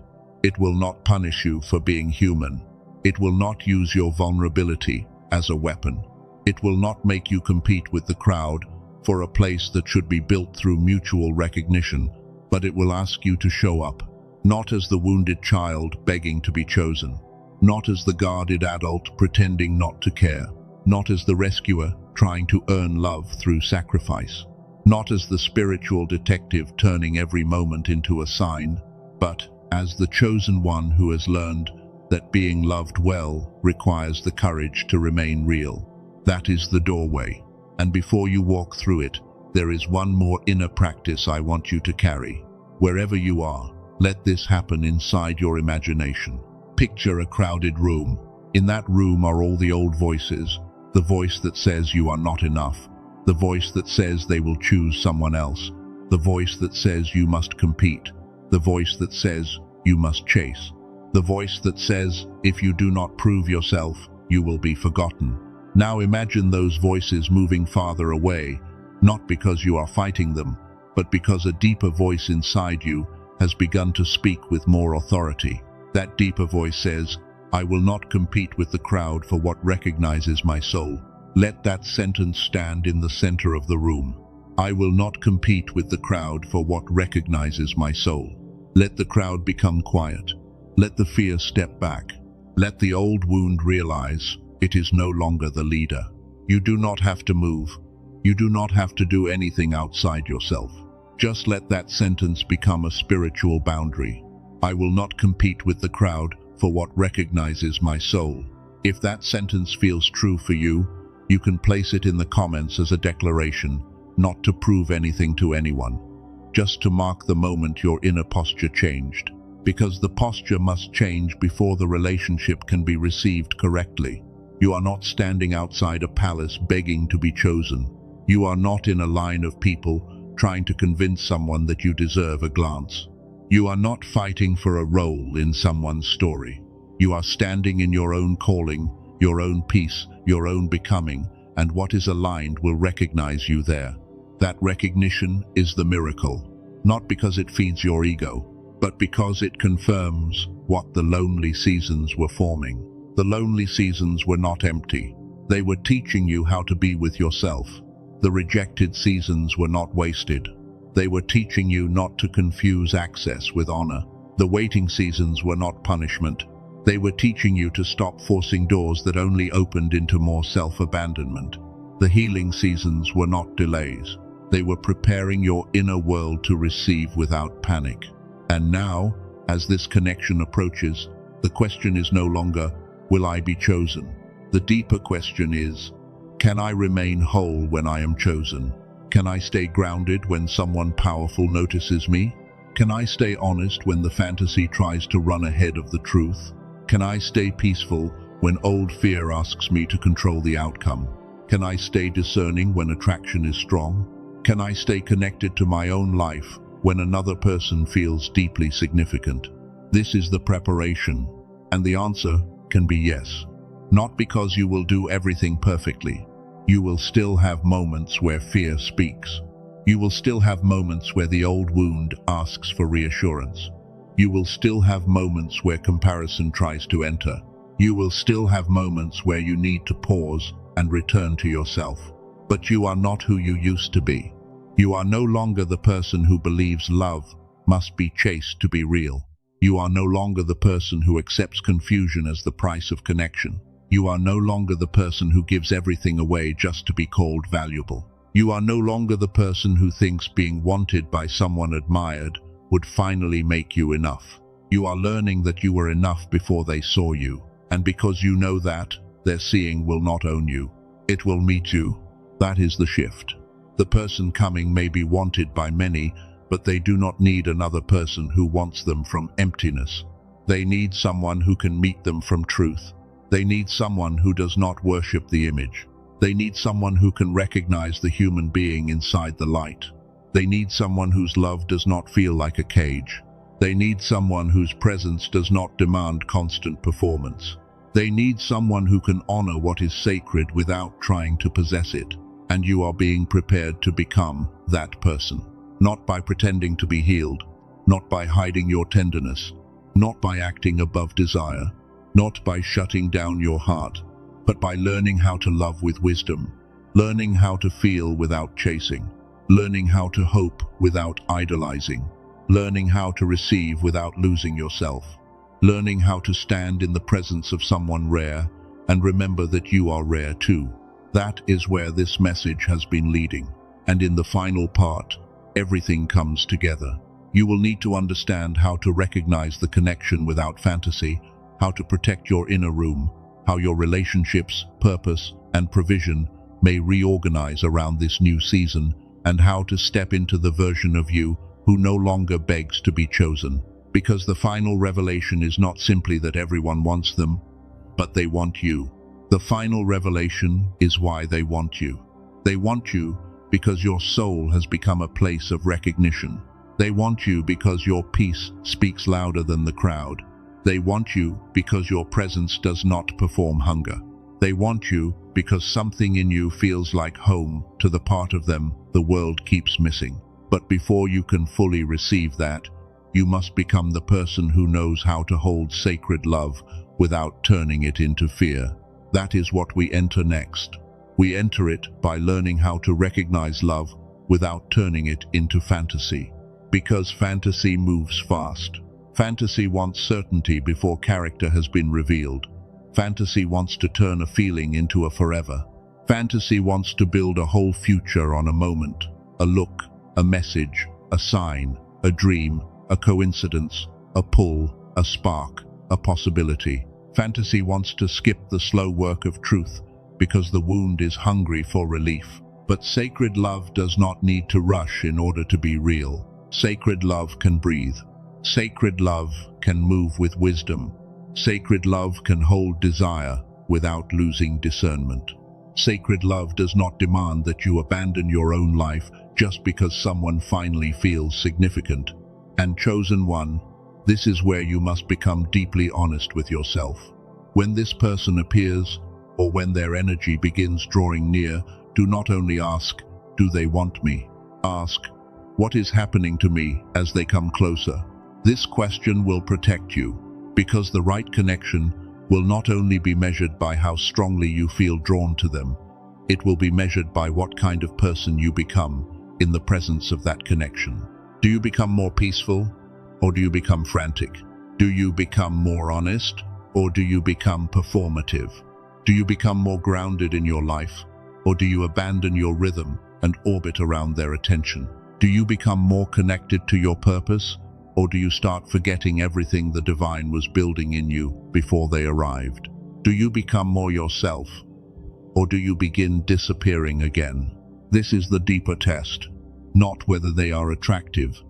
It will not punish you for being human. It will not use your vulnerability as a weapon. It will not make you compete with the crowd for a place that should be built through mutual recognition, but it will ask you to show up, not as the wounded child begging to be chosen, not as the guarded adult pretending not to care, not as the rescuer trying to earn love through sacrifice, not as the spiritual detective turning every moment into a sign, but as the chosen one who has learned that being loved well requires the courage to remain real. That is the doorway. And before you walk through it, there is one more inner practice I want you to carry. Wherever you are, let this happen inside your imagination. Picture a crowded room. In that room are all the old voices. The voice that says you are not enough. The voice that says they will choose someone else. The voice that says you must compete. The voice that says you must chase. The voice that says if you do not prove yourself, you will be forgotten. Now imagine those voices moving farther away, not because you are fighting them, but because a deeper voice inside you has begun to speak with more authority. That deeper voice says, I will not compete with the crowd for what recognizes my soul. Let that sentence stand in the center of the room. I will not compete with the crowd for what recognizes my soul. Let the crowd become quiet. Let the fear step back. Let the old wound realize it is no longer the leader. You do not have to move. You do not have to do anything outside yourself. Just let that sentence become a spiritual boundary. I will not compete with the crowd for what recognizes my soul. If that sentence feels true for you, you can place it in the comments as a declaration, not to prove anything to anyone, just to mark the moment your inner posture changed. Because the posture must change before the relationship can be received correctly. You are not standing outside a palace begging to be chosen. You are not in a line of people trying to convince someone that you deserve a glance. You are not fighting for a role in someone's story. You are standing in your own calling, your own peace, your own becoming, and what is aligned will recognize you there. That recognition is the miracle, not because it feeds your ego, but because it confirms what the lonely seasons were forming. The lonely seasons were not empty. They were teaching you how to be with yourself. The rejected seasons were not wasted. They were teaching you not to confuse access with honor. The waiting seasons were not punishment. They were teaching you to stop forcing doors that only opened into more self-abandonment. The healing seasons were not delays. They were preparing your inner world to receive without panic. And now, as this connection approaches, the question is no longer, will I be chosen? The deeper question is, can I remain whole when I am chosen? Can I stay grounded when someone powerful notices me? Can I stay honest when the fantasy tries to run ahead of the truth? Can I stay peaceful when old fear asks me to control the outcome? Can I stay discerning when attraction is strong? Can I stay connected to my own life when another person feels deeply significant? This is the preparation, and the answer can be yes. Not because you will do everything perfectly. You will still have moments where fear speaks. You will still have moments where the old wound asks for reassurance. You will still have moments where comparison tries to enter. You will still have moments where you need to pause and return to yourself. But you are not who you used to be. You are no longer the person who believes love must be chased to be real. You are no longer the person who accepts confusion as the price of connection. You are no longer the person who gives everything away just to be called valuable. You are no longer the person who thinks being wanted by someone admired would finally make you enough. You are learning that you were enough before they saw you, and because you know that, their seeing will not own you. It will meet you. That is the shift. The person coming may be wanted by many, but they do not need another person who wants them from emptiness. They need someone who can meet them from truth. They need someone who does not worship the image. They need someone who can recognize the human being inside the light. They need someone whose love does not feel like a cage. They need someone whose presence does not demand constant performance. They need someone who can honor what is sacred without trying to possess it. And you are being prepared to become that person. Not by pretending to be healed, not by hiding your tenderness, not by acting above desire, not by shutting down your heart, but by learning how to love with wisdom, learning how to feel without chasing, learning how to hope without idolizing, learning how to receive without losing yourself, learning how to stand in the presence of someone rare and remember that you are rare too. That is where this message has been leading. And in the final part, everything comes together. You will need to understand how to recognize the connection without fantasy, how to protect your inner room, how your relationships, purpose, and provision may reorganize around this new season, and how to step into the version of you who no longer begs to be chosen. Because the final revelation is not simply that everyone wants them, but they want you. The final revelation is why they want you. They want you because your soul has become a place of recognition. They want you because your peace speaks louder than the crowd. They want you because your presence does not perform hunger. They want you because something in you feels like home to the part of them the world keeps missing. But before you can fully receive that, you must become the person who knows how to hold sacred love without turning it into fear. That is what we enter next. We enter it by learning how to recognize love without turning it into fantasy. Because fantasy moves fast. Fantasy wants certainty before character has been revealed. Fantasy wants to turn a feeling into a forever. Fantasy wants to build a whole future on a moment, a look, a message, a sign, a dream, a coincidence, a pull, a spark, a possibility. Fantasy wants to skip the slow work of truth because the wound is hungry for relief. But sacred love does not need to rush in order to be real. Sacred love can breathe. Sacred love can move with wisdom. Sacred love can hold desire without losing discernment. Sacred love does not demand that you abandon your own life just because someone finally feels significant. And chosen one, this is where you must become deeply honest with yourself. When this person appears, or when their energy begins drawing near, do not only ask, "Do they want me?" Ask, "What is happening to me as they come closer?" This question will protect you, because the right connection will not only be measured by how strongly you feel drawn to them, it will be measured by what kind of person you become in the presence of that connection. Do you become more peaceful, or do you become frantic? Do you become more honest, or do you become performative? Do you become more grounded in your life, or do you abandon your rhythm and orbit around their attention? Do you become more connected to your purpose, or do you start forgetting everything the divine was building in you before they arrived? Do you become more yourself, or do you begin disappearing again? This is the deeper test, not whether they are attractive,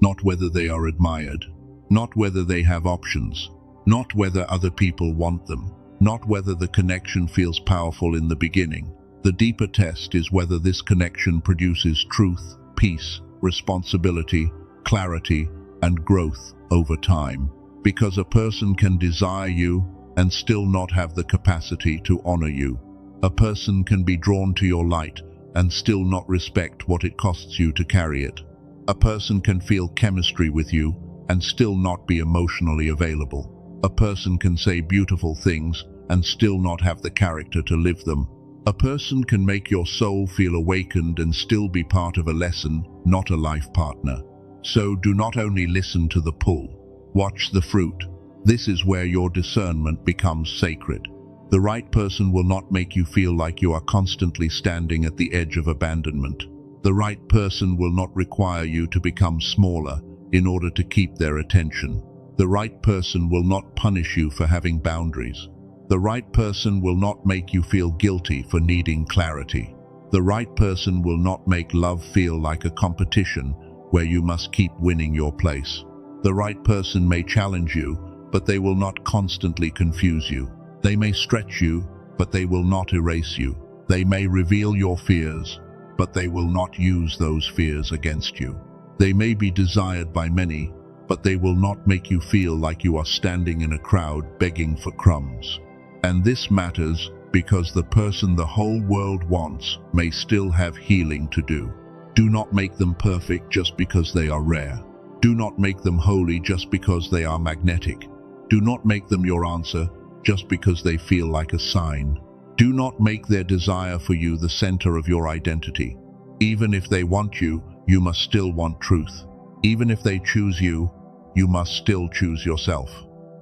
not whether they are admired, not whether they have options, not whether other people want them, not whether the connection feels powerful in the beginning. The deeper test is whether this connection produces truth, peace, responsibility, clarity, and growth over time. Because a person can desire you and still not have the capacity to honor you. A person can be drawn to your light and still not respect what it costs you to carry it. A person can feel chemistry with you and still not be emotionally available. A person can say beautiful things and still not have the character to live them. A person can make your soul feel awakened and still be part of a lesson, not a life partner. So do not only listen to the pull, watch the fruit. This is where your discernment becomes sacred. The right person will not make you feel like you are constantly standing at the edge of abandonment. The right person will not require you to become smaller in order to keep their attention. The right person will not punish you for having boundaries. The right person will not make you feel guilty for needing clarity. The right person will not make love feel like a competition where you must keep winning your place. The right person may challenge you, but they will not constantly confuse you. They may stretch you, but they will not erase you. They may reveal your fears, but they will not use those fears against you. They may be desired by many, but they will not make you feel like you are standing in a crowd begging for crumbs. And this matters because the person the whole world wants may still have healing to do. Do not make them perfect just because they are rare. Do not make them holy just because they are magnetic. Do not make them your answer just because they feel like a sign. Do not make their desire for you the center of your identity. Even if they want you, you must still want truth. Even if they choose you, you must still choose yourself.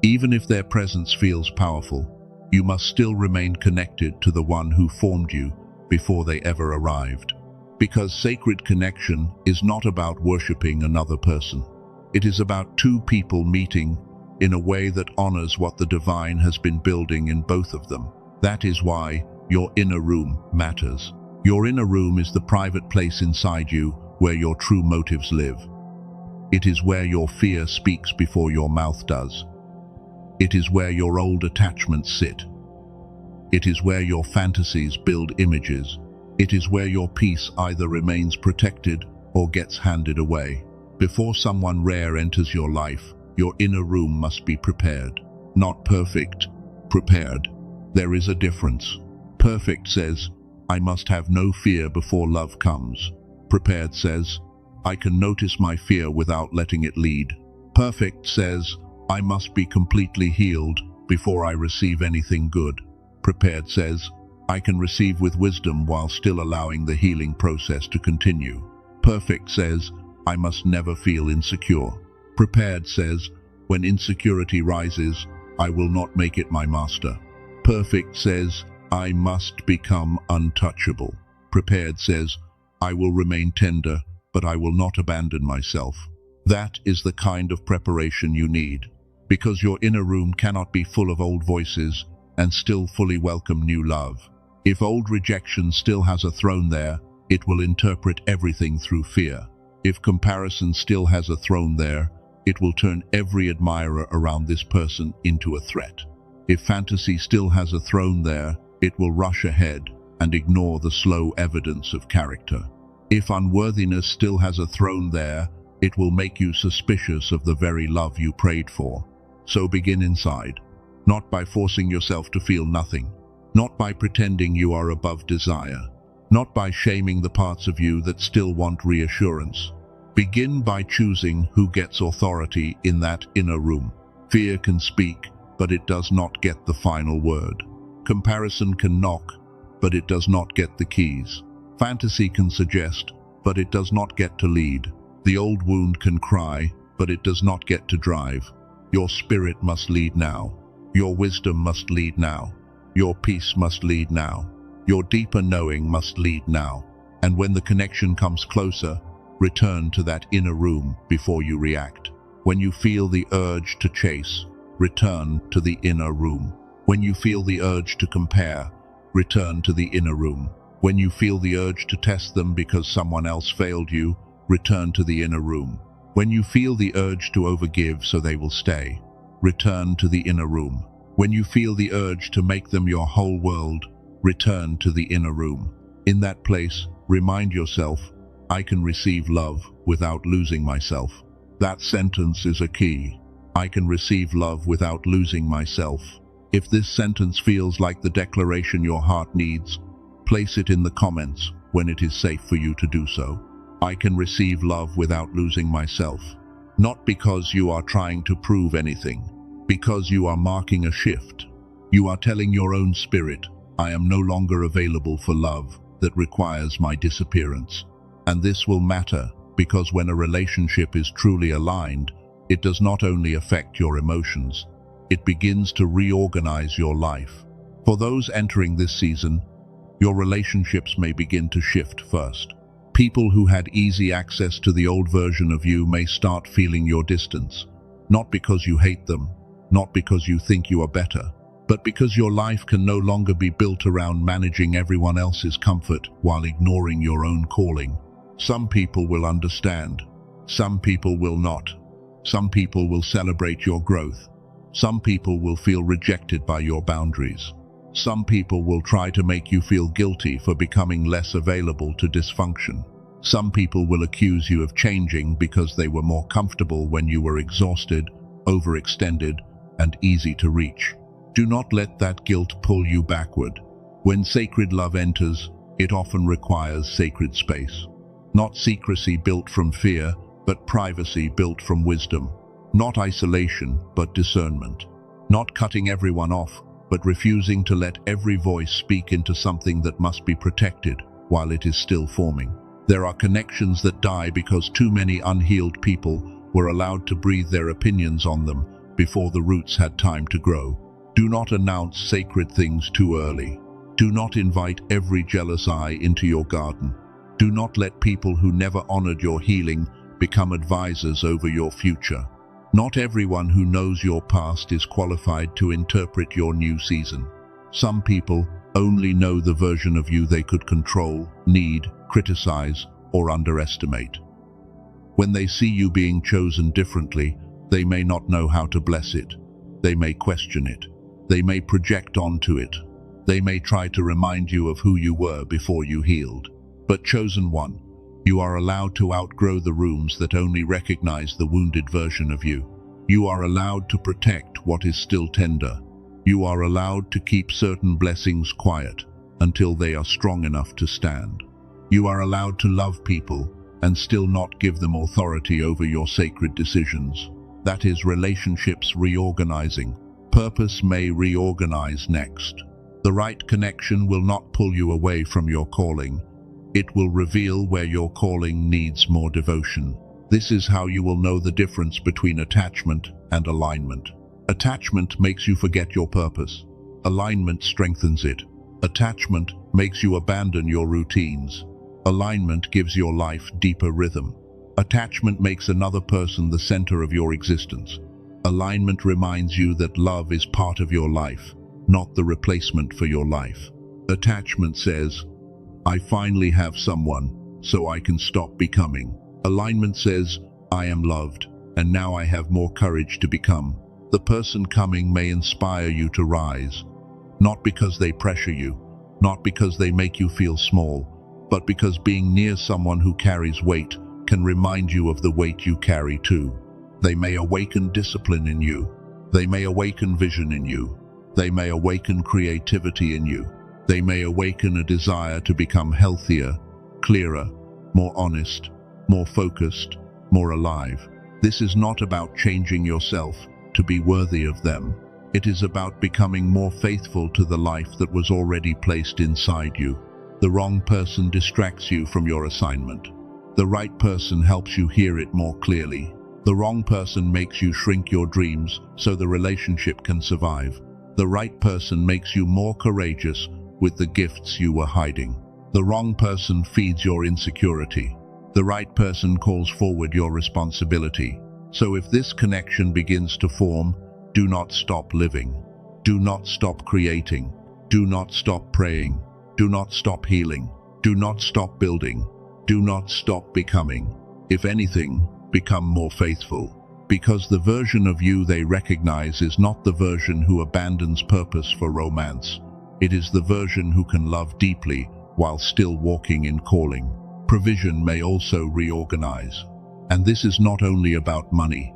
Even if their presence feels powerful, you must still remain connected to the one who formed you before they ever arrived. Because sacred connection is not about worshipping another person. It is about two people meeting in a way that honors what the divine has been building in both of them. That is why your inner room matters. Your inner room is the private place inside you where your true motives live. It is where your fear speaks before your mouth does. It is where your old attachments sit. It is where your fantasies build images. It is where your peace either remains protected or gets handed away. Before someone rare enters your life, your inner room must be prepared. Not perfect, prepared. There is a difference. Perfect says, I must have no fear before love comes. Prepared says, I can notice my fear without letting it lead. Perfect says, I must be completely healed before I receive anything good. Prepared says, I can receive with wisdom while still allowing the healing process to continue. Perfect says, I must never feel insecure. Prepared says, when insecurity rises, I will not make it my master. Perfect says, I must become untouchable. Prepared says, I will remain tender, but I will not abandon myself. That is the kind of preparation you need, because your inner room cannot be full of old voices and still fully welcome new love. If old rejection still has a throne there, it will interpret everything through fear. If comparison still has a throne there, it will turn every admirer around this person into a threat. If fantasy still has a throne there, it will rush ahead and ignore the slow evidence of character. If unworthiness still has a throne there, it will make you suspicious of the very love you prayed for. So begin inside, not by forcing yourself to feel nothing, not by pretending you are above desire, not by shaming the parts of you that still want reassurance. Begin by choosing who gets authority in that inner room. Fear can speak, but it does not get the final word. Comparison can knock, but it does not get the keys. Fantasy can suggest, but it does not get to lead. The old wound can cry, but it does not get to drive. Your spirit must lead now. Your wisdom must lead now. Your peace must lead now. Your deeper knowing must lead now. And when the connection comes closer, return to that inner room before you react. When you feel the urge to chase, return to the inner room. When you feel the urge to compare, return to the inner room. When you feel the urge to test them because someone else failed you, return to the inner room. When you feel the urge to overgive so they will stay, return to the inner room. When you feel the urge to make them your whole world, return to the inner room. In that place, remind yourself, I can receive love without losing myself. That sentence is a key. I can receive love without losing myself. If this sentence feels like the declaration your heart needs, place it in the comments when it is safe for you to do so. I can receive love without losing myself. Not because you are trying to prove anything, because you are marking a shift. You are telling your own spirit, I am no longer available for love that requires my disappearance. And this will matter because when a relationship is truly aligned, it does not only affect your emotions, it begins to reorganize your life. For those entering this season, your relationships may begin to shift first. People who had easy access to the old version of you may start feeling your distance, not because you hate them, not because you think you are better, but because your life can no longer be built around managing everyone else's comfort while ignoring your own calling. Some people will understand, some people will not. Some people will celebrate your growth. Some people will feel rejected by your boundaries. Some people will try to make you feel guilty for becoming less available to dysfunction. Some people will accuse you of changing because they were more comfortable when you were exhausted, overextended, and easy to reach. Do not let that guilt pull you backward. When sacred love enters, it often requires sacred space. Not secrecy built from fear, but privacy built from wisdom. Not isolation, but discernment. Not cutting everyone off, but refusing to let every voice speak into something that must be protected while it is still forming. There are connections that die because too many unhealed people were allowed to breathe their opinions on them before the roots had time to grow. Do not announce sacred things too early. Do not invite every jealous eye into your garden. Do not let people who never honored your healing become advisors over your future. Not everyone who knows your past is qualified to interpret your new season. Some people only know the version of you they could control, need, criticize, or underestimate. When they see you being chosen differently, they may not know how to bless it. They may question it. They may project onto it. They may try to remind you of who you were before you healed. But chosen one, you are allowed to outgrow the rooms that only recognize the wounded version of you. You are allowed to protect what is still tender. You are allowed to keep certain blessings quiet until they are strong enough to stand. You are allowed to love people and still not give them authority over your sacred decisions. That is relationships reorganizing. Purpose may reorganize next. The right connection will not pull you away from your calling. It will reveal where your calling needs more devotion. This is how you will know the difference between attachment and alignment. Attachment makes you forget your purpose. Alignment strengthens it. Attachment makes you abandon your routines. Alignment gives your life deeper rhythm. Attachment makes another person the center of your existence. Alignment reminds you that love is part of your life, not the replacement for your life. Attachment says, I finally have someone, so I can stop becoming. Alignment says, I am loved, and now I have more courage to become. The person coming may inspire you to rise, not because they pressure you, not because they make you feel small, but because being near someone who carries weight can remind you of the weight you carry too. They may awaken discipline in you. They may awaken vision in you. They may awaken creativity in you. They may awaken a desire to become healthier, clearer, more honest, more focused, more alive. This is not about changing yourself to be worthy of them. It is about becoming more faithful to the life that was already placed inside you. The wrong person distracts you from your assignment. The right person helps you hear it more clearly. The wrong person makes you shrink your dreams so the relationship can survive. The right person makes you more courageous with the gifts you were hiding. The wrong person feeds your insecurity. The right person calls forward your responsibility. So if this connection begins to form, do not stop living. Do not stop creating. Do not stop praying. Do not stop healing. Do not stop building. Do not stop becoming. If anything, become more faithful. Because the version of you they recognize is not the version who abandons purpose for romance. It is the version who can love deeply while still walking in calling. Provision may also reorganize. And this is not only about money,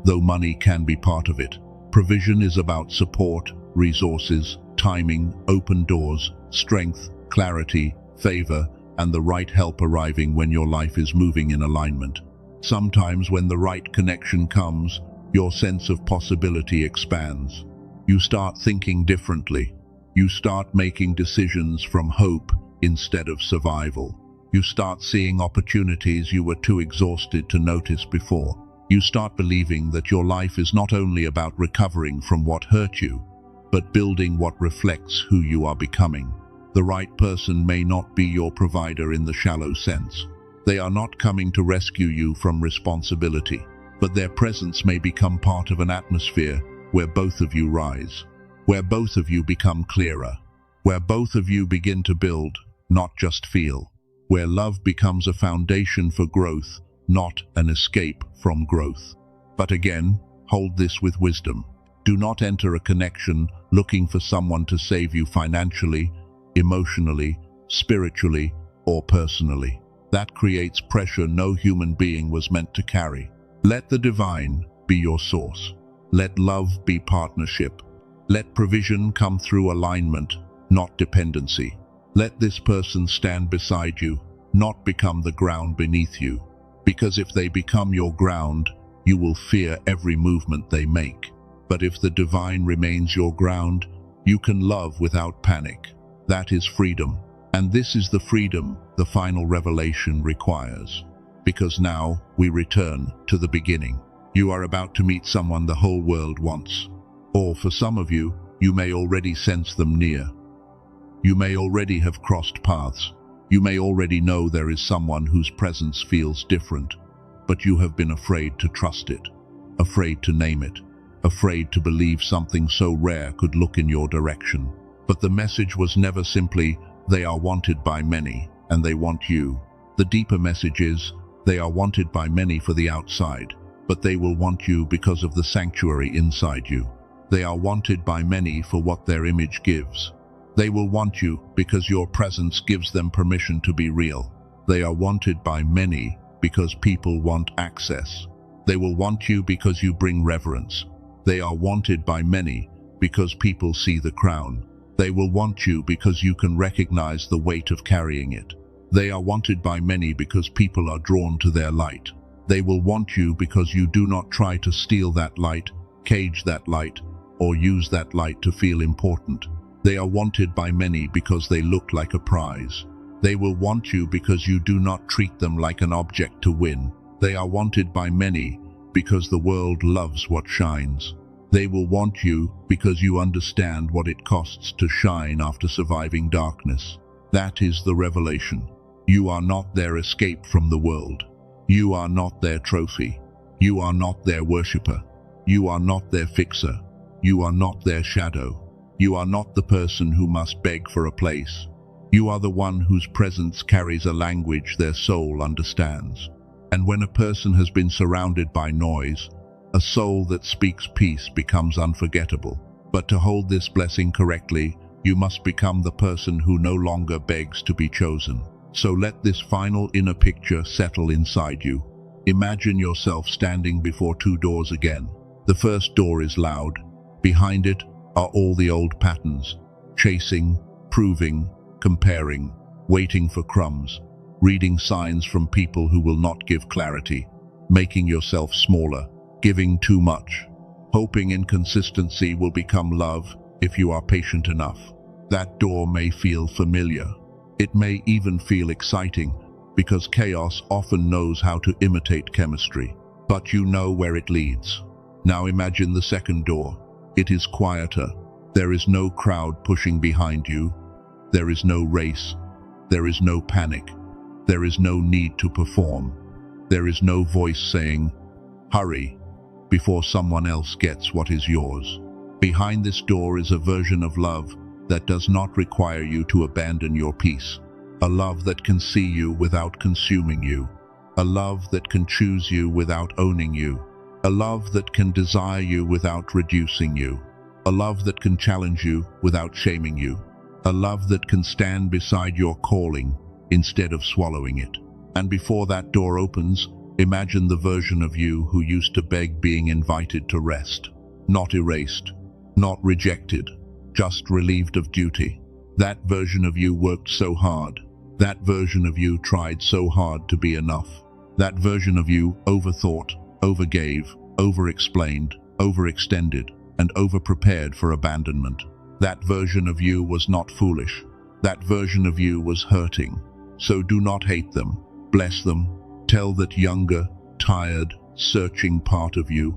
though money can be part of it. Provision is about support, resources, timing, open doors, strength, clarity, favor, and the right help arriving when your life is moving in alignment. Sometimes when the right connection comes, your sense of possibility expands. You start thinking differently. You start making decisions from hope instead of survival. You start seeing opportunities you were too exhausted to notice before. You start believing that your life is not only about recovering from what hurt you, but building what reflects who you are becoming. The right person may not be your provider in the shallow sense. They are not coming to rescue you from responsibility, but their presence may become part of an atmosphere where both of you rise, where both of you become clearer, where both of you begin to build, not just feel, where love becomes a foundation for growth, not an escape from growth. But again, hold this with wisdom. Do not enter a connection looking for someone to save you financially, emotionally, spiritually, or personally. That creates pressure no human being was meant to carry. Let the divine be your source. Let love be partnership. Let provision come through alignment, not dependency. Let this person stand beside you, not become the ground beneath you. Because if they become your ground, you will fear every movement they make. But if the divine remains your ground, you can love without panic. That is freedom. And this is the freedom the final revelation requires. Because now we return to the beginning. You are about to meet someone the whole world wants. Or for some of you, you may already sense them near. You may already have crossed paths. You may already know there is someone whose presence feels different, but you have been afraid to trust it, afraid to name it, afraid to believe something so rare could look in your direction. But the message was never simply, they are wanted by many, and they want you. The deeper message is, they are wanted by many for the outside, but they will want you because of the sanctuary inside you. They are wanted by many for what their image gives. They will want you because your presence gives them permission to be real. They are wanted by many because people want access. They will want you because you bring reverence. They are wanted by many because people see the crown. They will want you because you can recognize the weight of carrying it. They are wanted by many because people are drawn to their light. They will want you because you do not try to steal that light, cage that light, or use that light to feel important. They are wanted by many because they look like a prize. They will want you because you do not treat them like an object to win. They are wanted by many because the world loves what shines. They will want you because you understand what it costs to shine after surviving darkness. That is the revelation. You are not their escape from the world. You are not their trophy. You are not their worshipper. You are not their fixer. You are not their shadow. You are not the person who must beg for a place. You are the one whose presence carries a language their soul understands. And when a person has been surrounded by noise, a soul that speaks peace becomes unforgettable. But to hold this blessing correctly, you must become the person who no longer begs to be chosen. So let this final inner picture settle inside you. Imagine yourself standing before two doors again. The first door is loud. Behind it are all the old patterns, chasing, proving, comparing, waiting for crumbs, reading signs from people who will not give clarity, making yourself smaller, giving too much, hoping inconsistency will become love if you are patient enough. That door may feel familiar. It may even feel exciting, because chaos often knows how to imitate chemistry. But you know where it leads. Now imagine the second door. It is quieter. There is no crowd pushing behind you. There is no race. There is no panic. There is no need to perform. There is no voice saying, "Hurry," before someone else gets what is yours. Behind this door is a version of love that does not require you to abandon your peace. A love that can see you without consuming you. A love that can choose you without owning you. A love that can desire you without reducing you. A love that can challenge you without shaming you. A love that can stand beside your calling instead of swallowing it. And before that door opens, imagine the version of you who used to beg being invited to rest. Not erased, not rejected, just relieved of duty. That version of you worked so hard. That version of you tried so hard to be enough. That version of you overthought, overgave, overexplained, overextended, and overprepared for abandonment. That version of you was not foolish. That version of you was hurting. So do not hate them. Bless them. Tell that younger, tired, searching part of you,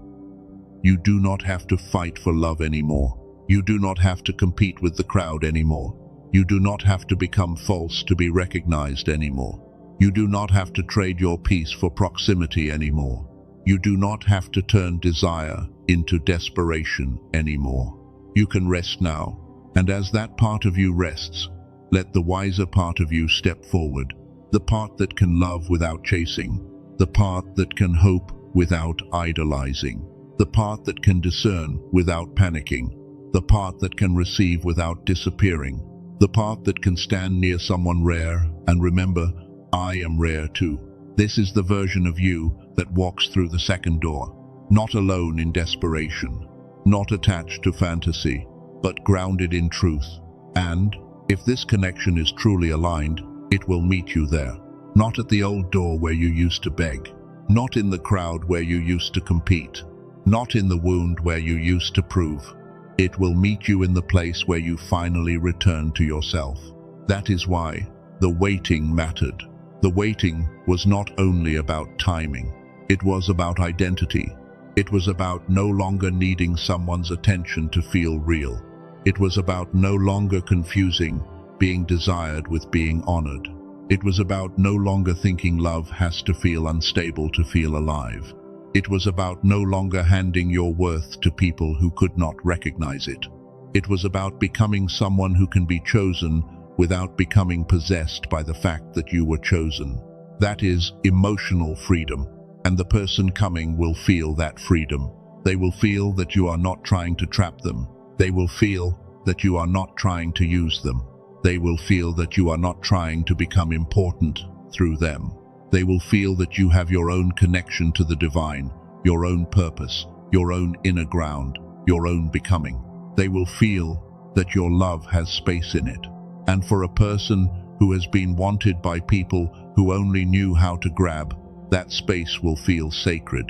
you do not have to fight for love anymore. You do not have to compete with the crowd anymore. You do not have to become false to be recognized anymore. You do not have to trade your peace for proximity anymore. You do not have to turn desire into desperation anymore. You can rest now, and as that part of you rests, let the wiser part of you step forward, the part that can love without chasing, the part that can hope without idolizing, the part that can discern without panicking, the part that can receive without disappearing, the part that can stand near someone rare and remember, I am rare too. This is the version of you that walks through the second door, not alone in desperation, not attached to fantasy, but grounded in truth. And, if this connection is truly aligned, it will meet you there, not at the old door where you used to beg, Not in the crowd where you used to compete. Not in the wound where you used to prove. It will meet you in the place where you finally return to yourself. That is why the waiting mattered. The waiting was not only about timing. It was about identity. It was about no longer needing someone's attention to feel real. It was about no longer confusing being desired with being honored. It was about no longer thinking love has to feel unstable to feel alive. It was about no longer handing your worth to people who could not recognize it. It was about becoming someone who can be chosen without becoming possessed by the fact that you were chosen. That is emotional freedom, and the person coming will feel that freedom. They will feel that you are not trying to trap them. They will feel that you are not trying to use them. They will feel that you are not trying to become important through them. They will feel that you have your own connection to the divine, your own purpose, your own inner ground, your own becoming. They will feel that your love has space in it. And for a person who has been wanted by people who only knew how to grab, that space will feel sacred.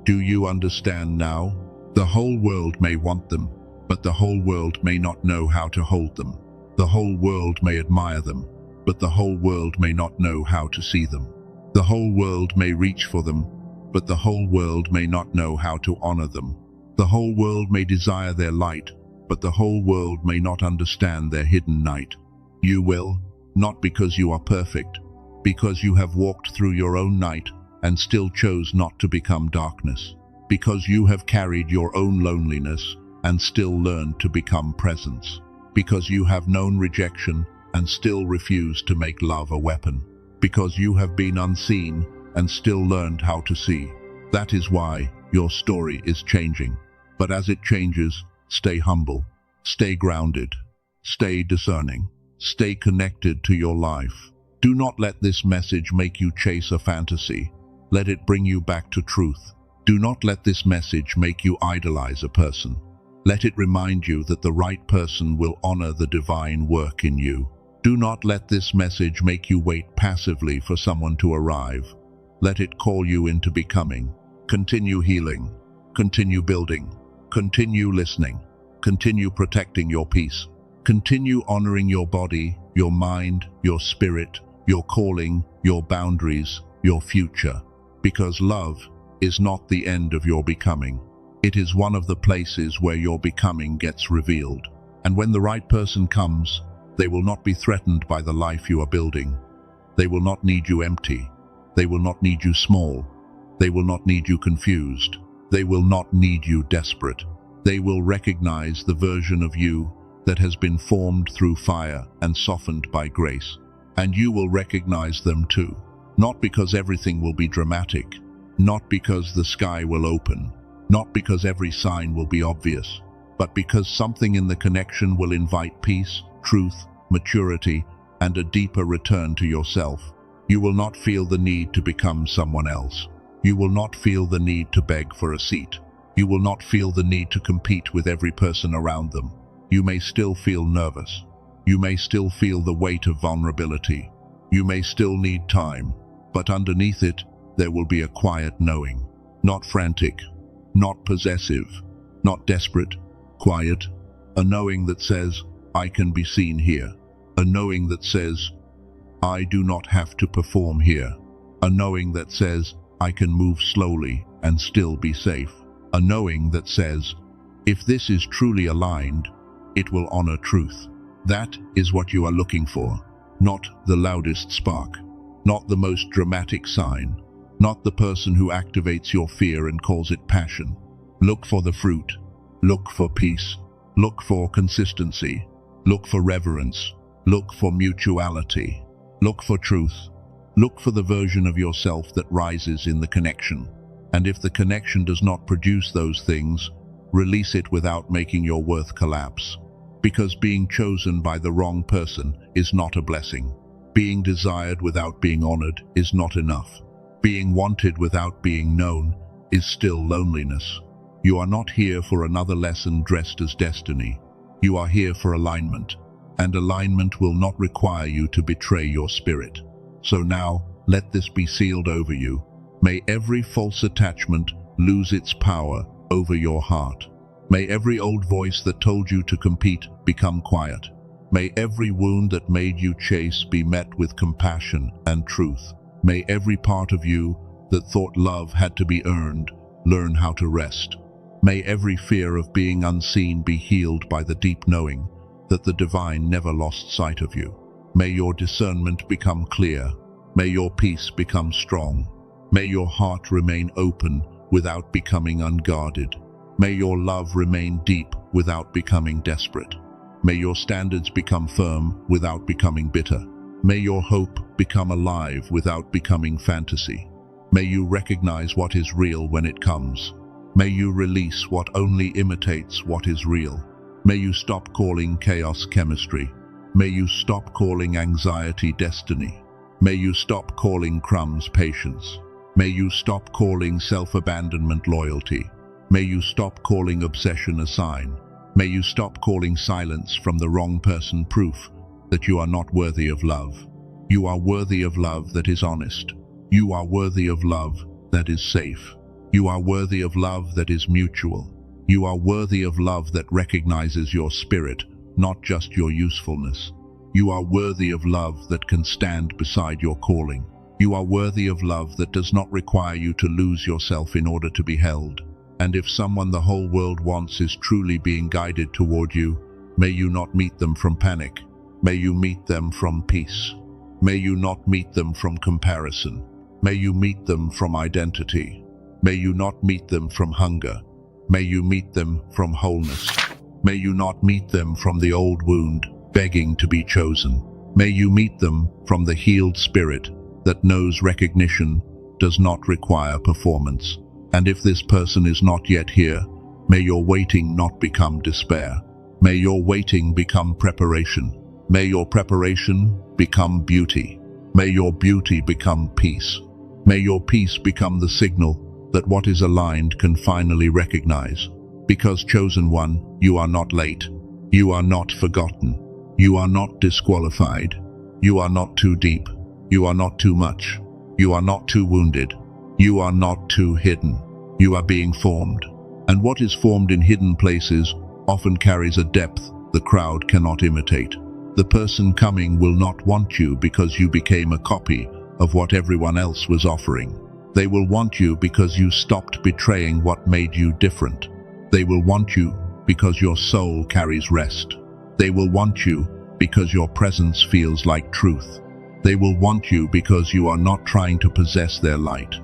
Do you understand now? The whole world may want them, but the whole world may not know how to hold them. The whole world may admire them, but the whole world may not know how to see them. The whole world may reach for them, but the whole world may not know how to honor them. The whole world may desire their light, but the whole world may not understand their hidden night. You will, not because you are perfect, because you have walked through your own night and still chose not to become darkness, because you have carried your own loneliness and still learned to become presence, because you have known rejection and still refused to make love a weapon, because you have been unseen and still learned how to see. That is why your story is changing. But as it changes, stay humble, stay grounded, stay discerning, stay connected to your life. Do not let this message make you chase a fantasy. Let it bring you back to truth. Do not let this message make you idolize a person. Let it remind you that the right person will honor the divine work in you. Do not let this message make you wait passively for someone to arrive. Let it call you into becoming. Continue healing. Continue building. Continue listening. Continue protecting your peace. Continue honoring your body, your mind, your spirit, your calling, your boundaries, your future. Because love is not the end of your becoming. It is one of the places where your becoming gets revealed. And when the right person comes, they will not be threatened by the life you are building. They will not need you empty. They will not need you small. They will not need you confused. They will not need you desperate. They will recognize the version of you that has been formed through fire and softened by grace. And you will recognize them too. Not because everything will be dramatic. Not because the sky will open. Not because every sign will be obvious. But because something in the connection will invite peace, truth, maturity, and a deeper return to yourself. You will not feel the need to become someone else. You will not feel the need to beg for a seat. You will not feel the need to compete with every person around them. You may still feel nervous. You may still feel the weight of vulnerability. You may still need time, but underneath it, there will be a quiet knowing. Not frantic, not possessive, not desperate, quiet. A knowing that says, I can be seen here. A knowing that says, I do not have to perform here. A knowing that says, I can move slowly and still be safe. A knowing that says, if this is truly aligned, it will honor truth. That is what you are looking for. Not the loudest spark. Not the most dramatic sign. Not the person who activates your fear and calls it passion. Look for the fruit. Look for peace. Look for consistency. Look for reverence. Look for mutuality. Look for truth. Look for the version of yourself that rises in the connection. And if the connection does not produce those things, release it without making your worth collapse. Because being chosen by the wrong person is not a blessing. Being desired without being honored is not enough. Being wanted without being known is still loneliness. You are not here for another lesson dressed as destiny. You are here for alignment, and alignment will not require you to betray your spirit. So now, let this be sealed over you. May every false attachment lose its power over your heart. May every old voice that told you to compete become quiet. May every wound that made you chase be met with compassion and truth. May every part of you that thought love had to be earned learn how to rest. May every fear of being unseen be healed by the deep knowing that the divine never lost sight of you. May your discernment become clear. May your peace become strong. May your heart remain open without becoming unguarded. May your love remain deep without becoming desperate. May your standards become firm without becoming bitter. May your hope become alive without becoming fantasy. May you recognize what is real when it comes. May you release what only imitates what is real. May you stop calling chaos chemistry. May you stop calling anxiety destiny. May you stop calling crumbs patience. May you stop calling self-abandonment loyalty. May you stop calling obsession a sign. May you stop calling silence from the wrong person proof that you are not worthy of love. You are worthy of love that is honest. You are worthy of love that is safe. You are worthy of love that is mutual. You are worthy of love that recognizes your spirit, not just your usefulness. You are worthy of love that can stand beside your calling. You are worthy of love that does not require you to lose yourself in order to be held. And if someone the whole world wants is truly being guided toward you, may you not meet them from panic. May you meet them from peace. May you not meet them from comparison. May you meet them from identity. May you not meet them from hunger. May you meet them from wholeness. May you not meet them from the old wound, begging to be chosen. May you meet them from the healed spirit that knows recognition does not require performance. And if this person is not yet here, may your waiting not become despair. May your waiting become preparation. May your preparation become beauty. May your beauty become peace. May your peace become the signal that what is aligned can finally recognize. Because chosen one, you are not late. You are not forgotten. You are not disqualified. You are not too deep. You are not too much. You are not too wounded. You are not too hidden. You are being formed. And what is formed in hidden places often carries a depth the crowd cannot imitate. The person coming will not want you because you became a copy of what everyone else was offering. They will want you because you stopped betraying what made you different. They will want you because your soul carries rest. They will want you because your presence feels like truth. They will want you because you are not trying to possess their light.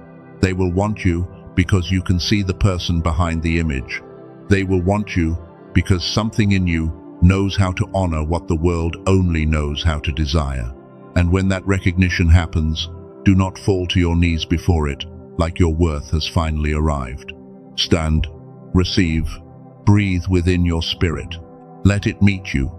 They will want you because you can see the person behind the image. They will want you because something in you knows how to honor what the world only knows how to desire. And when that recognition happens, do not fall to your knees before it, like your worth has finally arrived. Stand, receive, breathe within your spirit. Let it meet you,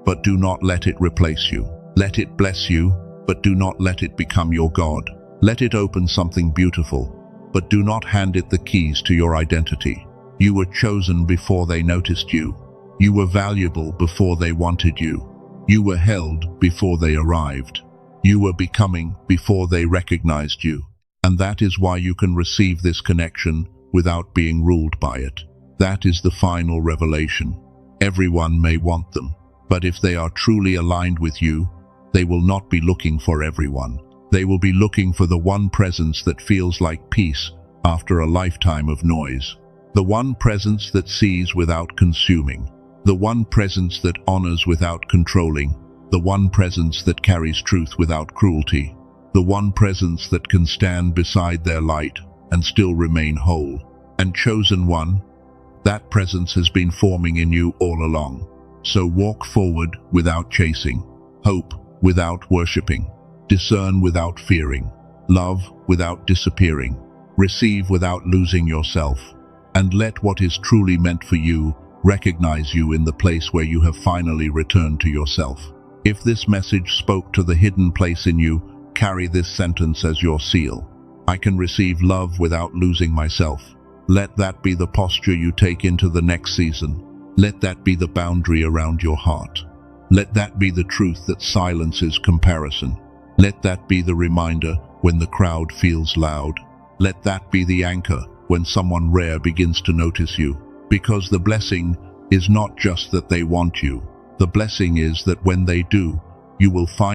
but do not let it replace you. Let it bless you, but do not let it become your God. Let it open something beautiful, but do not hand it the keys to your identity. You were chosen before they noticed you. You were valuable before they wanted you. You were held before they arrived. You were becoming before they recognized you. And that is why you can receive this connection without being ruled by it. That is the final revelation. Everyone may want them, but if they are truly aligned with you, they will not be looking for everyone. They will be looking for the one presence that feels like peace after a lifetime of noise. The one presence that sees without consuming. The one presence that honors without controlling. The one presence that carries truth without cruelty. The one presence that can stand beside their light and still remain whole. And chosen one, that presence has been forming in you all along. So walk forward without chasing. Hope without worshipping. Discern without fearing. Love without disappearing. Receive without losing yourself. And let what is truly meant for you recognize you in the place where you have finally returned to yourself. If this message spoke to the hidden place in you, carry this sentence as your seal. I can receive love without losing myself. Let that be the posture you take into the next season. Let that be the boundary around your heart. Let that be the truth that silences comparison. Let that be the reminder when the crowd feels loud. Let that be the anchor when someone rare begins to notice you. Because the blessing is not just that they want you. The blessing is that when they do, you will find